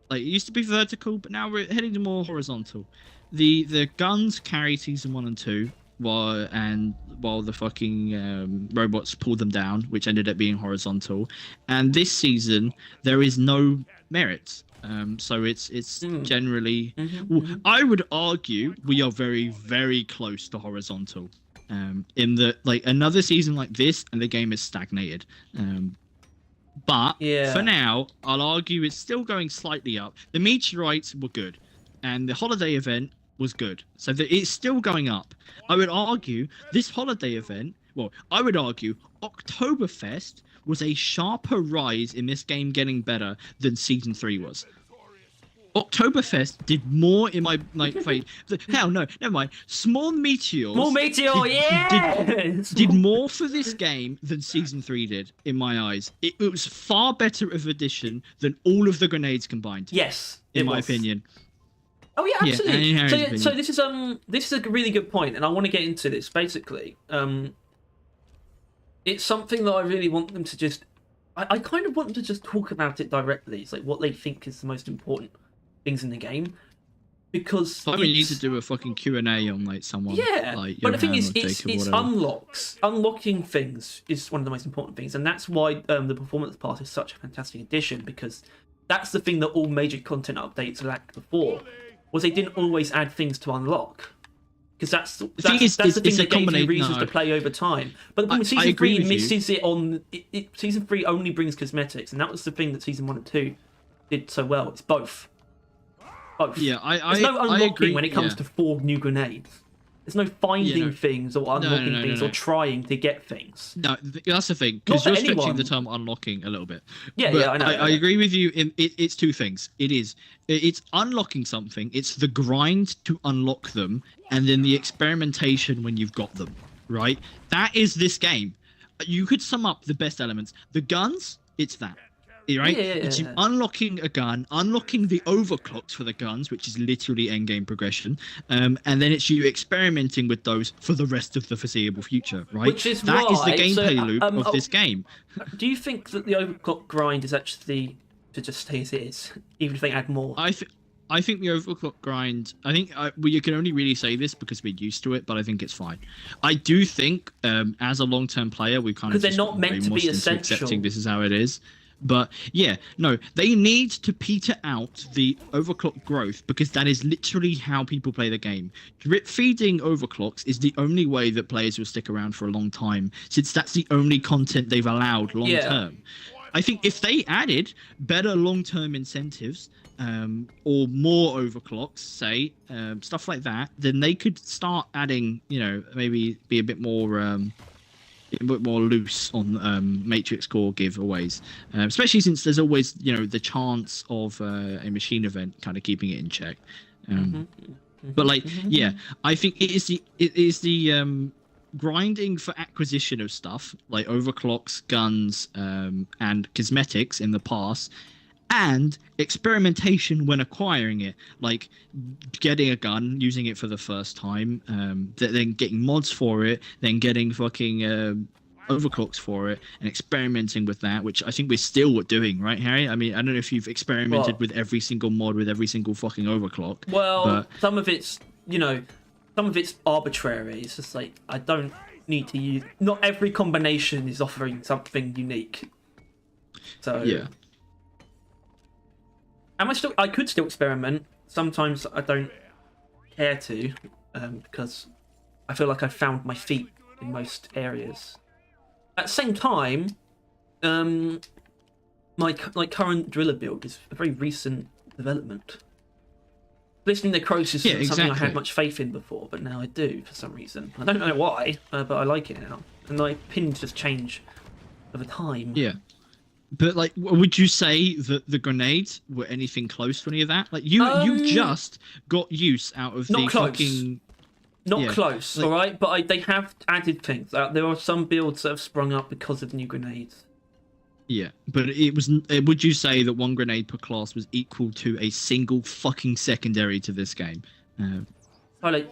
Like it used to be vertical, but now we're heading to more horizontal. The guns carry season 1 and 2, while the fucking robots pulled them down, which ended up being horizontal. And this season there is no merits. So it's generally. Well, I would argue we are very, very close to horizontal. In the like another season like this, and the game is stagnated. But for now, I'll argue it's still going slightly up. The meteorites were good, and the holiday event was good. So it's still going up. I would argue this holiday event. Well, I would argue Oktoberfest was a sharper rise in this game getting better than Season 3 was. Oktoberfest did more in my face. Hell no, never mind. Small Meteors. More Meteor, did more for this game than Season 3 did, in my eyes. It was far better of addition than all of the grenades combined. Yes, in my opinion. Oh yeah, absolutely. So this is a really good point, and I want to get into this. Basically, it's something that I really want them to just. I kind of want them to just talk about it directly. It's like what they think is the most important things in the game, because we need to do a fucking Q&A on like someone. Yeah, like but the thing is, it's unlocking things is one of the most important things, and that's why the performance pass is such a fantastic addition, because that's the thing that all major content updates lacked before, was they didn't always add things to unlock. Because that's the thing that gave you reasons to play over time. But the problem Season 3 misses it on. Season 3 only brings cosmetics, and that was the thing that Season 1 and 2 did so well. It's both. Yeah, There's no unlocking when it comes to 4 new grenades. There's no finding Yeah, no. things or unlocking things or trying to get things. No, that's the thing, because Not you're for stretching anyone. the term unlocking a little bit. Yeah, But yeah, I know. I agree with you. It's two things. It's unlocking something. It's the grind to unlock them, and then the experimentation when you've got them. Right? That is this game. You could sum up the best elements. The guns, it's that. Right? Yeah, It's you unlocking a gun, unlocking the overclocks for the guns, which is literally endgame progression, and then it's you experimenting with those for the rest of the foreseeable future, right? Which is that is the why- gameplay so, loop of this game. Do you think that the overclock grind is actually to just stay as it is, even if they add more? I think the overclock grind. I think you can only really say this because we're used to it, but I think it's fine. I do think, as a long-term player, we kind of Because they're not meant to be brainwashed into essential. accepting this is how it is. But yeah, no, they need to peter out the overclock growth because that is literally how people play the game. Drip feeding overclocks is the only way that players will stick around for a long time, since that's the only content they've allowed long term. I think if they added better long-term incentives, or more overclocks, say, stuff like that, then they could start adding, maybe be a bit more loose on Matrix Core giveaways, especially since there's always, the chance of a machine event kind of keeping it in check. But I think it is the grinding for acquisition of stuff like overclocks, guns, and cosmetics in the past, and experimentation when acquiring it, like getting a gun, using it for the first time, then getting mods for it, then getting fucking overclocks for it, and experimenting with that, which I think we're still doing, right, Harry? I mean, I don't know if you've experimented with every single mod, with every single fucking overclock. Well, but some of it's, some of it's arbitrary. It's just like, I don't need to use... Not every combination is offering something unique. So... yeah. I could still experiment. Sometimes I don't care to, because I feel like I've found my feet in most areas. At the same time, my current driller build is a very recent development. Listening to Necrosis isn't something I had much faith in before, but now I do for some reason. I don't know why, but I like it now. And my pins just change over time. Yeah. But like, would you say that the grenades were anything close to any of that? Like, you just got use out of the fucking. Not close, like, all right. But they have added things. There are some builds that have sprung up because of the new grenades. Yeah, but it was. Would you say that one grenade per class was equal to a single fucking secondary to this game? I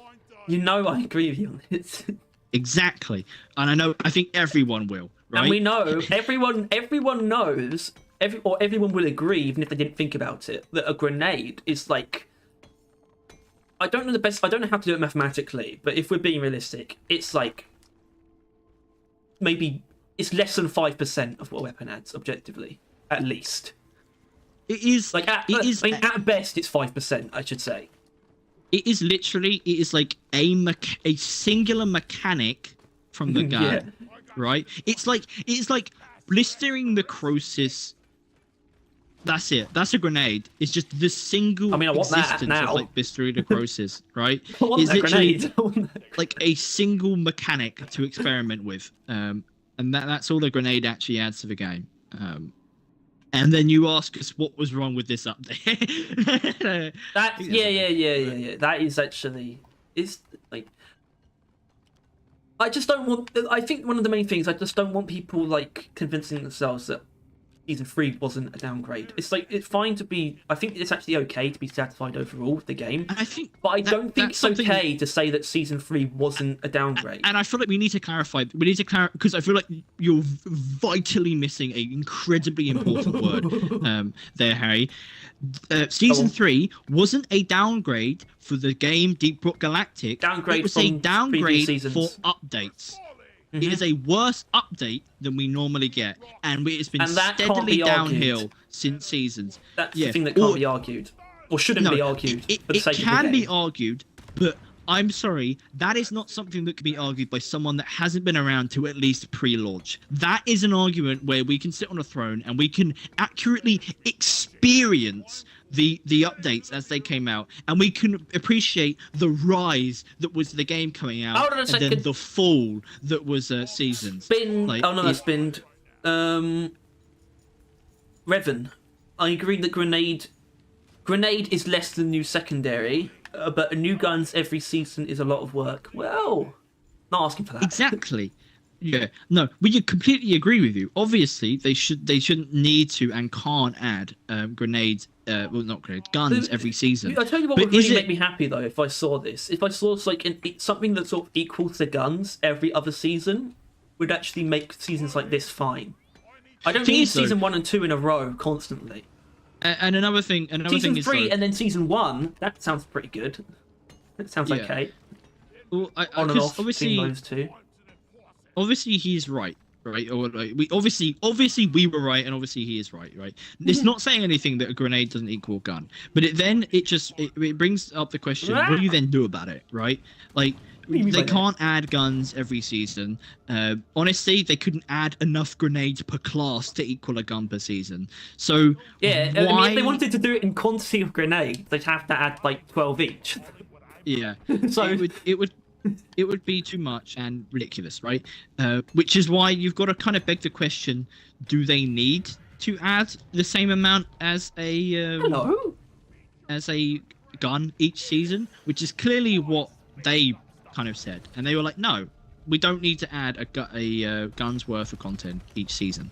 agree with you on this. Exactly, and I think everyone will. Right? And we know everyone knows, everyone will agree, even if they didn't think about it, that a grenade is like, I don't know how to do it mathematically, but if we're being realistic, it's like maybe it's less than 5% of what a weapon adds objectively, at least. It is like at best it's 5%, I should say. It is like a singular mechanic from the gun. Yeah. Right? It's like blistering necrosis. That's it. That's a grenade. It's just the single existence of like blistering necrosis, right? It's literally like a single mechanic to experiment with. And that's all the grenade actually adds to the game. And then you ask us what was wrong with this update. Yeah. That is actually, it's like, I just don't want. I think one of the main things, I just don't want people like convincing themselves that season 3 wasn't a downgrade. It's like, it's fine to be. I think it's actually okay to be satisfied overall with the game. And I think, but I don't think it's okay to say that season 3 wasn't a downgrade. And I feel like we need to clarify. Because I feel like you're vitally missing an incredibly important word there, Harry. Season 3 wasn't a downgrade for the game Deep Rock Galactic. It was a downgrade for updates. Mm-hmm. It is a worse update than we normally get, and it's been steadily downhill since seasons. That's the thing that can't be argued, or shouldn't be argued. It can be argued, but I'm sorry, that is not something that can be argued by someone that hasn't been around to at least pre-launch. That is an argument where we can sit on a throne and we can accurately experience the updates as they came out, and we can appreciate the rise that was the game coming out, Hold on a and second. then the fall that was seasons. Spin. Like, Oh no, that's spinned. Revan. I agree that grenade is less than new secondary, but new guns every season is a lot of work. Well, not asking for that. Exactly. Yeah. No, we completely agree with you. Obviously, they shouldn't need to and can't add grenades. Well, not grenades, guns every season. I tell you what But would really is it- make me happy though if I saw this. If I saw something that sort of equals the guns every other season, would actually make seasons like this fine. I don't Thing need is, though- season 1 and 2 in a row constantly. And another thing Season is 3 though, and then season 1. That sounds pretty good. That sounds Yeah. okay. well, On and 'cause off between those two. obviously he's right, or like we obviously we were right, and obviously he is right. It's not saying anything that a grenade doesn't equal a gun, but it brings up the question: what do you then do about it, right? Like do you mean they by that? can't add guns every season. Honestly, they couldn't add enough grenades per class to equal a gun per season. So Yeah, I mean, why... if they wanted to do it in quantity of grenades, they'd have to add like 12 each. Yeah. So it would be too much and ridiculous, right? Which is why you've got to kind of beg the question: do they need to add the same amount as a hello. as a gun each season? Which is clearly what they kind of said, and they were like, no, we don't need to add a gun's worth of content each season,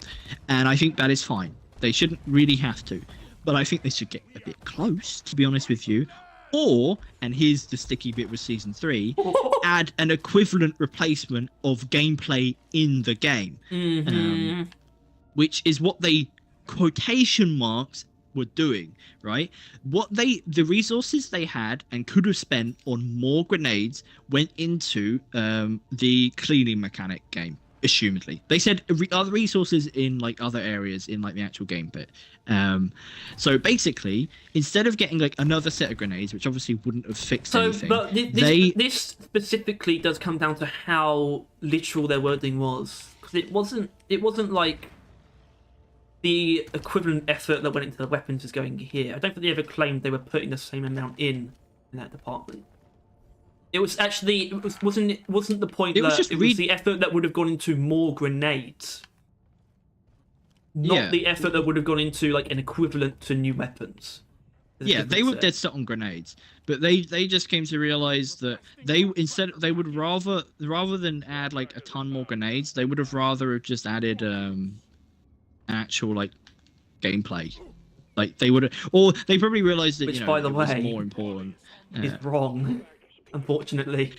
and I think that is fine. They shouldn't really have to, but I think they should get a bit close, to be honest with you. Or, and here's the sticky bit with season 3, add an equivalent replacement of gameplay in the game, which is what they quotation marks were doing, right? The resources they had and could have spent on more grenades went into the cleaning mechanic game. Assumedly, they said other resources in like other areas in like the actual game bit. So basically, instead of getting like another set of grenades, which obviously wouldn't have fixed anything, But this specifically does come down to how literal their wording was, because it wasn't like the equivalent effort that went into the weapons is going here. I don't think they ever claimed they were putting the same amount in that department. It was actually wasn't the point It was that just it was the effort that would have gone into more grenades, not the effort that would have gone into like an equivalent to new weapons. There's a Yeah, they difference were there. dead set on grenades, but they just came to realize that they would rather than add like a ton more grenades, they would have rather have just added actual like gameplay. Like they would have, or they probably realized that Which, by the it was way, more important. is wrong. Unfortunately,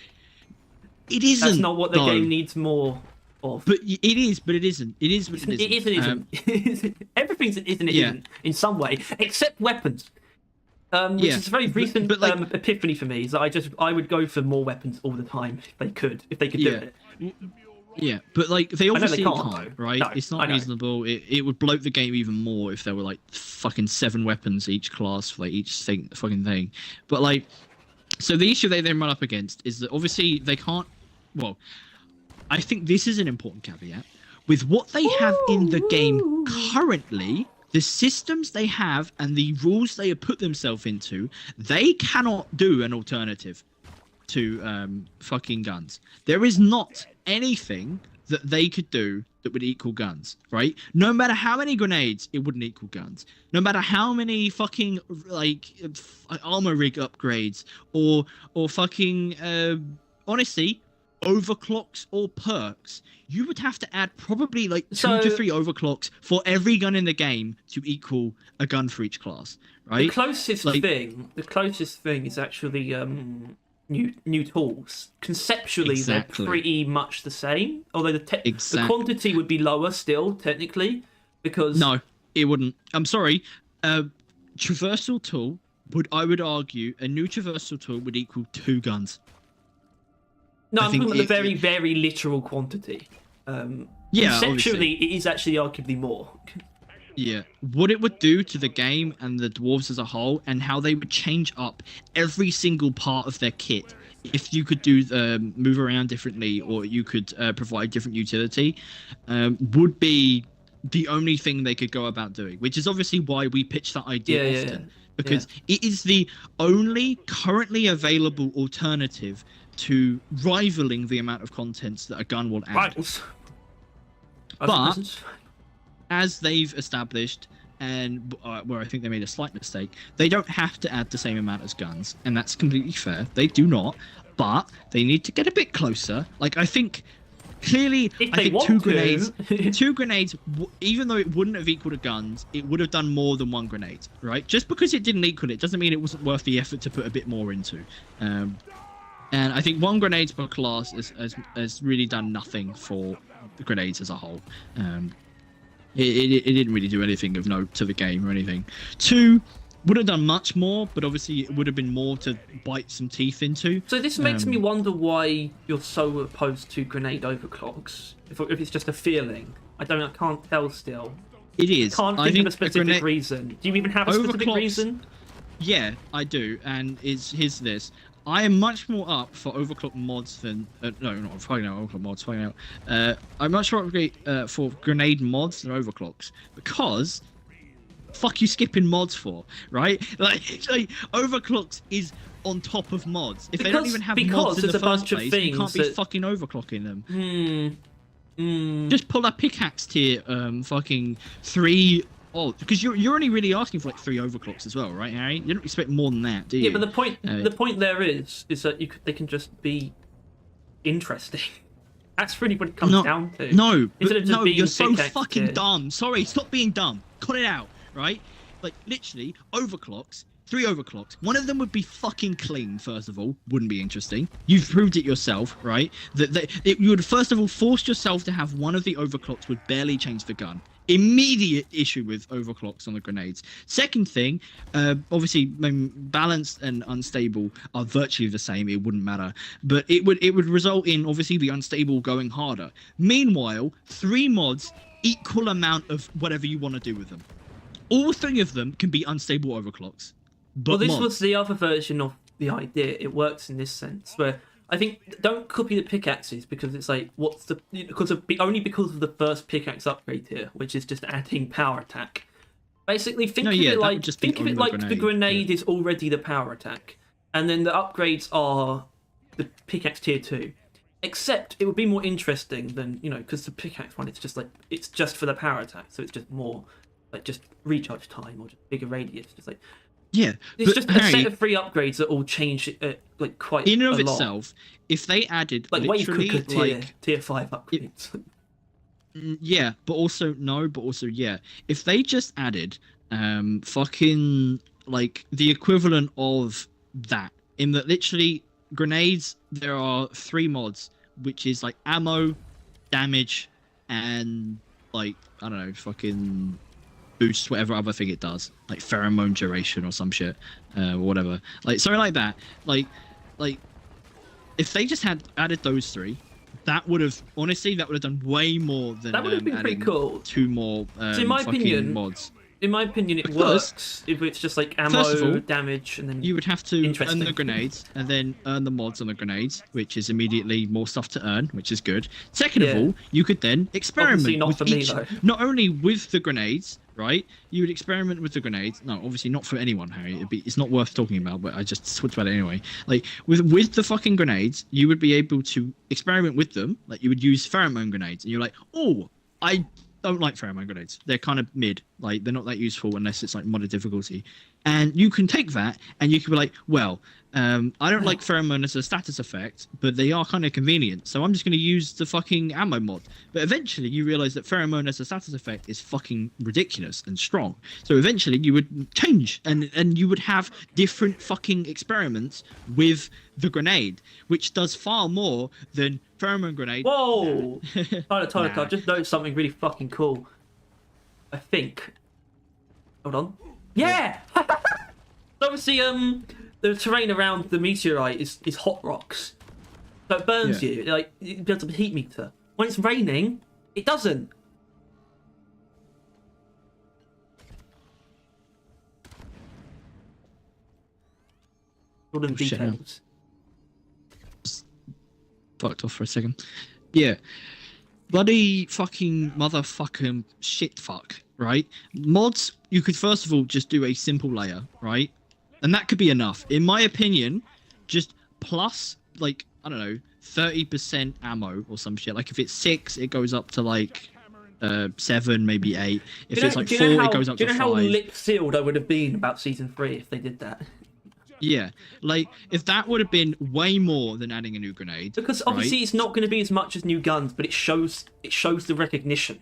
It isn't. that's not what the though. game needs more of. But it is. But it isn't. It is. But it isn't. It is and isn't. Everything's an isn't. It Yeah. isn't in some way, except weapons. Which Yeah, is a very recent but, like- epiphany for me. Is that I would go for more weapons all the time if they could do Yeah. it. Yeah, but like they know they obviously can't, can't, though. right? No, It's I not know. reasonable. It would bloat the game even more if there were like fucking 7 weapons each class for like each fucking thing. But like, so the issue they then run up against is that obviously they can't. Well, I think this is an important caveat with what they have in the game currently. The systems they have and the rules they have put themselves into, they cannot do an alternative to fucking guns. There is not anything that they could do that would equal guns, right? No matter how many grenades, it wouldn't equal guns. No matter how many fucking like armor rig upgrades or fucking honestly overclocks or perks, you would have to add probably like 2 to 3 overclocks for every gun in the game to equal a gun for each class, right? The closest Like- thing is actually new tools. Conceptually, Exactly. they're pretty much the same. Although the Exact- quantity would be lower still, technically, because No, it wouldn't. I'm sorry. Traversal tool I would argue a new traversal tool would equal 2 guns. No, I I'm think talking about the it- very, very literal quantity. Yeah, Conceptually, it is actually arguably more. Yeah, what it would do to the game and the dwarves as a whole, and how they would change up every single part of their kit. If you could do move around differently, or you could provide different utility, would be the only thing they could go about doing. Which is obviously why we pitch that idea Yeah, often, because it is the only currently available alternative to rivaling the amount of contents that a gun will add. Rivals. But as they've established, and where I think they made a slight mistake, they don't have to add the same amount as guns, and that's completely fair. They do not, but they need to get a bit closer. Like, I think clearly, I think two grenades, even though it wouldn't have equaled to guns, it would have done more than one grenade, right? Just because it didn't equal it doesn't mean it wasn't worth the effort to put a bit more into. And I think one grenade per class has really done nothing for the grenades as a whole. It didn't really do anything of note to the game or anything. Two would have done much more, but obviously it would have been more to bite some teeth into. So this makes me wonder why you're so opposed to grenade overclocks. If it's just a feeling, I can't tell still. It is. I can't think of a specific reason. Do you even have a specific reason? Yeah, I do, and here's this. I am much more up for overclock mods than no, not fucking out overclock mods. Fucking out. I'm much more up for grenade mods than overclocks because fuck you skipping mods for, right? Like overclocks is on top of mods. If they don't even have mods in the first place, you can't be fucking overclocking them. Just pull a pickaxe tier, fucking 3. Oh, because you're only really asking for like 3 overclocks as well, right, Harry? You don't expect more than that, do you? Yeah, but the point there is that they can just be interesting. That's really what it comes down to. No, you're so fucking dumb. Sorry, stop being dumb. Cut it out, right? Like literally, overclocks. 3 overclocks. One of them would be fucking clean, first of all. Wouldn't be interesting. You've proved it yourself, right? You would, first of all, force yourself to have one of the overclocks would barely change the gun. Immediate issue with overclocks on the grenades. Second thing, obviously, balanced and unstable are virtually the same. It wouldn't matter. But it would result in, obviously, the unstable going harder. Meanwhile, 3 mods, equal amount of whatever you want to do with them. All 3 of them can be unstable overclocks. But well, this was the other version of the idea. It works in this sense where I think don't copy the pickaxes because it's like only because of the first pickaxe upgrade here, which is just adding power attack. Basically, think of it like the grenade is already the power attack, and then the upgrades are the pickaxe tier 2. Except it would be more interesting than because the pickaxe one it's just for the power attack, so it's just more like just recharge time or just bigger radius, just like. Yeah, it's just a set of 3 upgrades that all change like quite in and of a lot. Itself. If they added like wave cooker tier 5 upgrades, yeah, but also yeah. If they just added fucking like the equivalent of that, in that literally grenades, there are 3 mods, which is like ammo, damage, and like I don't know, fucking. Boost whatever other thing it does, like pheromone duration or some shit, or whatever. Like something like that. Like if they just had added those 3, that would have done way more than that would have been pretty cool. 2 more. So in my opinion, mods. In my opinion, it works if it's just like ammo, damage, and then you would have to earn the grenades and then earn the mods on the grenades, which is immediately more stuff to earn, which is good. Second of all, you could then experiment not only with the grenades, right? You would experiment with the grenades. No, obviously not for anyone, Harry. It's not worth talking about, but I just talked about it anyway. Like with the fucking grenades, you would be able to experiment with them. Like you would use pheromone grenades, and you're like, oh, I don't like pheromone grenades. They're kind of mid. Like they're not that useful unless it's like modded difficulty. And you can take that and you can be like, well, I don't like pheromone as a status effect, but they are kind of convenient. So I'm just going to use the fucking ammo mod. But eventually you realize that pheromone as a status effect is fucking ridiculous and strong. So eventually you would change and you would have different fucking experiments with the grenade, which does far more than pheromone grenade. Whoa! Tyler, I've just noticed something really fucking cool. I think. Hold on. Yeah! Obviously, the terrain around the meteorite is hot rocks. So it burns you. Like, you build up a heat meter. When it's raining, it doesn't. All them details. Fucked off for a second. Yeah. bloody fucking motherfucking shit fuck, right? Mods, you could first of all just do a simple layer, right? And that could be enough. In my opinion, just plus, like, I don't know, 30% ammo or some shit. Like, if it's 6, it goes up to, like, 7, maybe 8. If it's, like, 4, it goes up to 5. Do you know how lip-sealed I would have been about Season 3 if they did that? Yeah, like, if that would have been way more than adding a new grenade. Because obviously right? it's not going to be as much as new guns, but it shows the recognition.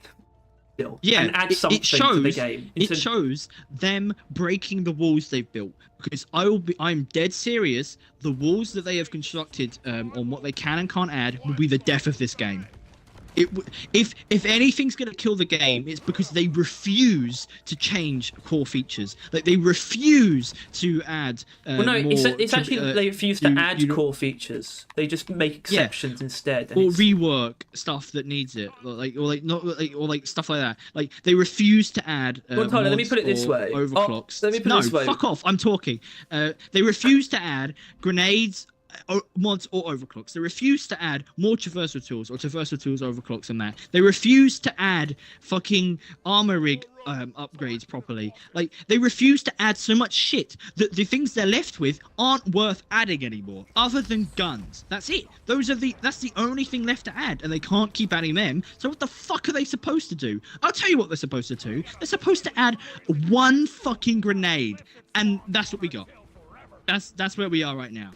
Still. Yeah, and add something it shows, to the game. It shows them breaking the walls they've built. Because I'm dead serious. The walls that they have constructed on what they can and can't add will be the death of this game. If anything's gonna kill the game, it's because they refuse to change core features. Like, they refuse to add. Well, no, it's actually that they refuse to add core features. They just make exceptions instead. Or rework stuff that needs it, or stuff like that. Like, they refuse to add. Well, Tyler, let me put it this way. Overclocks. Let me put it this way. Fuck off! I'm talking. They refuse to add grenades. Mods or overclocks. They refuse to add more traversal tools or traversal tools overclocks than that. They refuse to add fucking armor rig upgrades properly. Like, they refuse to add so much shit that the things they're left with aren't worth adding anymore, other than guns. That's it. That's the only thing left to add, and they can't keep adding them. So what the fuck are they supposed to do? I'll tell you what they're supposed to do. They're supposed to add one fucking grenade, and that's what we got. That's where we are right now.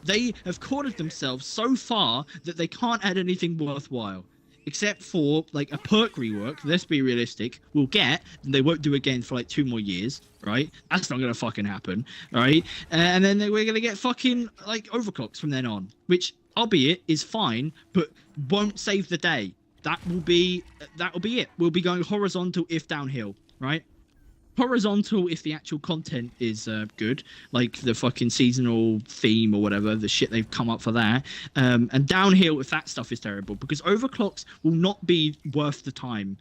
They have cornered themselves so far that they can't add anything worthwhile. Except for, like, a perk rework, let's be realistic, we'll get, and they won't do again for, like, 2 more years, right? That's not gonna fucking happen, right? And then we're gonna get fucking, like, overclocks from then on. Which, albeit, is fine, but won't save the day. That'll be it. We'll be going horizontal if downhill, right? Horizontal if the actual content is good, like the fucking seasonal theme or whatever, the shit they've come up for that, and downhill if that stuff is terrible, because overclocks will not be worth the time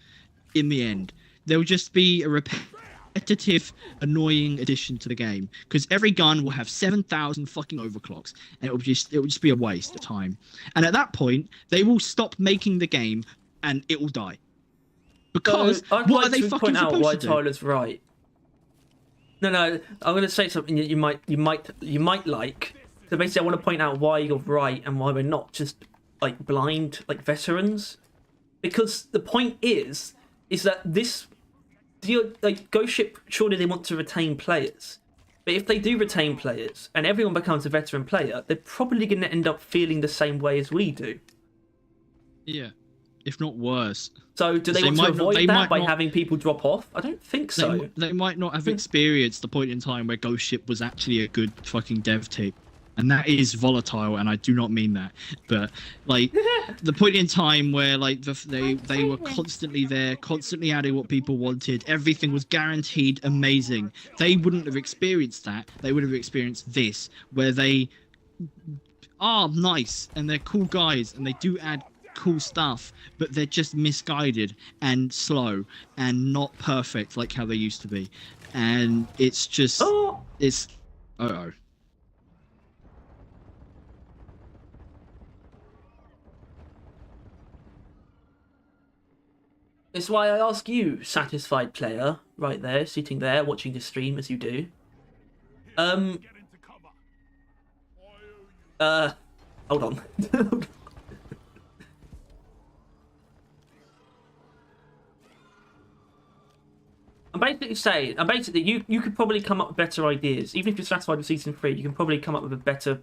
in the end. They'll just be a repetitive, annoying addition to the game, because every gun will have 7,000 fucking overclocks, and it will just be a waste of time. And at that point, they will stop making the game, and it will die. Because I'd what like are they to fucking point out supposed why to do? Tyler's right. No, I'm going to say something that you might like. So basically, I want to point out why you're right and why we're not just like blind, like veterans. Because the point is that Ghost Ship, surely they want to retain players. But if they do retain players and everyone becomes a veteran player, they're probably going to end up feeling the same way as we do. Yeah, if not worse. So do they want to avoid that by having people drop off? I don't think so. They might not have experienced the point in time where Ghost Ship was actually a good fucking dev team. And that is volatile, and I do not mean that. But, like, the point in time where, like, they were constantly there, constantly adding what people wanted, everything was guaranteed amazing. They wouldn't have experienced that. They would have experienced this, where they are nice, and they're cool guys, and they do add cool stuff, but they're just misguided and slow and not perfect like how they used to be. And it's just... It's... Uh-oh. It's why I ask you, satisfied player, right there, sitting there, watching the stream as you do. Hold on. I'm basically you could probably come up with better ideas. Even if you're satisfied with Season 3, you can probably come up with better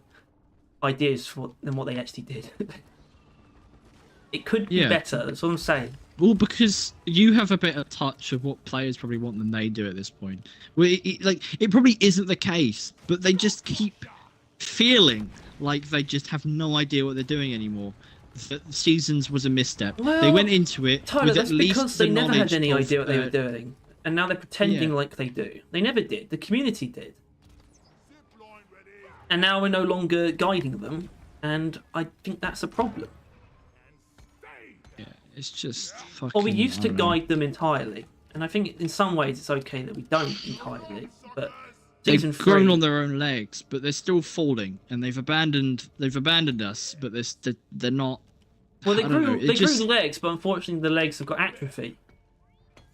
ideas than what they actually did. It could be better, that's what I'm saying. Well, because you have a better touch of what players probably want than they do at this point. Well, it probably isn't the case, but they just keep feeling like they just have no idea what they're doing anymore. The Seasons was a misstep. Well, they went into it Tyler, with that's at least because the they never had any knowledge idea what they were doing. And now they're pretending like they do. They never did. The community did. And now we're no longer guiding them. And I think that's a problem. Yeah, it's just fucking... Or we used to guide them entirely. And I think in some ways it's okay that we don't entirely. But they've grown on their own legs, but they're still falling. And they've abandoned us, but they're not Well, they I don't know, grew it they just- grew legs, but unfortunately the legs have got atrophy.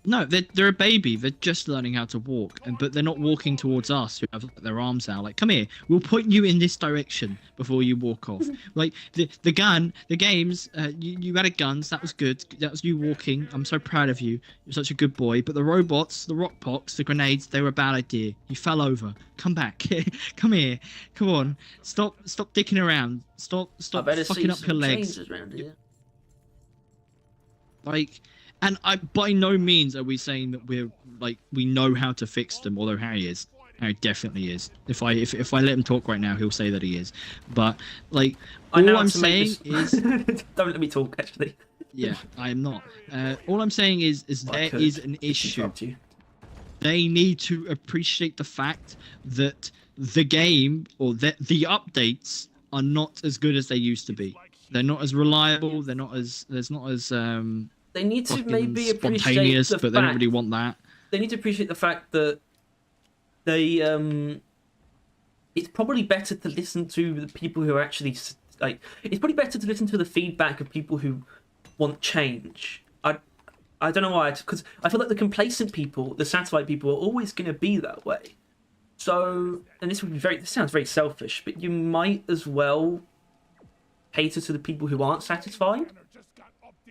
No, they're a baby. They're just learning how to walk, but they're not walking towards us who have their arms out. Like, come here, we'll point you in this direction before you walk off. Like the games. You had a guns. That was good. That was you walking. I'm so proud of you. You're such a good boy. But the robots, the rock pox, the grenades, they were a bad idea. You fell over. Come back. Come here. Come on. Stop dicking around. Stop I better see fucking up your some legs. changes around here. Like, and I by no means are we saying that we know how to fix them, although Harry definitely is. If I let him talk right now, he'll say that he is. But like, I know all how I'm to make saying this- is, Don't let me talk. Actually, yeah, I am not. All I'm saying is Well, I there could is an issue. interrupt you. They need to appreciate the fact that the game or the updates are not as good as they used to be. They're not as reliable. They're not as They need to fucking maybe appreciate spontaneous, the but they don't fact. really want that. They need to appreciate the fact that they it's probably better to listen to the people who are actually like. It's probably better to listen to the feedback of people who want change. I don't know why, because I feel like the complacent people, the satisfied people, are always going to be that way. So, and this sounds very selfish, but you might as well cater to the people who aren't satisfied,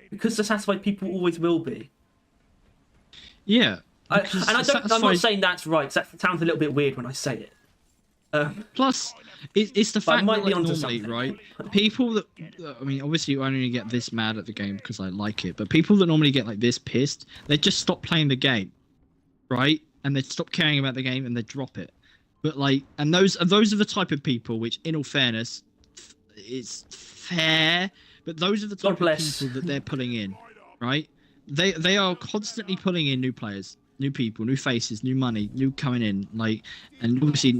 because the satisfied people always will be. Yeah. I'm because not satisfied- saying that's right. 'Cause that sounds a little bit weird when I say it. Plus, it's the But I fact might that be like, onto normally, something. right? People that I mean, obviously, I only get this mad at the game because I like it. But people that normally get like this pissed, they just stop playing the game, right? And they stop caring about the game and they drop it. But like, and those are the type of people which, in all fairness, it's fair. But those are the God type of bless. people that they're pulling in, right? They are constantly pulling in new players, new people, new faces, new money, new coming in. Like, and obviously,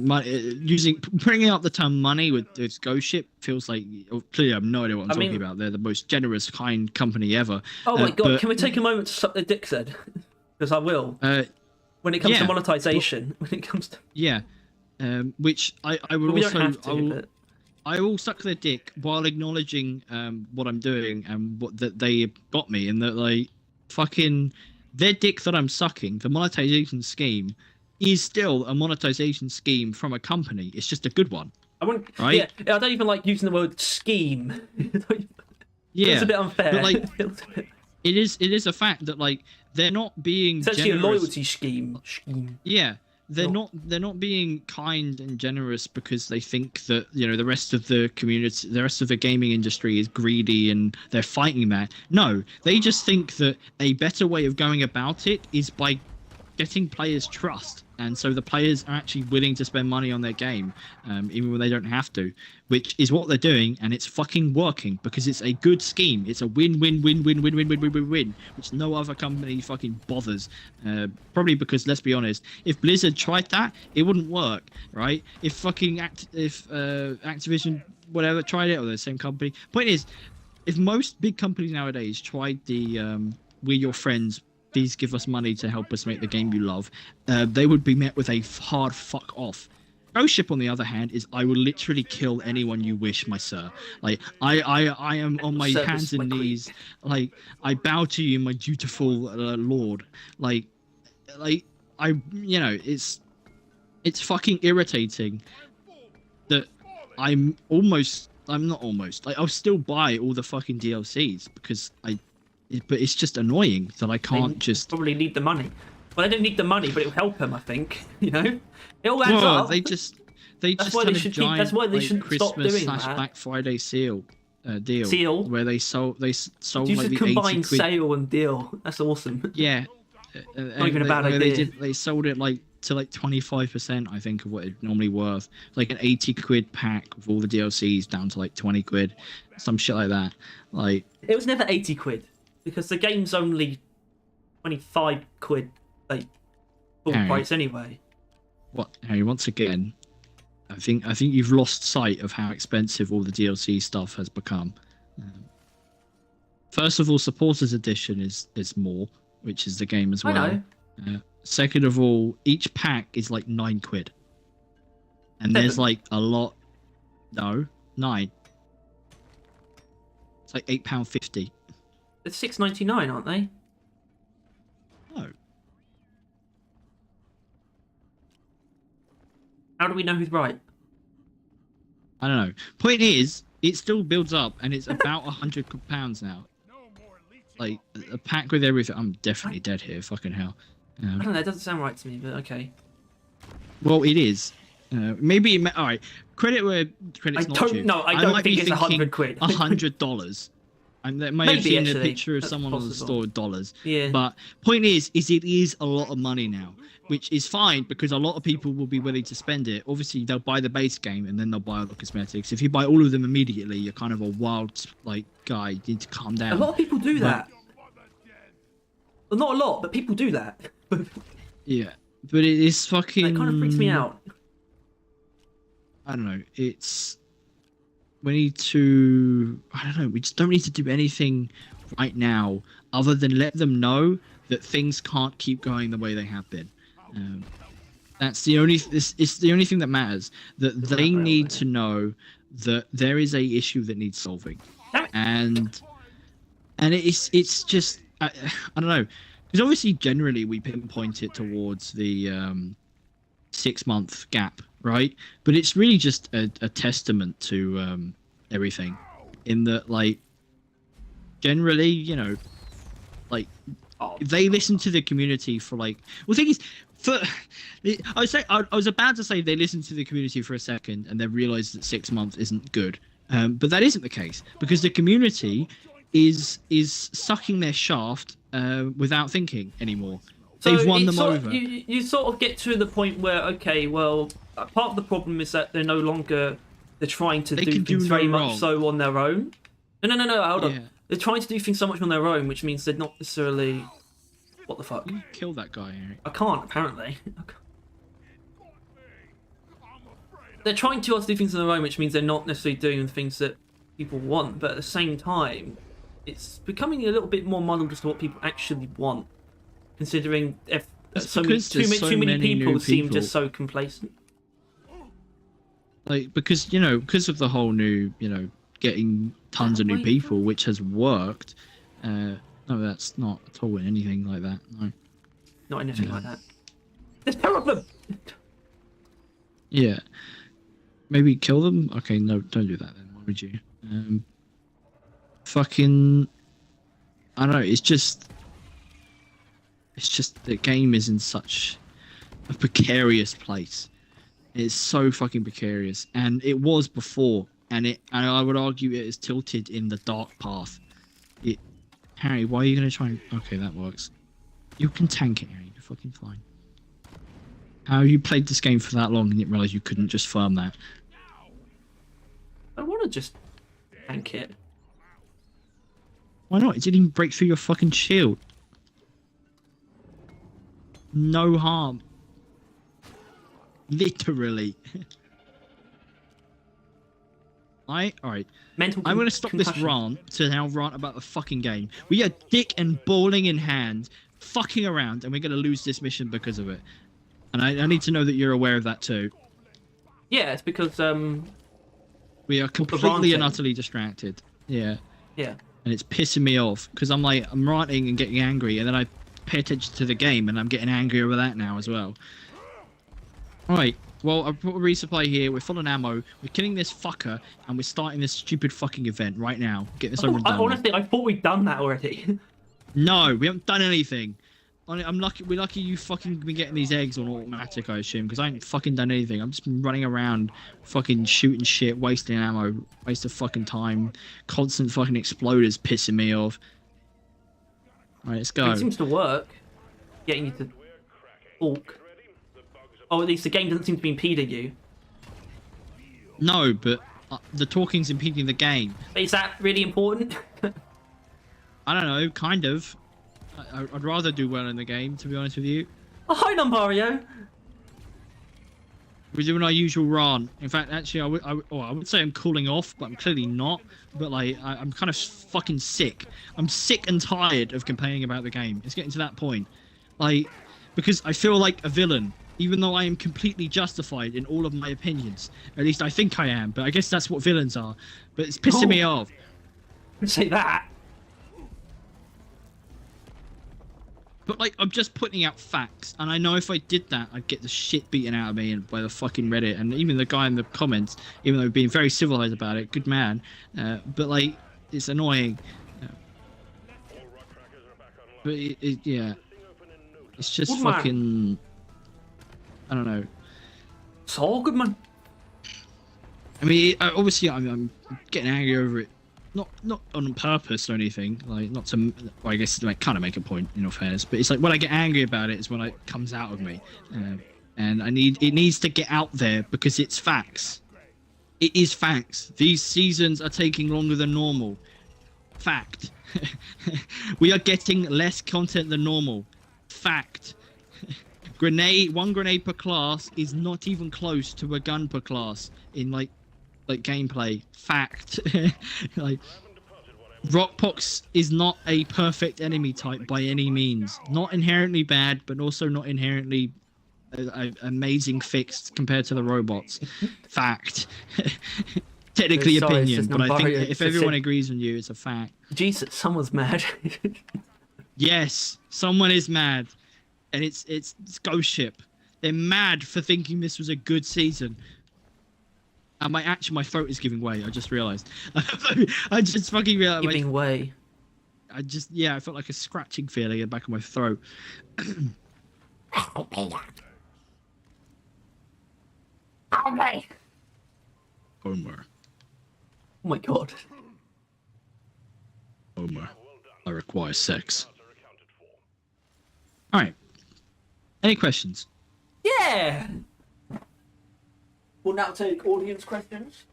bringing up the term money with Ghost Ship feels like clearly I have no idea what I'm talking about. They're the most generous, kind company ever. Oh my god! but- Can we take a moment to suck their dick then? Because I will. When it comes yeah, to monetization, when it comes to, Yeah, which I will but we also don't have to. But... I will suck their dick while acknowledging what I'm doing and what that they got me, and that like fucking their dick that I'm sucking, the monetization scheme, is still a monetization scheme from a company. It's just a good one. I wouldn't. Right? Yeah, I don't even like using the word scheme. Yeah, It's a bit unfair. but like it is a fact that like they're not being it's actually generous. a loyalty scheme. Yeah, they're No. not being kind and generous because they think that the rest of the community, the rest of the gaming industry is greedy and they're fighting that. No, they just think that a better way of going about it is by getting players trust, and so the players are actually willing to spend money on their game, even when they don't have to, which is what they're doing, and it's fucking working because it's a good scheme. It's a win-win-win-win-win-win-win-win-win, which no other company fucking bothers. Probably because, let's be honest, if Blizzard tried that, it wouldn't work, right? If fucking Activision, whatever, tried it, or the same company. Point is, if most big companies nowadays tried the "we're your friends, please give us money to help us make the game you love," they would be met with a hard fuck off. Ghost Ship, on the other hand, is I will literally kill anyone you wish, my sir. Like I am on my Service, hands and my queen. knees. Like I bow to you, my dutiful lord. Like I it's fucking irritating that I'm not almost. Like, I'll still buy all the fucking DLCs because but it's just annoying that I can't They just. probably need the money. Well, they don't need the money, but it'll help them. I think. It all adds Well, up. they just That's why had they a should keep- giant that's why they like, shouldn't stop Christmas doing slash that. Black Friday deal. Seal? Where they sold sold Use like a the 80 combined quid. sale and deal. That's awesome. Yeah. Not even a bad where idea. They sold it like to like 25%, I think, of what it's normally worth. Like an 80 quid pack with all the DLCs down to like 20 quid, some shit like that. Like, It was never 80 quid because the game's only 25 quid, like full Harry. price anyway. what, Harry? Once again, I think you've lost sight of how expensive all the DLC stuff has become. First of all, Supporters Edition is more, which is the game as I well. know. Second of all, each pack is like 9 quid. And there's 7. like a lot. No, 9. It's like £8.50. They're $6.99, aren't they? No. How do we know who's right? I don't know. Point is, it still builds up, and it's about £100 now. Like a pack with everything. I'm definitely dead here. Fucking hell. I don't know. It doesn't sound right to me, but okay. Well, it is. Maybe. All right. Credit where credit's not due. I don't think it's £100. $100. And that may have Maybe, seen a actually. picture of That's someone on the possible. store with dollars. Yeah. But point is it is a lot of money now, which is fine because a lot of people will be willing to spend it. Obviously, they'll buy the base game and then they'll buy all the cosmetics. If you buy all of them immediately, you're kind of a wild guy. You need to calm down. A lot of people do that. Well, not a lot, but people do that. Yeah, but it is fucking. That kind of freaks me out. I don't know. We need to. I don't know. We just don't need to do anything right now other than let them know that things can't keep going the way they have been. That's the only. It's the only thing that matters. That they need to know that there is a issue that needs solving, and it's just I don't know, because obviously generally we pinpoint it towards the 6-month gap, right? But it's really just a testament to everything, in that like generally, you know, like they listen to the community for like. Well, the thing is, I was about to say they listened to the community for a second and then realized that 6 months isn't good, but that isn't the case because the community is sucking their shaft without thinking anymore. So they've won them sort over. of, you sort of get to the point where, okay, well, part of the problem is that they're no longer. They're trying to do things very much so on their own. No, hold on. Yeah. They're trying to do things so much on their own, which means they're not necessarily. What the fuck? Kill that guy, Eric. I can't, apparently. They're trying to do things on their own, which means they're not necessarily doing the things that people want, but at the same time, it's becoming a little bit more muddled as to what people actually want, considering if too many people seem just so complacent. Like, because of the whole new, getting tons of new people, which has worked. No, that's not at all anything like that. No. Not anything like that. There's 10 of them! Yeah. Maybe kill them? Okay, no, don't do that then. Why would you? Fucking. I don't know, it's just the game is in such a precarious place. It's so fucking precarious. And it was before. And I would argue it is tilted in the dark path. Harry, why are you going to try and... Okay, that works. You can tank it, Harry. You're fucking fine. How you played this game for that long and didn't realise you couldn't just farm that? I want to just tank it. Why not? It didn't even break through your fucking shield. No harm. Literally. Alright. I'm going to stop this rant to now rant about the fucking game. We are dick and balling in hand, fucking around, and we're going to lose this mission because of it. And I need to know that you're aware of that too. Yeah, it's because we are completely and utterly distracted. Yeah. Yeah. And it's pissing me off because I'm ranting and getting angry, and then I pay attention to the game and I'm getting angry over that now as well. Alright, well, I've put a resupply here, we're full on ammo, we're killing this fucker, and we're starting this stupid fucking event right now. Get this over and done with. Honestly, I thought we'd done that already. No, we haven't done anything. I'm lucky. We're lucky you fucking been getting these eggs on automatic, I assume, because I ain't fucking done anything. I'm just been running around, fucking shooting shit, wasting ammo, waste of fucking time, constant fucking exploders pissing me off. Alright, let's go. It seems to work. Getting you to talk. Oh, at least the game doesn't seem to be impeding you. No, but the talking's impeding the game. Is that really important? I don't know, kind of. I'd rather do well in the game, to be honest with you. Oh, hi, Mario. We're doing our usual rant. In fact, actually, I would say I'm cooling off, but I'm clearly not. But I'm kind of fucking sick. I'm sick and tired of complaining about the game. It's getting to that point, because I feel like a villain, even though I am completely justified in all of my opinions. At least I think I am. But I guess that's what villains are. But it's pissing me off. Say that. But like, I'm just putting out facts, and I know if I did that, I'd get the shit beaten out of me and by the fucking Reddit, and even the guy in the comments, even though being very civilized about it, good man. But like, it's annoying. But yeah, it's just Good man. fucking. I don't know. It's all good, man. I mean, obviously, I'm getting angry over it. Not on purpose or anything, like not to, well, I guess like kind of make a point, in all fairness, but it's like when I get angry about it is when it comes out of me, and it needs to get out there because it's facts. It is facts. These seasons are taking longer than normal. Fact. We are getting less content than normal. Fact. One grenade per class is not even close to a gun per class in like gameplay. Fact. Like, Rockpox is not a perfect enemy type by any means. Not inherently bad, but also not inherently amazing fixed compared to the robots. Fact. Technically Sorry, opinion, but I think if everyone agrees on you, it's a fact. Jesus, someone's mad. Yes, someone is mad, and it's Ghost Ship. They're mad for thinking this was a good season. And my throat is giving way. I just realised. I just fucking realised. Giving way. I felt like a scratching feeling in the back of my throat. Homer. Oh my god. Homer. I require sex. Alright. Any questions? Yeah! We'll now take audience questions,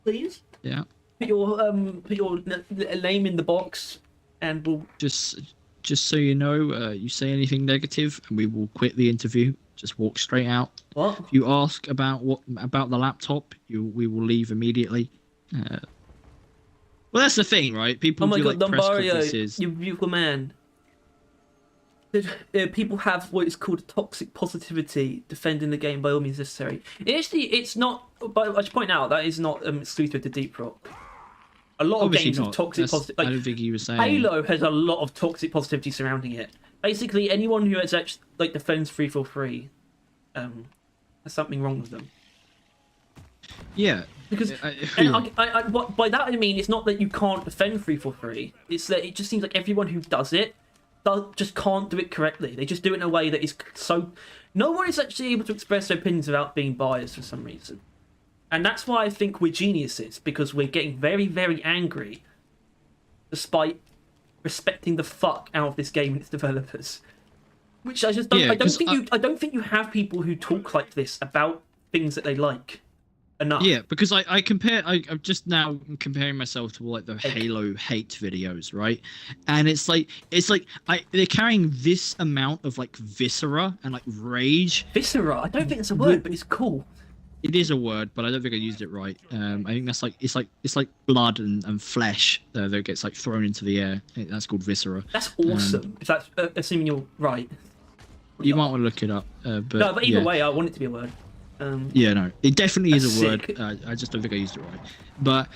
please. Yeah. Put your name in the box, and we'll... Just so you know, you say anything negative, and we will quit the interview. Just walk straight out. What? If you ask about the laptop, we will leave immediately. Well, that's the thing, right? People Oh my do god, like press Dumbario, conferences. you beautiful man. People have what is called toxic positivity, defending the game by all means necessary. It's not, but I should point out, that is not exclusive to Deep Rock. A lot of Obviously games not. have toxic positivity. I don't think he was saying. Halo has a lot of toxic positivity surrounding it. Basically, anyone who has actually defends 343 has something wrong with them. Yeah. Because Yeah. what, by that I mean it's not that you can't defend 343. It's that it just seems like everyone who does it just can't do it correctly. They just do it in a way that is so... No one is actually able to express their opinions without being biased for some reason. And that's why I think we're geniuses, because we're getting very, very angry despite respecting the fuck out of this game and its developers. Which I just don't... Yeah, I don't think you have people who talk like this about things that they like enough. Yeah, because I'm just now comparing myself to like the Halo hate videos, right? And it's like they're carrying this amount of like viscera and like rage. Viscera? I don't think it's a word, but it's cool. It is a word, but I don't think I used it right. I think that's like it's like blood and flesh that gets like thrown into the air. I think that's called viscera. That's awesome. If that's assuming you're right. You might want to look it up. But either way, I want it to be a word. Yeah, no, it definitely is a sick. word. I just don't think I used it right. But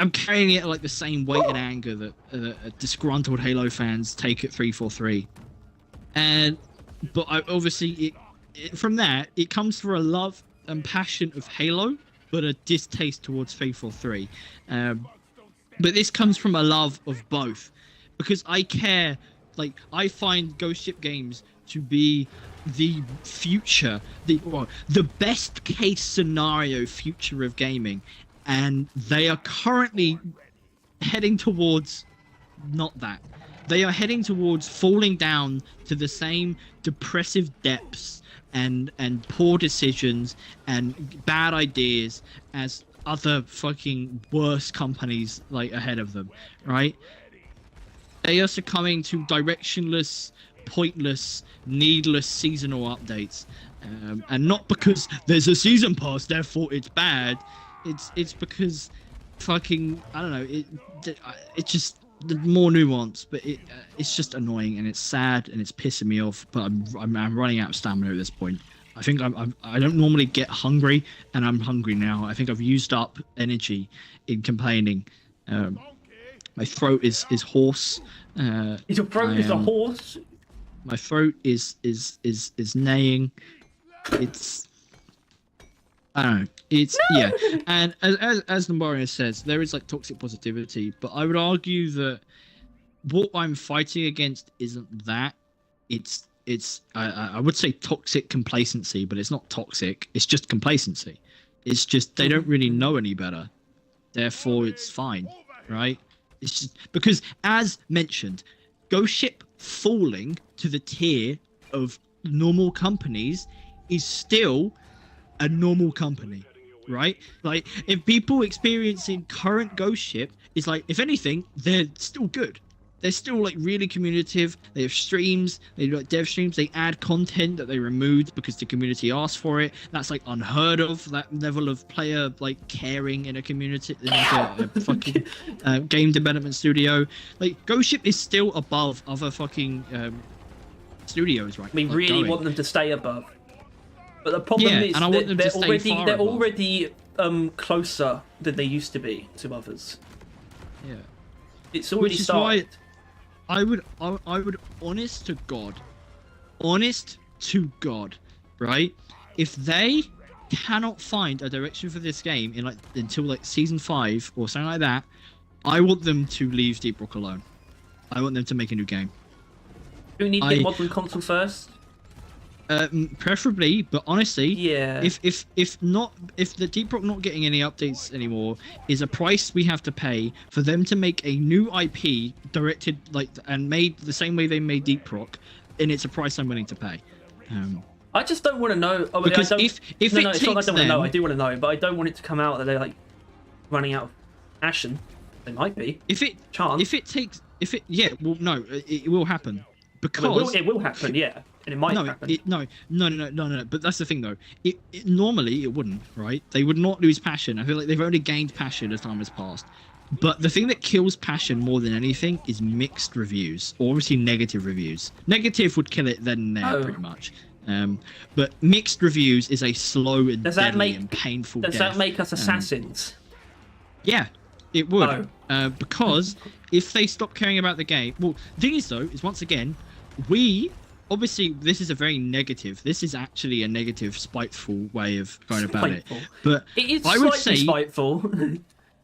I'm carrying it like the same weight and anger that disgruntled Halo fans take at 343. But obviously, from that, it comes for a love and passion of Halo, but a distaste towards 343. But this comes from a love of both, because I care. Like, I find Ghost Ship games to be the future, the best case scenario future of gaming, and they are currently heading towards not that. They are heading towards falling down to the same depressive depths and poor decisions and bad ideas as other fucking worse companies like ahead of them, right? They are succumbing to directionless, pointless, needless seasonal updates, and not because there's a season pass, therefore it's bad. It's because fucking I don't know. It's just more nuance, but it's just annoying and it's sad and it's pissing me off. But I'm running out of stamina at this point. I think I don't normally get hungry, and I'm hungry now. I think I've used up energy in complaining. My throat is hoarse. Your throat is a horse. My throat is neighing. It's I don't know. It's yeah, and as Namorian says, there is like toxic positivity, but I would argue that what I'm fighting against isn't that. It's I would say toxic complacency, but it's not toxic. It's just complacency. It's just they don't really know any better, therefore it's fine, right? It's just because, as mentioned, Ghost Ship falling to the tier of normal companies is still a normal company, right? Like, if people experiencing current Ghost Ship is like, if anything, they're still good. They're still like really communicative. They have streams. They do like dev streams. They add content that they removed because the community asked for it. That's like unheard of. That level of player like caring in a community, in like a fucking game development studio. Like Ghost Ship is still above other fucking studios, right? We really want them to stay above. But the problem is and I want them to stay far they're above. already closer than they used to be to others. Yeah. It's already Which is started. why I would honest to God, right? If they cannot find a direction for this game in until like season 5 or something like that, I want them to leave Deep Rock alone. I want them to make a new game. Do we need to get modern console first? Preferably, but honestly, Yeah. if the Deep Rock not getting any updates anymore is a price we have to pay for them to make a new IP directed and made the same way they made Deep Rock, and it's a price I'm willing to pay. I just don't want to know. I mean, Because I don't, if it no, it's not takes like I don't want to know. them- I do want to know, but I don't want it to come out that they're like running out of passion. They might be. If it will happen because It will happen, yeah, and it might happen. No. But that's the thing, though. It normally it wouldn't, right? They would not lose passion. I feel like they've only gained passion as time has passed. But the thing that kills passion more than anything is mixed reviews, or obviously negative reviews. Negative would kill it then and there, pretty much. But mixed reviews is a slow and deadly and painful Does death. that make us assassins? Yeah, it would. Because if they stop caring about the game... Well, the thing is, though, is once again, obviously, this is a very negative... This is actually a negative, spiteful way of going about it. But it is I would slightly say... spiteful.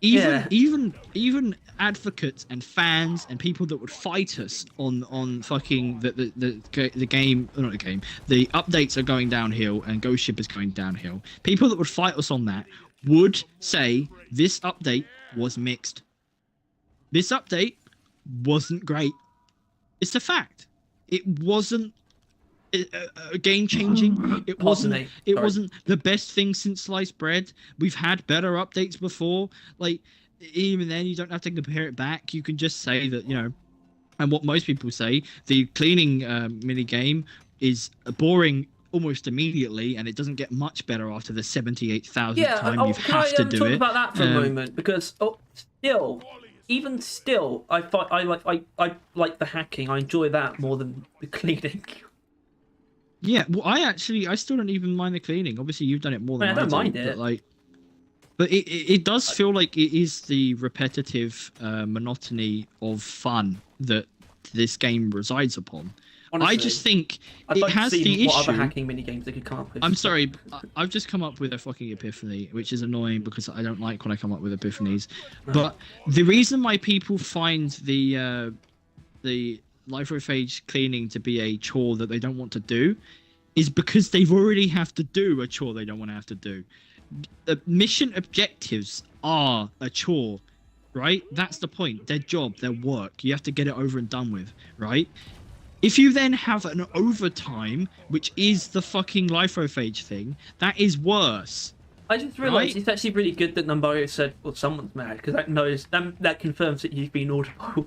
Even advocates and fans and people that would fight us on fucking the game, not the game, the updates are going downhill and Ghost Ship is going downhill. People that would fight us on that would say this update was mixed. This update wasn't great. It's a fact. It wasn't game changing. It wasn't. It wasn't the best thing since sliced bread. We've had better updates before. Like even then, you don't have to compare it back. You can just say that and what most people say, the cleaning mini game is boring almost immediately, and it doesn't get much better after the 78,000th time you have to do talk it. about that for a moment because even still, I like the hacking. I enjoy that more than the cleaning. Yeah, well, I still don't even mind the cleaning. Obviously, you've done it more than I don't mind it. it. But it does feel like it is the repetitive monotony of fun that this game resides upon. Honestly, I just think it has the issue. What other hacking mini games they could come up with? I'm sorry, I've just come up with a fucking epiphany, which is annoying because I don't like when I come up with epiphanies. But the reason why people find the Life-of-Phage cleaning to be a chore that they don't want to do is because they've already have to do a chore they don't want to have to do. The mission objectives are a chore, right? That's the point. Their job, their work. You have to get it over and done with, right? If you then have an overtime, which is the fucking Life-of-Phage thing, that is worse. I just realised it's actually really good that Numbario said, well, someone's mad, because that confirms that you've been audible.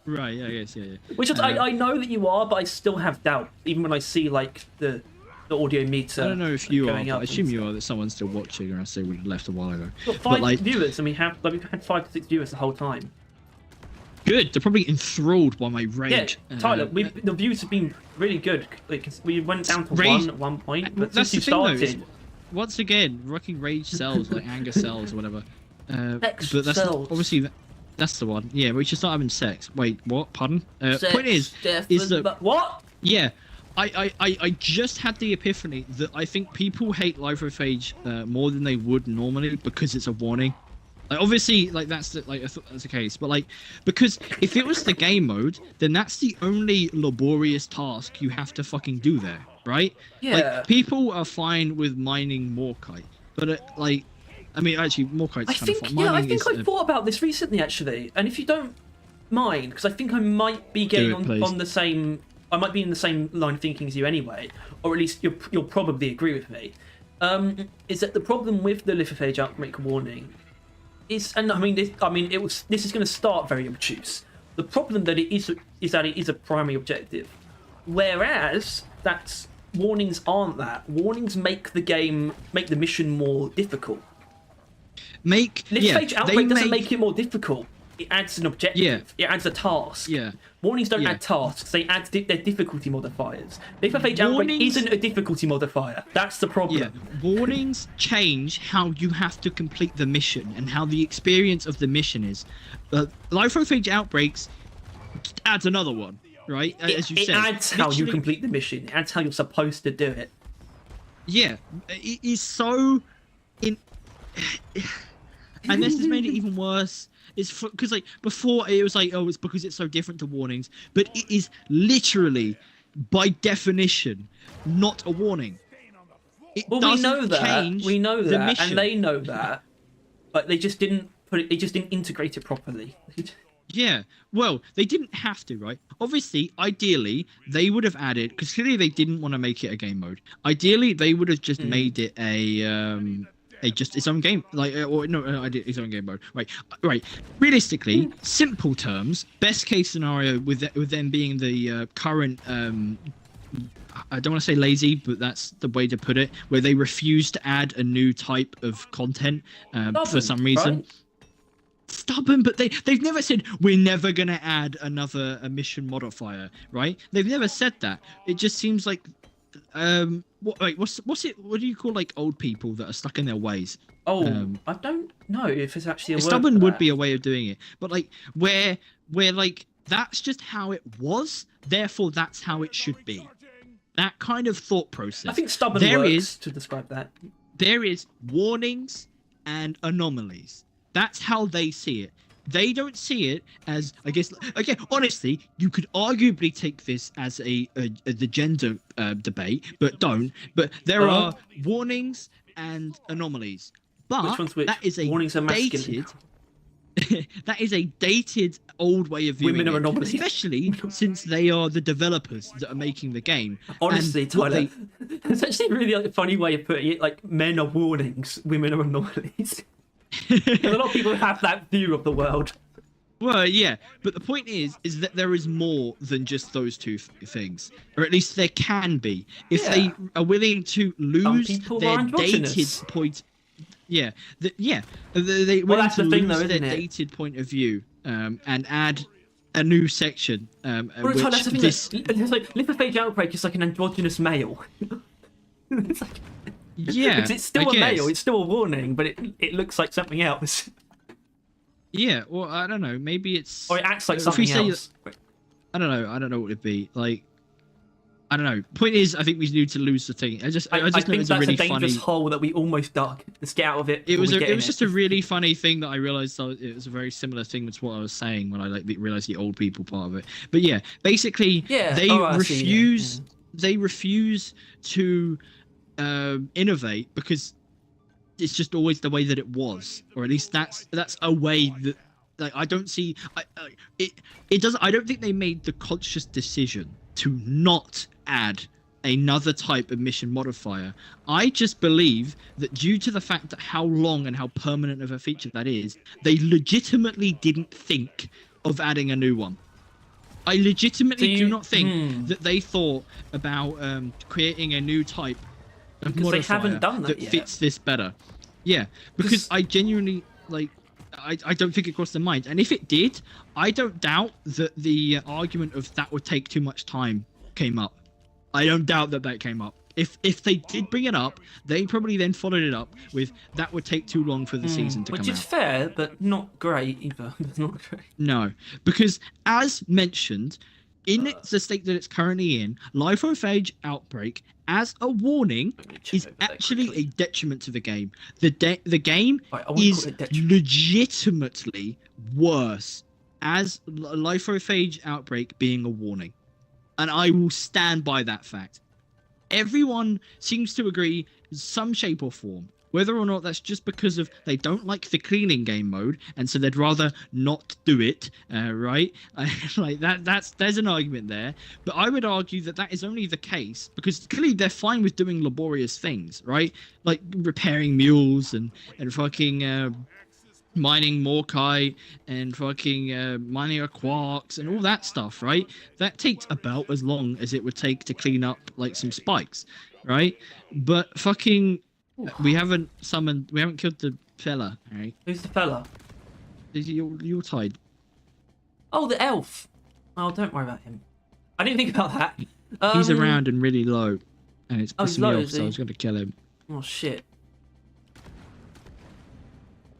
Right, yeah, I guess, yeah. Which is, I know that you are, but I still have doubt, even when I see, like, the audio meter. I don't know if you are, but I up assume you are, that someone's still watching, or else they would have left a while ago. We've got 5 viewers, and we've had 5 to 6 viewers the whole time. good. They're probably enthralled by my rage. Yeah, Tyler, the views have been really good. Like, we went down to Rage- 1 at one point, but That's since the you thing, though, is- started, once again, fucking rage sells, like anger sells or whatever. Sex But that's sells. obviously that's the one. Yeah, we should start having sex. Wait, what? Pardon? Point is death, that what? yeah, I just had the epiphany that I think people hate Life of Age more than they would normally because it's a warning. Like, obviously, like that's the, like I thought that's the case, but like because if it was the game mode, then that's the only laborious task you have to fucking do there, right? Yeah. Like people are fine with mining Morkite, but like, I mean, actually, Morkite's I kind think, of fun. yeah, I Mining think is, I thought about this recently, actually. And if you don't mind, because I think I might be getting please. on the same, I might be in the same line of thinking as you anyway, or at least you'll probably agree with me. Is that the problem with the Lithophage outbreak warning? Is, and I mean, this is going to start very obtuse. The problem that it is that it is a primary objective, whereas that's warnings aren't that. Warnings make the mission more difficult. Lithophage outbreak doesn't make it more difficult. It adds an objective. Yeah. It adds a task. Yeah. Warnings don't Yeah. add tasks. They add their difficulty modifiers. Lithophage outbreak Warnings- isn't a difficulty modifier. That's the problem. Yeah, warnings change how you have to complete the mission and how the experience of the mission is. Life of Age Outbreaks adds another one, right? As you it said, adds how you Literally- complete the mission. It adds how you're supposed to do it. Yeah, it is so in, and this has made it even worse. It's because like before it was like, oh, it's because it's so different to warnings, but it is literally by definition not a warning. It Well, we doesn't know that. change We know the that, mission. and they know that, but they just didn't put it. They just didn't integrate it properly. Yeah, well, they didn't have to, right? Obviously, ideally, they would have added, because clearly they didn't want to make it a game mode. Ideally, they would have just made it a just its own game, like, or no, its own game mode. Right. Realistically, simple terms, best case scenario with them being the current. I don't want to say lazy, but that's the way to put it, where they refuse to add a new type of content for some reason. Right? Stubborn, but they've never said we're never gonna add another mission modifier, right? They've never said that. It just seems like what's it? What do you call like old people that are stuck in their ways? Oh, I don't know if it's actually a word Stubborn for would that. be a way of doing it, but like where like that's just how it was, therefore that's how it should be. That kind of thought process. I think stubborn works to describe that. There is warnings and anomalies. That's how they see it. They don't see it as, I guess, again, honestly, you could arguably take this as the gender debate, but don't. But there are warnings and anomalies. But Which one's which? that is a Warnings are masculine. that is a dated old way of viewing Women are it, anomalies. especially since they are the developers that are making the game. Honestly, And what Tyler, it's actually a really funny way of putting it. Like, men are warnings, women are anomalies. 'Cause a lot of people have that view of the world. Well, yeah, but the point is that there is more than just those two things, or at least there can be, if they are willing to lose people their are androgynous. dated point. Yeah, they willing that's to the thing, lose though, their isn't it? dated point of view, and add a new section. Well, Which that's the thing. this, It's like Lithophage outbreak is like an androgynous male. It's like, yeah, because it's still I a male. guess. It's still a warning, but it looks like something else, Yeah, well, I don't know. Maybe it's. or it acts like If we something say- else. I don't know. I don't know what it'd be like. I don't know. Point is, I think we need to lose the thing. I just I know think it's a that's really a dangerous funny. hole that we almost dug. Let's get out of it. It was before we get in just a really funny thing that I realized. It was a very similar thing to what I was saying when I realized the old people part of it. But yeah, basically, Yeah, they oh, I see, yeah, refuse. They refuse to innovate because it's just always the way that it was, or at least that's a way that. Like, I don't see it does. I don't think they made the conscious decision to not add another type of mission modifier. I just believe that due to the fact that how long and how permanent of a feature that is, they legitimately didn't think of adding a new one. I legitimately do not think that they thought about creating a new type of Because they modifier haven't done that yet. fits this better. Yeah, because I genuinely like. I don't think it crossed their mind. And if it did, I don't doubt that the argument of that would take too much time came up. I don't doubt that came up. If they did bring it up, they probably then followed it up with that would take too long for the season to come out. Which is fair, but not great either. It's not great. No, because as mentioned, in the state that it's currently in, Life of Age Outbreak as a warning is actually a detriment to the game. The game is legitimately worse as Life of Age Outbreak being a warning. And I will stand by that fact. Everyone seems to agree in some shape or form. Whether or not that's just because of they don't like the cleaning game mode, and so they'd rather not do it, right? Like there's an argument there. But I would argue that is only the case because clearly they're fine with doing laborious things, right? Like repairing mules and fucking mining Morkai and fucking mining a quarks and all that stuff, right? That takes about as long as it would take to clean up like some spikes, right? But fucking. We haven't killed the fella, right? Who's the fella? You're tied. Oh, the elf. Oh, don't worry about him. I didn't think about that. He's around and really low, and it's pissing me off, so I was going to kill him. Oh, shit.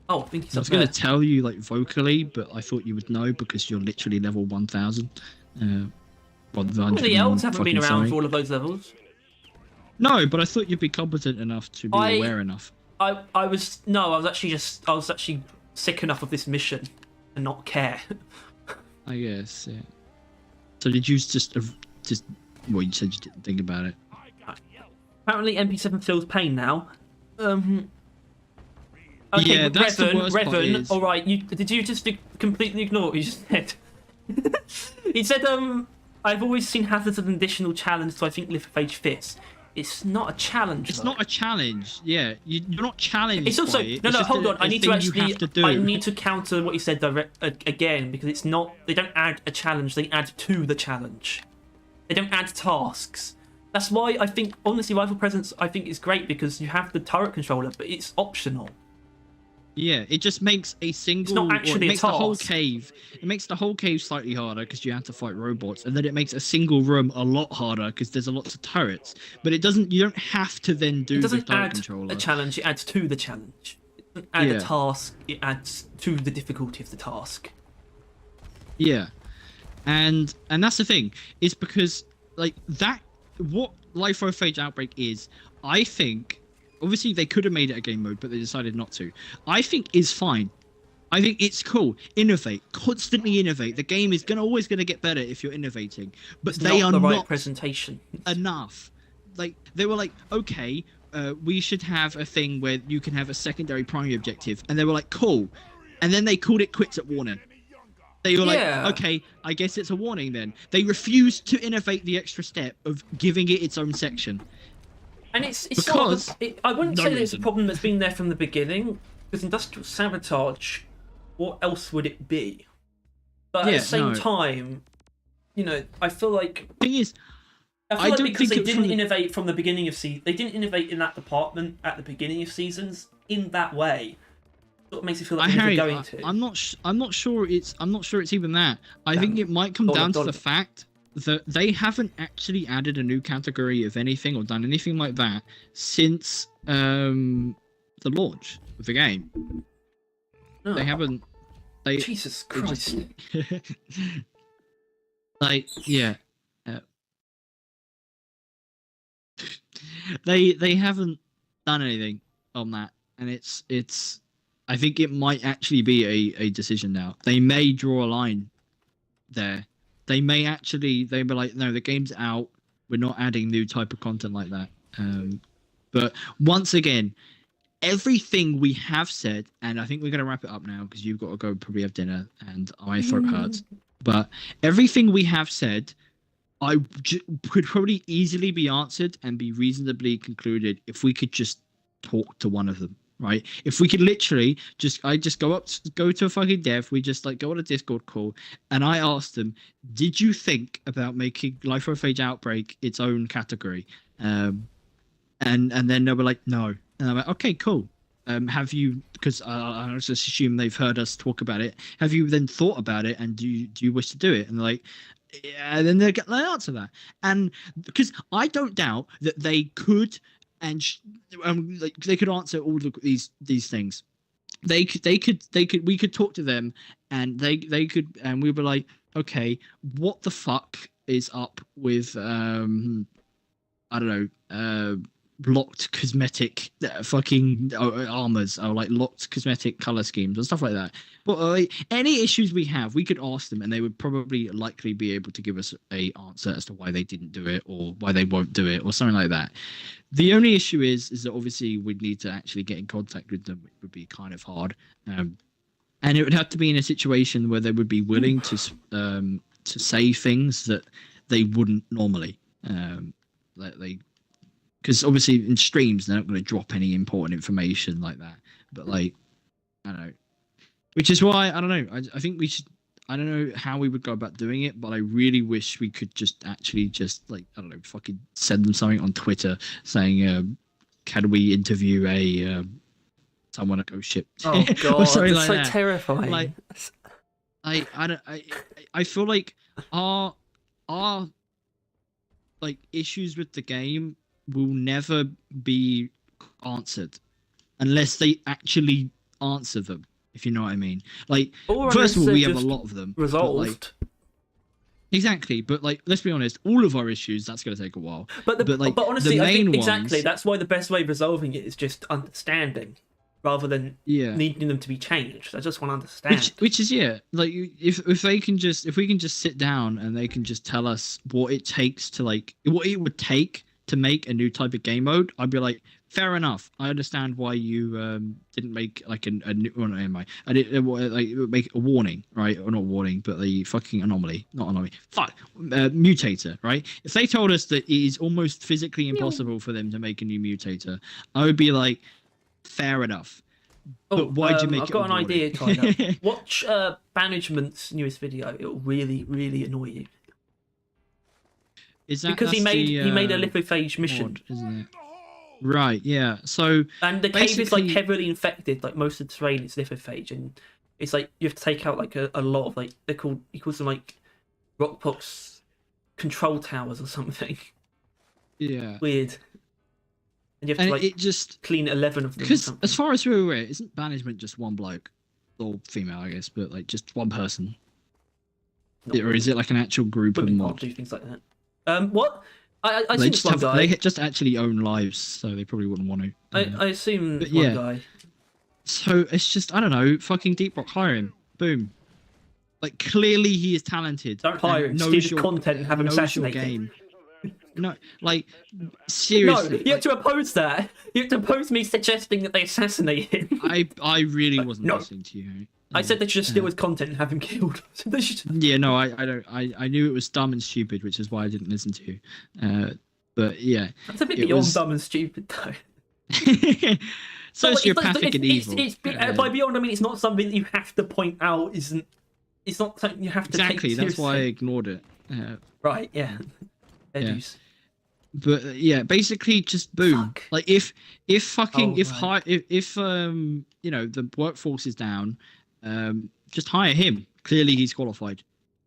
Oh, I think he's I was up there. going to tell you, like, vocally, but I thought you would know because you're literally level 1000. Well, the elves haven't been around for all of those levels. No, but I thought you'd be competent enough to be aware enough. I was actually sick enough of this mission and not care. I guess, yeah. So did you just well, you said you didn't think about it. Apparently MP7 feels pain now. Okay, yeah, that's the worst part is... all right, did you just completely ignore what you just said? He said, I've always seen hazards as an additional challenge, so I think Live of Age fits. It's not a challenge. It's not a challenge. Yeah, you're not challenged. It's also by it. No. It's Hold on. I need to actually. I need need to counter what you said again because it's not. They don't add a challenge. They add to the challenge. They don't add tasks. That's why I think honestly, Rifle Presence I think is great because you have the turret controller, but it's optional. Yeah, it just makes a single. It's not actually it makes a the whole task. cave. It makes the whole cave slightly harder because you have to fight robots, and then it makes a single room a lot harder because there's lots of turrets. But it doesn't. You don't have to then do It doesn't the turret add controller. a challenge. It adds to the challenge. It doesn't add a task. It adds to the difficulty of the task. Yeah, and that's the thing is because like that. What Life of Age Outbreak is, I think. Obviously, they could have made it a game mode, but they decided not to. I think is fine. I think it's cool. Innovate. Constantly innovate. The game is always going to get better if you're innovating. But It's they not are the right not presentation enough. Like, they were like, okay, we should have a thing where you can have a secondary primary objective. And they were like, cool. And then they called it quits at warning. They were like, okay, I guess it's a warning then. They refused to innovate the extra step of giving it its own section. And it's Because sort of, I wouldn't no say that it's a reason. problem that's been there from the beginning, because industrial sabotage, what else would it be? But at the same time, you know, I feel like thing is, I feel like don't because think they it didn't from- innovate from the beginning of they didn't innovate in that department at the beginning of seasons in that way. Sort of makes it feel like they're going to. I'm not sure it's even that. I think it might come down to the fact that they haven't actually added a new category of anything or done anything like that since the launch of the game. No. They haven't. Jesus Christ. Like, yeah. They haven't done anything on that, and it's. I think it might actually be a decision now. They may draw a line there. They may be like, no, the game's out. We're not adding new type of content like that. But once again, everything we have said, and I think we're going to wrap it up now because you've got to go probably have dinner and my throat hurts. But everything we have said, could probably easily be answered and be reasonably concluded if we could just talk to one of them. Right? If we could literally I go to a fucking dev, we just like go on a Discord call, and I asked them, did you think about making Life of Age Outbreak its own category? And then they were like, no. And I'm like, okay, cool. have you? Because I just assume they've heard us talk about it. Have you then thought about it, and do you wish to do it? And they're like, yeah, and then they answer that, and because I don't doubt that they could, and like they could answer all these things. They could we could talk to them, and they could, and we were like, okay, what the fuck is up with I don't know, locked cosmetic fucking armors, or like locked cosmetic color schemes and stuff like that. But any issues we have, we could ask them, and they would probably likely be able to give us a answer as to why they didn't do it, or why they won't do it, or something like that. The only issue is that obviously we'd need to actually get in contact with them, which would be kind of hard. And it would have to be in a situation where they would be willing to say things that they wouldn't normally. Because obviously in streams they're not going to drop any important information like that. But like, I don't know, which is why I don't know. I think we should. I don't know how we would go about doing it, but I really wish we could just actually just like, I don't know, fucking send them something on Twitter saying, "Can we interview someone at Ghost Ship?" Oh god, or something that's like so that. terrifying. Like, I feel like our like issues with the game will never be answered unless they actually answer them, if you know what I mean. Like, Or first of all, unless we they're have a just lot of them. resolved. But, like, exactly, but like, let's be honest, all of our issues, that's going to take a while. But like, honestly, the I think main exactly ones, that's why the best way of resolving it is just understanding, rather than yeah, needing them to be changed. I just want to understand. which is like, if we can just sit down and they can just tell us what it takes to, like, what it would take to make a new type of game mode, I'd be like, fair enough. I understand why you didn't make like a new one. I didn't like make a warning, right? Or not warning, but the fucking anomaly, not anomaly. Fuck, mutator, right? If they told us that it is almost physically impossible for them to make a new mutator, I would be like, fair enough. But why'd you make I've it? got an a warning? idea, kind of. Watch Banagement's newest video. It'll really, really annoy you. Is that Because he that's made the, a lipophage mission. mod, isn't it? Right, yeah. So And the cave is like basically- heavily infected. Like most of the terrain is lipophage, and it's like you have to take out like a lot of, like, he calls them like rockpox control towers or something. yeah. Weird. And you have And to like it just, clean 11 of them. Or because something. as far as we're aware, isn't banishment just one bloke or female, I guess, but like just one person, Not or is it like an actual group of women can't mod? do things like that. What? I They assume it's just one have guy. they just actually own lives, so they probably wouldn't want to. I assume But one yeah. guy. So it's just, I don't know, fucking Deep Rock, hire him. Boom. Like, clearly he is talented. Don't hire and him. knows Steal his content and have him knows your assassinated. game. No, like, No, seriously. you have to oppose that. You have to oppose me suggesting that they assassinate him. I really wasn't No. listening to you. I said they should just steal his content and have him killed. So they should... Yeah, no, I don't. I knew it was dumb and stupid, which is why I didn't listen to you. But yeah. That's a bit It beyond was- dumb and stupid, though. Sociopathic and evil. By beyond, I mean, it's not something that you have to point out. It's not something you have to Exactly. take That's why I seriously. ignored it. Right? Yeah. Fair Yeah. dues. But yeah, basically just boom. Fuck. Like if fucking Oh, right. if you know, the workforce is down, just hire him. Clearly he's qualified.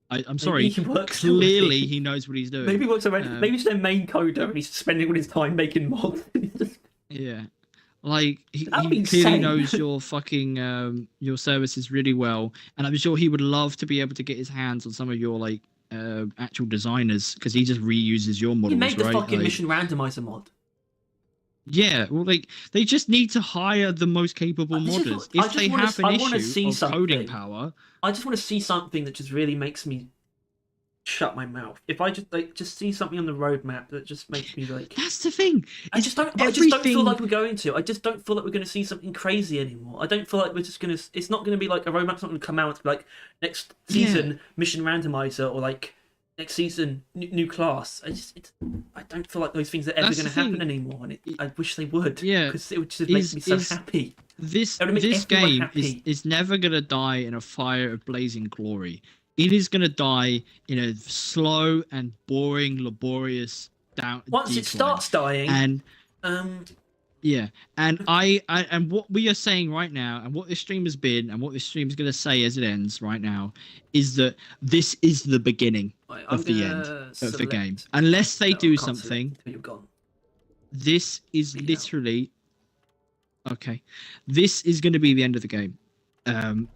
I'm sorry. he works Clearly already. he knows what he's doing. Maybe he works already. Um, Maybe he's their main coder and he's spending all his time making mods. Yeah. Like he That'd be clearly insane. knows your fucking your services really well, and I'm sure he would love to be able to get his hands on some of your like actual designers, because he just reuses your models. He made the right? fucking Like, mission randomizer mod. Yeah, well, like they just need to hire the most capable I just- modders. I If just they wanna- have an I wanna issue see of coding something. power, I just want to see something that just really makes me shut my mouth. If I just see something on the roadmap that just makes me like, that's the thing. I just don't feel like we're going to. I just don't feel like we're going to see something crazy anymore. I don't feel like we're just going to. It's not going to be like a roadmap's not going to come out like next season mission randomizer, or like next season new class. I don't feel like those things are ever That's going to the thing. happen anymore, and I wish they would. Yeah, because it would just make me so happy. This It would make this everyone game happy. is never gonna die in a fire of blazing glory. It is gonna die in a slow and boring, laborious down. Once it decline. starts dying, and Yeah, and and what we are saying right now, and what this stream has been, and what this stream is going to say as it ends right now, is that this is the beginning Right, of the end gonna of the game. select- Unless they No, I do can't select something, until you're gone. this is Read it out. literally okay. This is going to be the end of the game,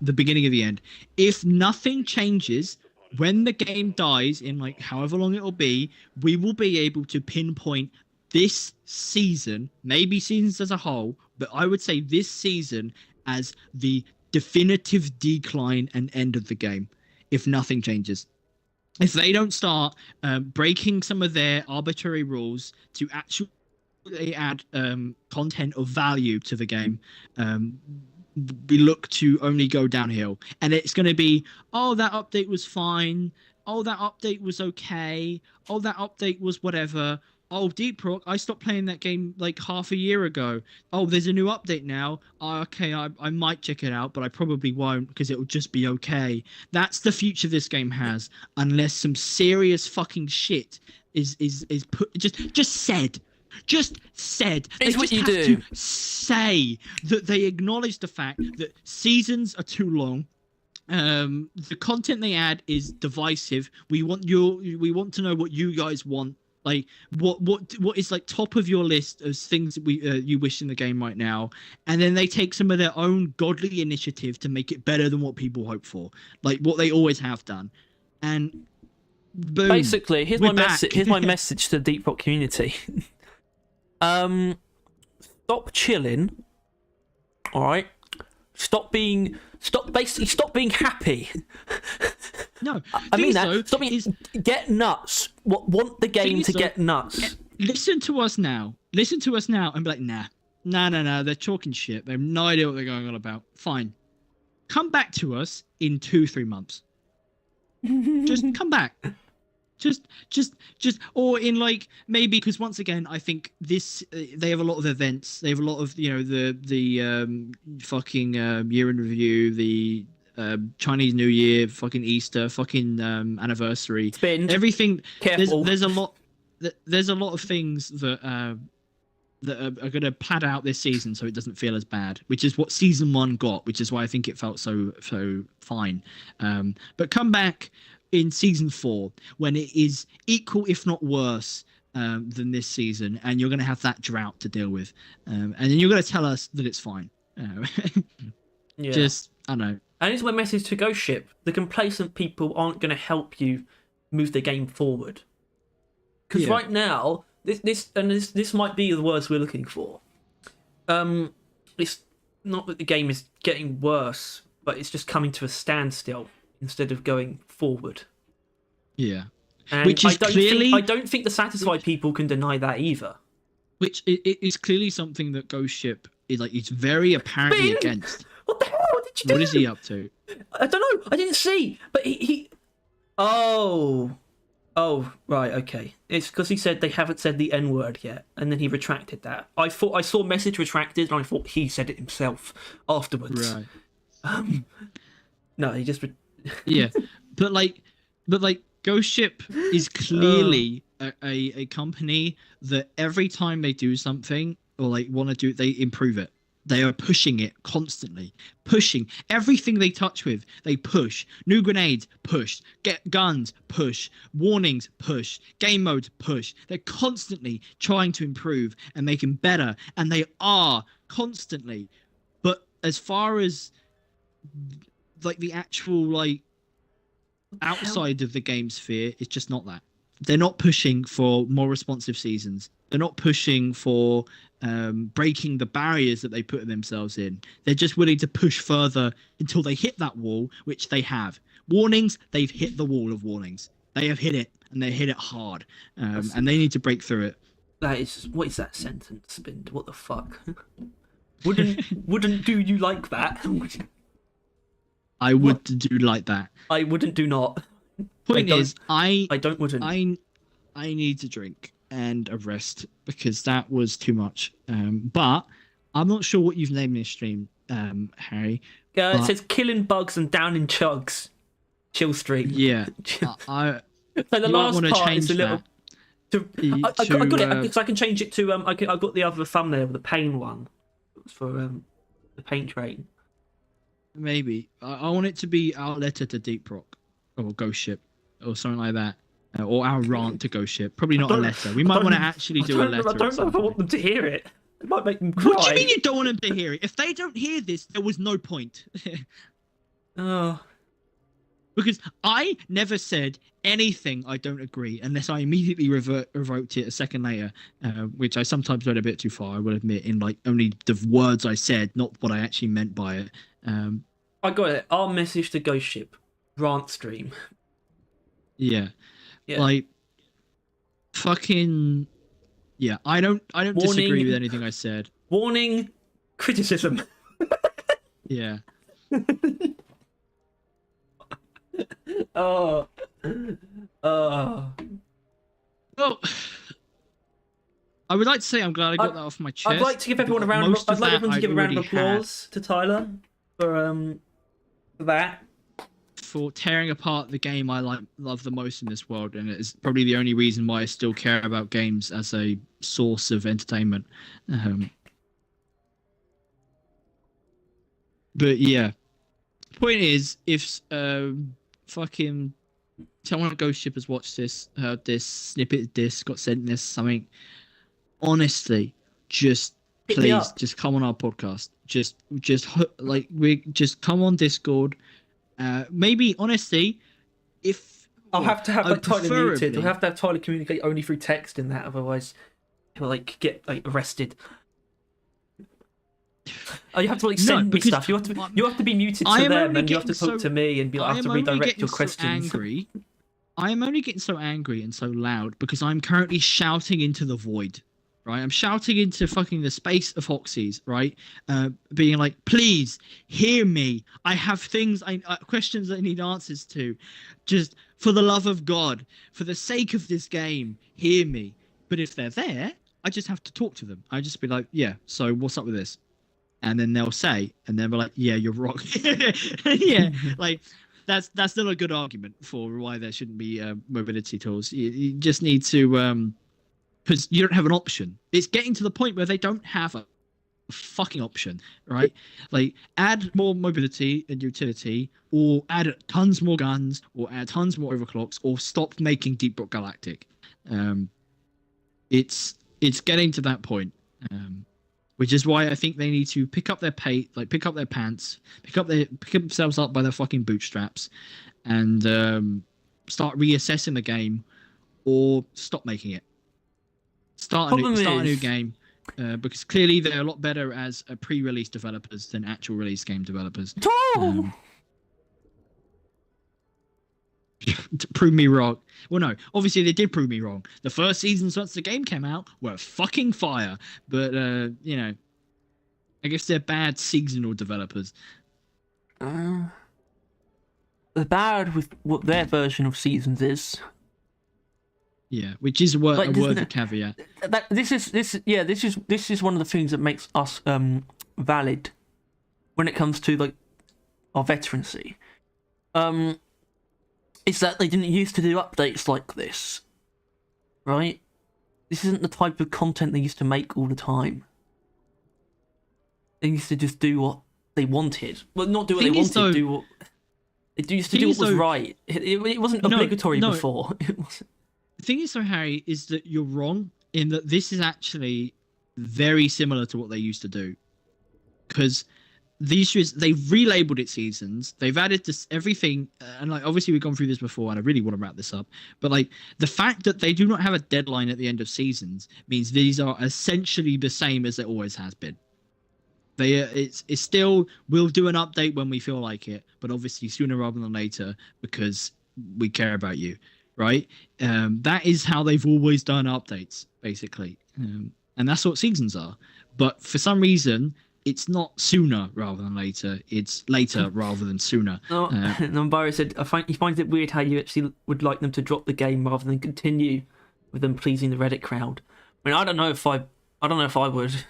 the beginning of the end. If nothing changes, when the game dies in like however long it'll be, we will be able to pinpoint this season, maybe seasons as a whole, but I would say this season as the definitive decline and end of the game. If nothing changes, if they don't start breaking some of their arbitrary rules to actually add content of value to the game, we look to only go downhill. And it's going to be, oh, that update was fine. Oh, that update was okay. Oh, that update was whatever. Oh, Deep Rock, I stopped playing that game like half a year ago. Oh, there's a new update now. Oh, okay, I might check it out, but I probably won't because it'll just be okay. That's the future this game has, unless some serious fucking shit is put just said. Just said. It's They what just you have do. to say that they acknowledge the fact that seasons are too long. The content they add is divisive. We want to know what you guys want. Like what is like top of your list of things that you wish in the game right now, and then they take some of their own godly initiative to make it better than what people hope for, like what they always have done. And boom, Basically, here's we're my back. message. Here's my message to the Deep Rock community. Stop chilling. All right. Stop being happy. No, I mean thing that. Stop being. Get nuts. Want the game to get nuts. Listen to us now. Listen to us now and be like, nah. They're talking shit. They have no idea what they're going on about. Fine. Come back to us in 2-3 months. Just come back. Just, or in like maybe because once again, I think this they have a lot of events. They have a lot of the fucking year in review, the Chinese New Year, fucking Easter, fucking anniversary, Spin. everything. Careful. There's a lot. There's a lot of things that are going to pad out this season, so it doesn't feel as bad. Which is what season 1 got. Which is why I think it felt so fine. But come back in season 4 when it is equal, if not worse, than this season, and you're going to have that drought to deal with, and then you're going to tell us that it's fine. Yeah. Just I don't know. And here's my message to Ghost Ship: the complacent people aren't going to help you move the game forward. Because Yeah. right now, this might be the words we're looking for. It's not that the game is getting worse, but it's just coming to a standstill instead of going forward. Yeah. And Which is clearly- I don't think the satisfied people can deny that either. Which it is clearly something that Ghost Ship is like. It's very apparently Spin! against. What the hell did you do? What is he up to? I don't know. I didn't see. But he... Oh, right, okay. It's because he said they haven't said the N-word yet, and then he retracted that. I thought I saw message retracted, and I thought he said it himself afterwards. Right. No, he just... Yeah, but like Ghost Ship is clearly a company that every time they do something or like want to do it, they improve it. They are pushing it constantly, pushing everything they touch with. They push new grenades, push, get guns, push, warnings, push, game modes, push. They're constantly trying to improve and make them better, and they are constantly. But as far as like the actual like outside of the game sphere, it's just not that. They're not pushing for more responsive seasons. They're not pushing for breaking the barriers that they put themselves in. They're just willing to push further until they hit that wall, which they have. Warnings, they've hit the wall of warnings. They have hit it, and they hit it hard, and they need to break through it. That is... What is that sentence, Spin? What the fuck? Wouldn't do you like that? I would do like that. I wouldn't do not. Point is, I wouldn't. I need to drink and a rest because that was too much. But I'm not sure what you've named this stream, Harry. It says killing bugs and downing chugs. Chill stream. Yeah, I So the you might last want to part change is a little. that. I got it because I can change it to I got the other thumbnail with the pain one. It was for the paint train. Maybe I want it to be our letter to Deep Rock or Ghost Ship or something like that, or our rant to Ghost Ship. Probably not a letter. We might want to actually do a letter. I don't know if I want them to hear it. It might make them cry. What do you mean you don't want them to hear it? If they don't hear this, there was no point. Oh. Because I never said anything I don't agree unless I immediately revoked it a second later, which I sometimes went a bit too far, I will admit, in like only the words I said, not what I actually meant by it. I got it. Our message to Ghost Ship. Rant stream. Yeah. Yeah. Like, fucking... Yeah, I don't disagree with anything I said. Warning, criticism. Yeah. Oh. Well, I would like to say I'm glad I got that off my chest. I'd like to give everyone a round. I'd like everyone to give a round of applause to Tyler for that. For tearing apart the game I love the most in this world, and it's probably the only reason why I still care about games as a source of entertainment. But yeah, point is, if fucking someone at Ghost Ship has watched this, heard this snippet of this, got sent this something, honestly, just please, just come on our podcast. Just like we just come on Discord. Maybe honestly, if I'll have to have like Tyler muted. I'll have to have Tyler communicate only through text in that, otherwise he'll like get like arrested. Oh, you have to like send me stuff. You have to be muted to them, and you have to talk to me and be like, I have to redirect your questions. I am only getting so angry and so loud because I'm currently shouting into the void. Right, I'm shouting into fucking the space of Hoxies, right? Being like, please hear me. I have things, questions I need answers to. Just for the love of God, for the sake of this game, hear me. But if they're there, I just have to talk to them. I just be like, yeah. So what's up with this? And then they'll say, and then we're like, yeah, you're wrong. Yeah, like that's not a good argument for why there shouldn't be mobility tools. You just need to. Because you don't have an option. It's getting to the point where they don't have a fucking option, right? Like, add more mobility and utility, or add tons more guns, or add tons more overclocks, or stop making Deep Rock Galactic. It's getting to that point, which is why I think they need to pick up their pants, pick themselves up by their fucking bootstraps, and start reassessing the game, or stop making it. Start a new game, because clearly they're a lot better as pre-release developers than actual release game developers. To prove me wrong. Well, no, obviously they did prove me wrong. The first seasons once the game came out were fucking fire, but you know, I guess they're bad seasonal developers. They're bad with what their version of seasons is. Yeah, which is a worthy caveat. This is one of the things that makes us valid when it comes to like our veterancy. Is that they didn't used to do updates like this, right? This isn't the type of content they used to make all the time. They used to just do what they wanted. Well, not do what they wanted. Do what they used to do. What was right. It wasn't obligatory before. It wasn't. The thing is, though, Harry, is that you're wrong in that this is actually very similar to what they used to do. Because the issue is they've relabeled it seasons. They've added this everything, and like obviously we've gone through this before, and I really want to wrap this up. But like the fact that they do not have a deadline at the end of seasons means these are essentially the same as it always has been. It's still, we'll do an update when we feel like it, but obviously sooner rather than later because we care about you. Right, that is how they've always done updates, basically, and that's what seasons are. But for some reason, it's not sooner rather than later; it's later rather than sooner. Barry said, he finds it weird how you actually would like them to drop the game rather than continue with them pleasing the Reddit crowd. I mean, I don't know if I would. That's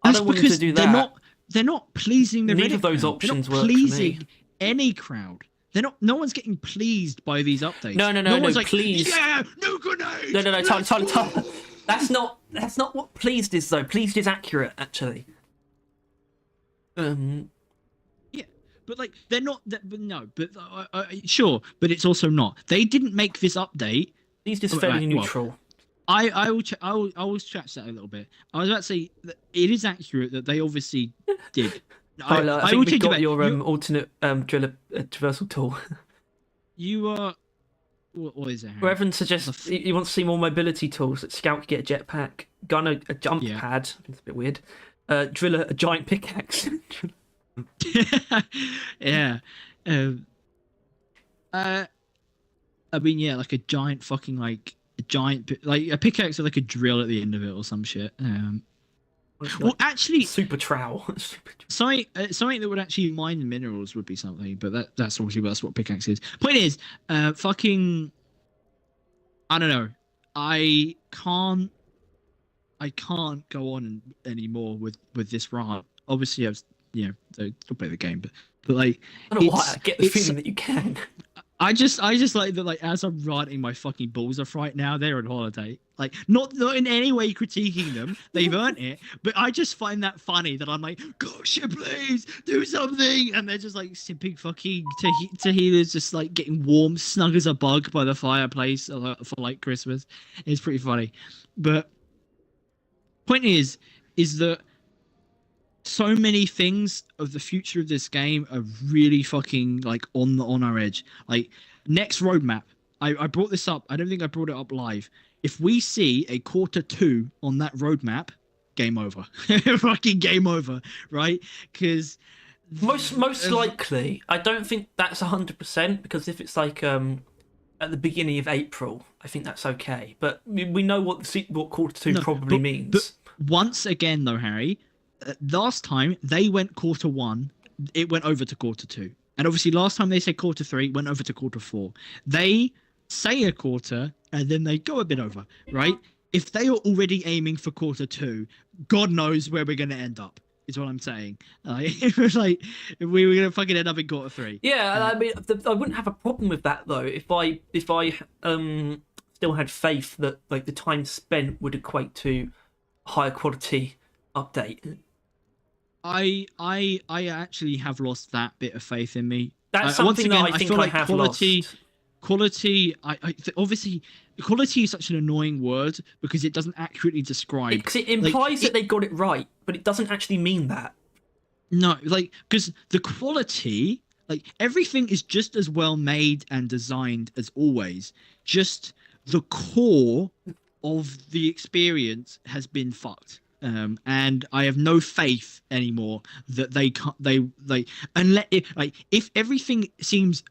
I don't want them to do that. They're not pleasing the Neither Reddit of those crowd. options they're not work pleasing for me. Any crowd. they're not. No one's getting pleased by these updates. No, one's like, please. yeah, no grenades. No, Tyler. That's not what pleased is though. Pleased is accurate, actually. Yeah, but like they're not. But no, but sure, but it's also not. They didn't make this update. Pleased is fairly neutral. I will scratch that a little bit. I was about to say that it is accurate that they obviously did. Tyler, I think we've got your alternate driller traversal tool. You are. What is it? Reverend suggests he wants to see more mobility tools. That Scout could get a jetpack, Gunner a jump pad. I think it's a bit weird. Driller a giant pickaxe. Yeah. I mean, yeah, like a giant fucking like a giant like a pickaxe with like a drill at the end of it or some shit. Well, actually, super trowel. something that would actually mine the minerals would be something, but that's obviously that's what pickaxe is. Point is, fucking, I don't know. I can't go on anymore with this rant. Obviously, I've still play the game, but like, I don't know why I get the feeling that you can. I just like that, like, as I'm ranting my fucking balls off right now, they're on holiday. Like, not in any way critiquing them. They've earned it. But I just find that funny that I'm like, gosh, please do something. And they're just like sipping fucking Tahiti's just like getting warm, snug as a bug by the fireplace for like Christmas. It's pretty funny. But point is that so many things of the future of this game are really fucking like on our edge. Like, next roadmap, I brought this up. I don't think I brought it up live. If we see a quarter 2 on that roadmap, game over. Fucking game over, right? Because most likely, I don't think that's 100%, because if it's like at the beginning of April, I think that's okay. But we know what quarter 2 probably means. But once again, though, Harry, last time they went quarter 1, it went over to quarter 2, and obviously last time they said quarter 3, went over to quarter 4. They say a quarter and then they go a bit over, right? If they are already aiming for quarter 2, God knows where we're going to end up, is what I'm saying. It was like we were going to fucking end up in quarter 3. Yeah, I mean, I wouldn't have a problem with that though if I still had faith that like the time spent would equate to higher quality update. I actually have lost that bit of faith in me. That's something that I think I have lost. Quality, obviously, quality is such an annoying word because it doesn't accurately describe. Because it implies that they got it right, but it doesn't actually mean that. No, like, because the quality, like, everything is just as well made and designed as always. Just the core of the experience has been fucked. And I have no faith anymore that they can't. Unless if everything seems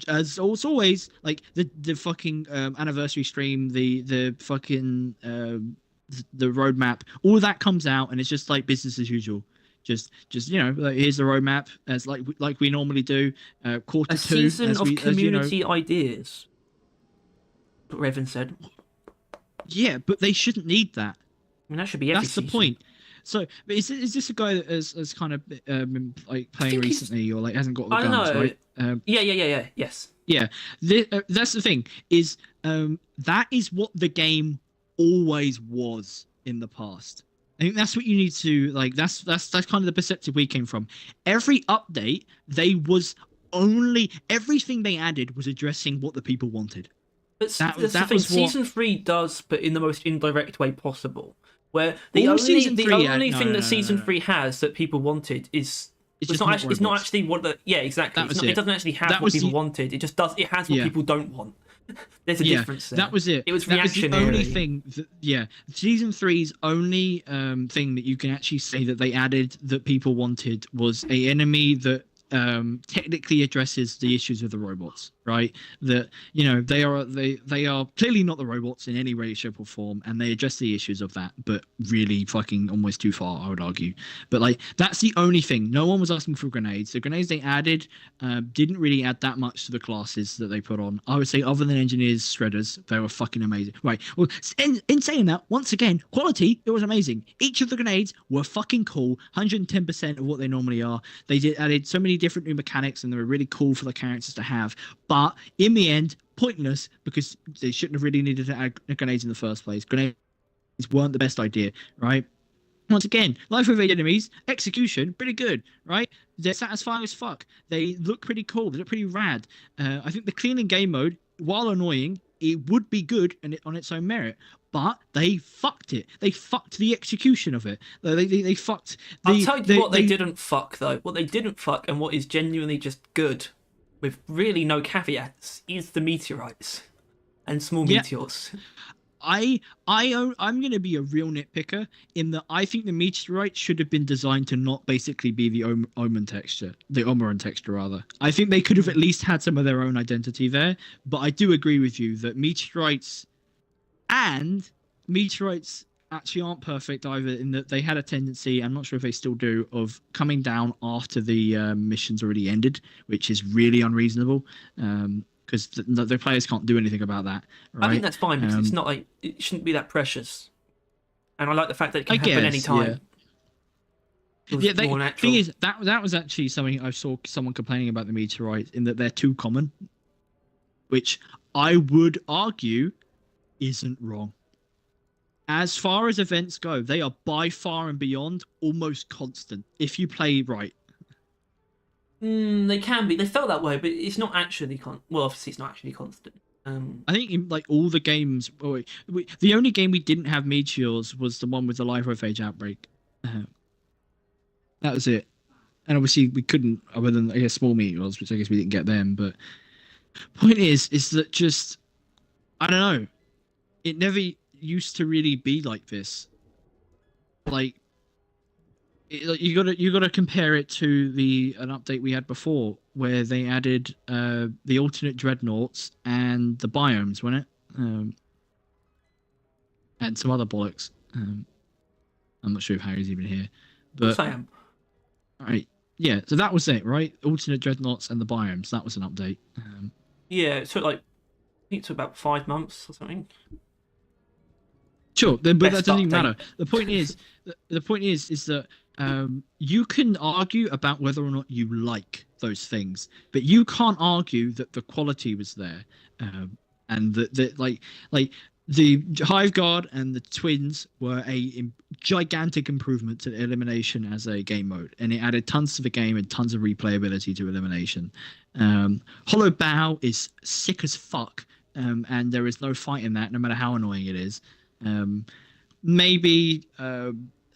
as always, like the fucking anniversary stream, the fucking the roadmap, all of that comes out and it's just like business as usual. Just like, here's the roadmap as like we normally do. Quarter a 2 season as of we, community ideas. What Revan said. Yeah, but they shouldn't need that. I mean, that should be every That's the point. So, but is this a guy that has kind of been like playing recently, or like hasn't got the guns, right? Yes. Yeah, that's the thing. Is that is what the game always was in the past. I think that's what you need to like. That's kind of the perspective we came from. Every update, everything they added was addressing what the people wanted. But that's the thing. Season 3 does, but in the most indirect way possible. Where the only thing that Season 3 has that people wanted is it's not actually what the exactly. It doesn't actually have what people wanted. It just does. It has what people don't want. There's a difference there. That was it. It was reactionary. That was the only thing. Season 3's only thing that you can actually say that they added that people wanted was a enemy that technically addresses the issues of the robots, right? That they are clearly not the robots in any way, shape, or form, and they address the issues of that, but really fucking almost too far, I would argue. But like, that's the only thing. No one was asking for grenades. The grenades they added didn't really add that much to the classes that they put on. I would say, other than engineers, shredders, they were fucking amazing. Right. Well, in saying that, once again, quality, it was amazing. Each of the grenades were fucking cool. 110% of what they normally are. They added so many really different new mechanics, and they were really cool for the characters to have. But in the end, pointless, because they shouldn't have really needed to add grenades in the first place. Grenades weren't the best idea, right? Once again, life evade enemies, execution, pretty good, right? They're satisfying as fuck. They look pretty cool. They look pretty rad. I think the cleaning game mode, while annoying, it would be good and on its own merit. But they fucked it. They fucked the execution of it. They fucked. I'll tell you what they didn't fuck though. What they didn't fuck, and what is genuinely just good, with really no caveats, is the meteorites and small meteors. I'm going to be a real nitpicker in that I think the meteorite should have been designed to not basically be the Omen texture, the Omeron texture rather. I think they could have at least had some of their own identity there. But I do agree with you that meteorites actually aren't perfect either, in that they had a tendency, I'm not sure if they still do, of coming down after the mission's already ended, which is really unreasonable. Because the players can't do anything about that. Right? I think that's fine, because it's not like, it shouldn't be that precious. And I like the fact that it can happen any time. Yeah, the thing is, that was actually something I saw someone complaining about the meteorites, in that they're too common, which I would argue isn't wrong. As far as events go, they are by far and beyond almost constant if you play right. They can be. They felt that way, but it's not actually well, obviously it's not actually constant. I think in like all the games, the only game we didn't have meteors was the one with the live phage outbreak. That was it, and obviously we couldn't, other than I guess small meteors, which I guess we didn't get them. But point is that just I don't know, it never used to really be like this. Like. You gotta compare it to an update we had before, where they added the alternate dreadnoughts and the biomes, wasn't it? And some other bollocks. I'm not sure if Harry's even here, but I am. All right, yeah. So that was it, right? Alternate dreadnoughts and the biomes. That was an update. Yeah, it took I think it took about 5 months or something. Sure, but that doesn't even matter. The point is that you can argue about whether or not you like those things, but you can't argue that the quality was there, and that like the Hive Guard and the Twins were a gigantic improvement to Elimination as a game mode, and it added tons to the game and tons of replayability to Elimination. Hollow Bow is sick as fuck, and there is no fight in that, no matter how annoying it is. Maybe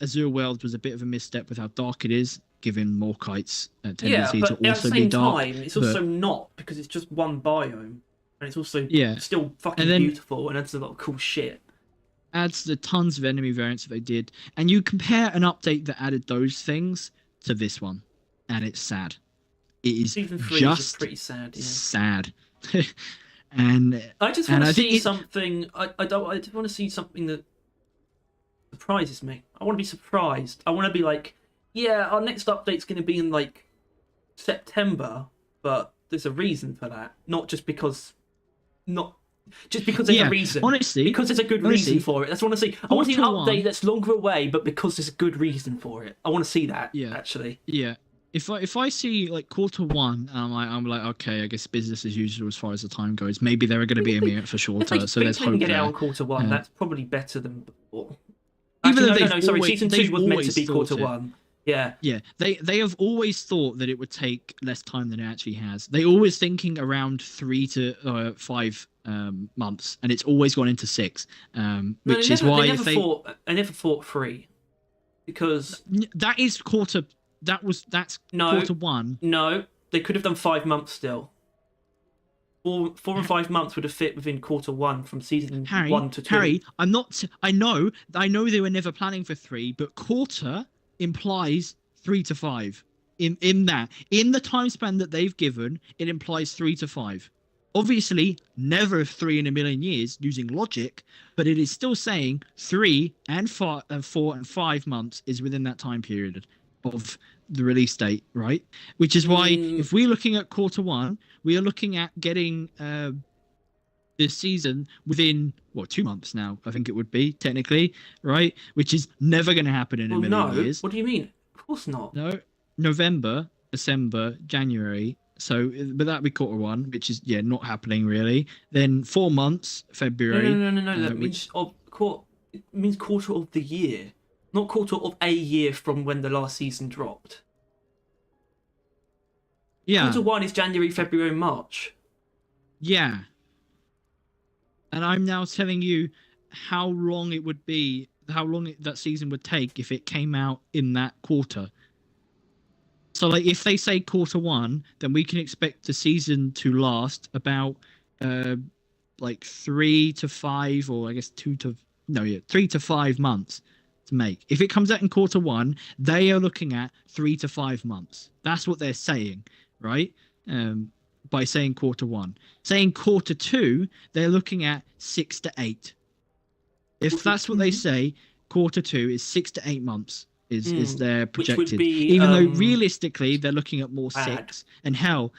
Azure World was a bit of a misstep with how dark it is, given Morkite's tendency to also be dark. Time, it's also not, because it's just one biome, and it's also still fucking beautiful, and adds a lot of cool shit. Adds the tons of enemy variants that they did, and you compare an update that added those things to this one, and it's sad. It is Season 3 just is pretty sad. Yeah. Sad. And I just want to see something. I just want to see something that surprises me. I want to be surprised. I want to be like, yeah, our next update's going to be in like September, but there's a reason for that. Not just because there's a reason. Honestly, because there's a good reason for it. That's what I want to see. I want to see an update that's longer away, but because there's a good reason for it. I want to see that. Yeah, actually. Yeah. If I see like Q1, I'm like okay, I guess business as usual as far as the time goes. Maybe they're going to be aiming it for shorter, so let's hope. Get it out on Q1. That's probably better than before. Even though season 2 was meant to be Q1. Yeah. Yeah. They have always thought that it would take less time than it actually has. They always thinking around 3 to 5 months, and it's always gone into 6. Which is why I never thought 3, because that is quarter. That's Q1. No, they could have done 5 months still. 4 and 5 months would have fit within Q1 from season 1 to 2. Harry, I'm not. I know they were never planning for 3, but quarter implies 3 to 5. In the time span that they've given, it implies 3 to 5. Obviously, never 3 in a million years using logic, but it is still saying 3 and 4 and 5 months is within that time period of the release date, right? Which is why if we're looking at Q1, we are looking at getting this season within 2 months now. I think it would be technically, right? Which is never going to happen in a million years. What do you mean? Of course not. No, November December, January. So, but that'd be quarter one, which is not happening really. Then 4 months, February. No. That which it means quarter of the year, not quarter of a year from when the last season dropped. Quarter one is January, February, March. Yeah. And I'm now telling you how long it would be, that season would take if it came out in that quarter. So, like, if they say quarter one, then we can expect the season to last about, like 3 to 5, or I guess 3 to 5 months to make. If it comes out in quarter one, they are looking at 3 to 5 months. That's what they're saying, right? By saying quarter one. Saying quarter two, they're looking at 6 to 8. If that's what they say, quarter two is 6 to 8 months is their projected. Which would be, even though realistically they're looking at more bad. 6. And hell,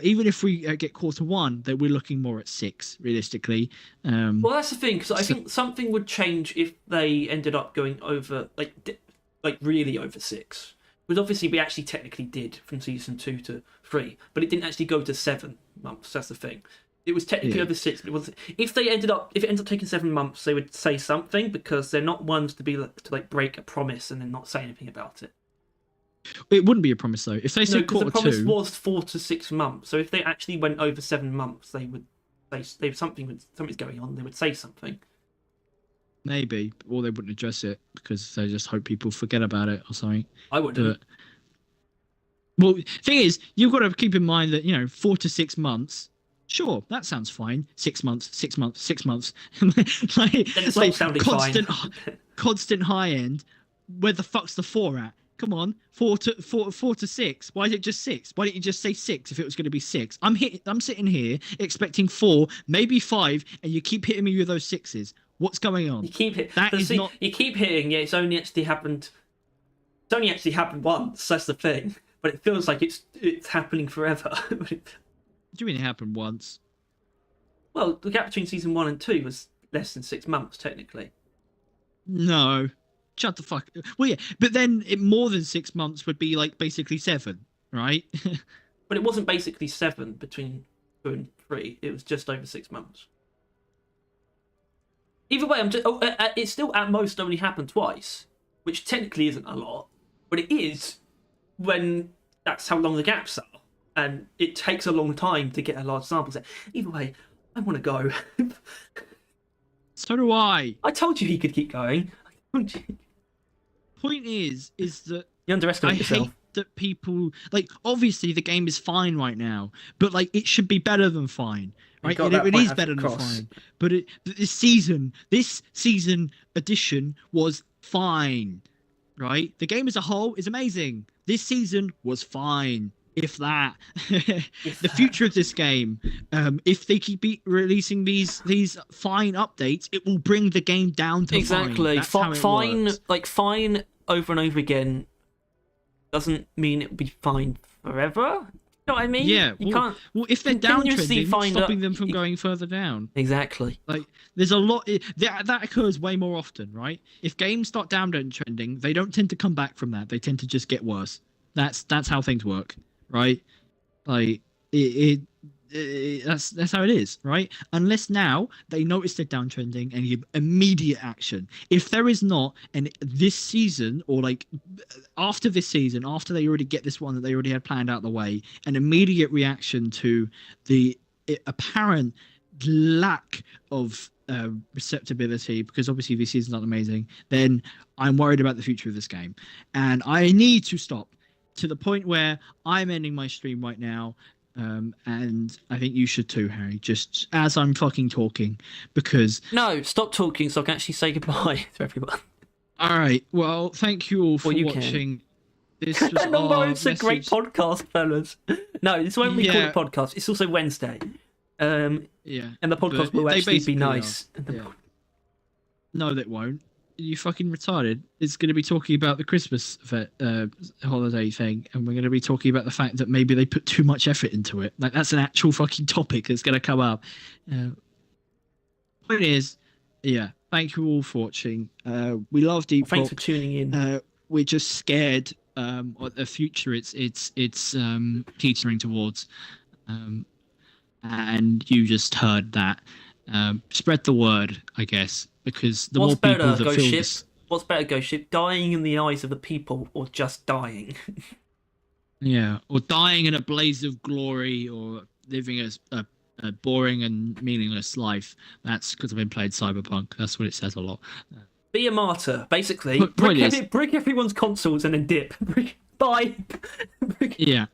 even if we get quarter one, then we're looking more at 6 realistically. Well, that's the thing, because I think something would change if they ended up going over, like really over 6. Because obviously we actually technically did from season 2 to 3, but it didn't actually go to 7 months. That's the thing. It was technically over 6, but it was. If it ends up taking 7 months, they would say something, because they're not ones to break a promise and then not say anything about it. It wouldn't be a promise though. If they said quarter the promise two, was 4 to 6 months. So if they actually went over 7 months, they would say something's going on. They would say something. maybe, or they wouldn't address it because they just hope people forget about it or something. I wouldn't. Well, thing is, you've got to keep in mind that 4 to 6 months. Sure, that sounds fine. 6 months, 6 months, 6 months. like constant high end. Where the fuck's the 4 at? Come on, 4 to 6. Why is it just 6? Why didn't you just say 6 if it was going to be 6? I'm sitting here expecting 4, maybe 5, and you keep hitting me with those 6s. What's going on? You keep hitting. Not. You keep hitting. Yeah, it's only actually happened. It's only actually happened once. That's the thing. But it feels like it's happening forever. What do you mean it happened once? Well, the gap between season 1 and 2 was less than 6 months, technically. No. Shut the fuck. Well, yeah, but then more than 6 months would be like basically 7, right? But it wasn't basically 7 between 2 and 3. It was just over 6 months. Either way, it still at most only happened twice, which technically isn't a lot, but it is when that's how long the gaps are, and it takes a long time to get a large sample set. Either way, I want to go. So do I. I told you he could keep going. Point is that You underestimate yourself. hate that people obviously the game is fine right now, but it should be better than fine, right? And it is better than fine, but this season edition was fine, right? The game as a whole is amazing. This season was fine, if that. The future of this game, if they keep releasing these fine updates, it will bring the game down to exactly fine. Fine, fine over and over again doesn't mean it'll be fine forever. You know what I mean? Yeah. You can't. Well, if they're continuously downtrending, stopping them from going further down. Exactly. There's a lot that occurs way more often, right? If games start downtrending, they don't tend to come back from that. They tend to just get worse. That's how things work, right? That's how it is, right? Unless now they notice they're downtrending and give immediate action. If there is not, and this season or after this season, after they already get this one that they already had planned out the way, an immediate reaction to the apparent lack of receptibility, because obviously this season's not amazing, then I'm worried about the future of this game, and I need to stop to the point where I'm ending my stream right now. And I think you should too, Harry, just as I'm fucking talking, because... No, stop talking so I can actually say goodbye to everyone. Alright, well, thank you all for watching. This was it's a great podcast, fellas. No, this won't be called a podcast. It's also Wednesday. Yeah. And the podcast will actually be nice. No, that won't. You fucking retarded. It's going to be talking about the Christmas holiday thing, and we're going to be talking about the fact that maybe they put too much effort into it. That's an actual fucking topic that's going to come up. Point is, thank you all for watching. We love Deep Thanks for tuning in. We're just scared what the future it's teetering towards, and you just heard that. Spread the word, I guess, because the What's more people better, that Ghost feel Ship? this, What's better, Ghost Ship? Dying in the eyes of the people, or just dying? yeah, or dying in a blaze of glory, or living a boring and meaningless life. That's because I've been playing Cyberpunk. That's what it says a lot. Be a martyr, basically. Point is- Brick everyone's consoles and then dip. Bye. Yeah,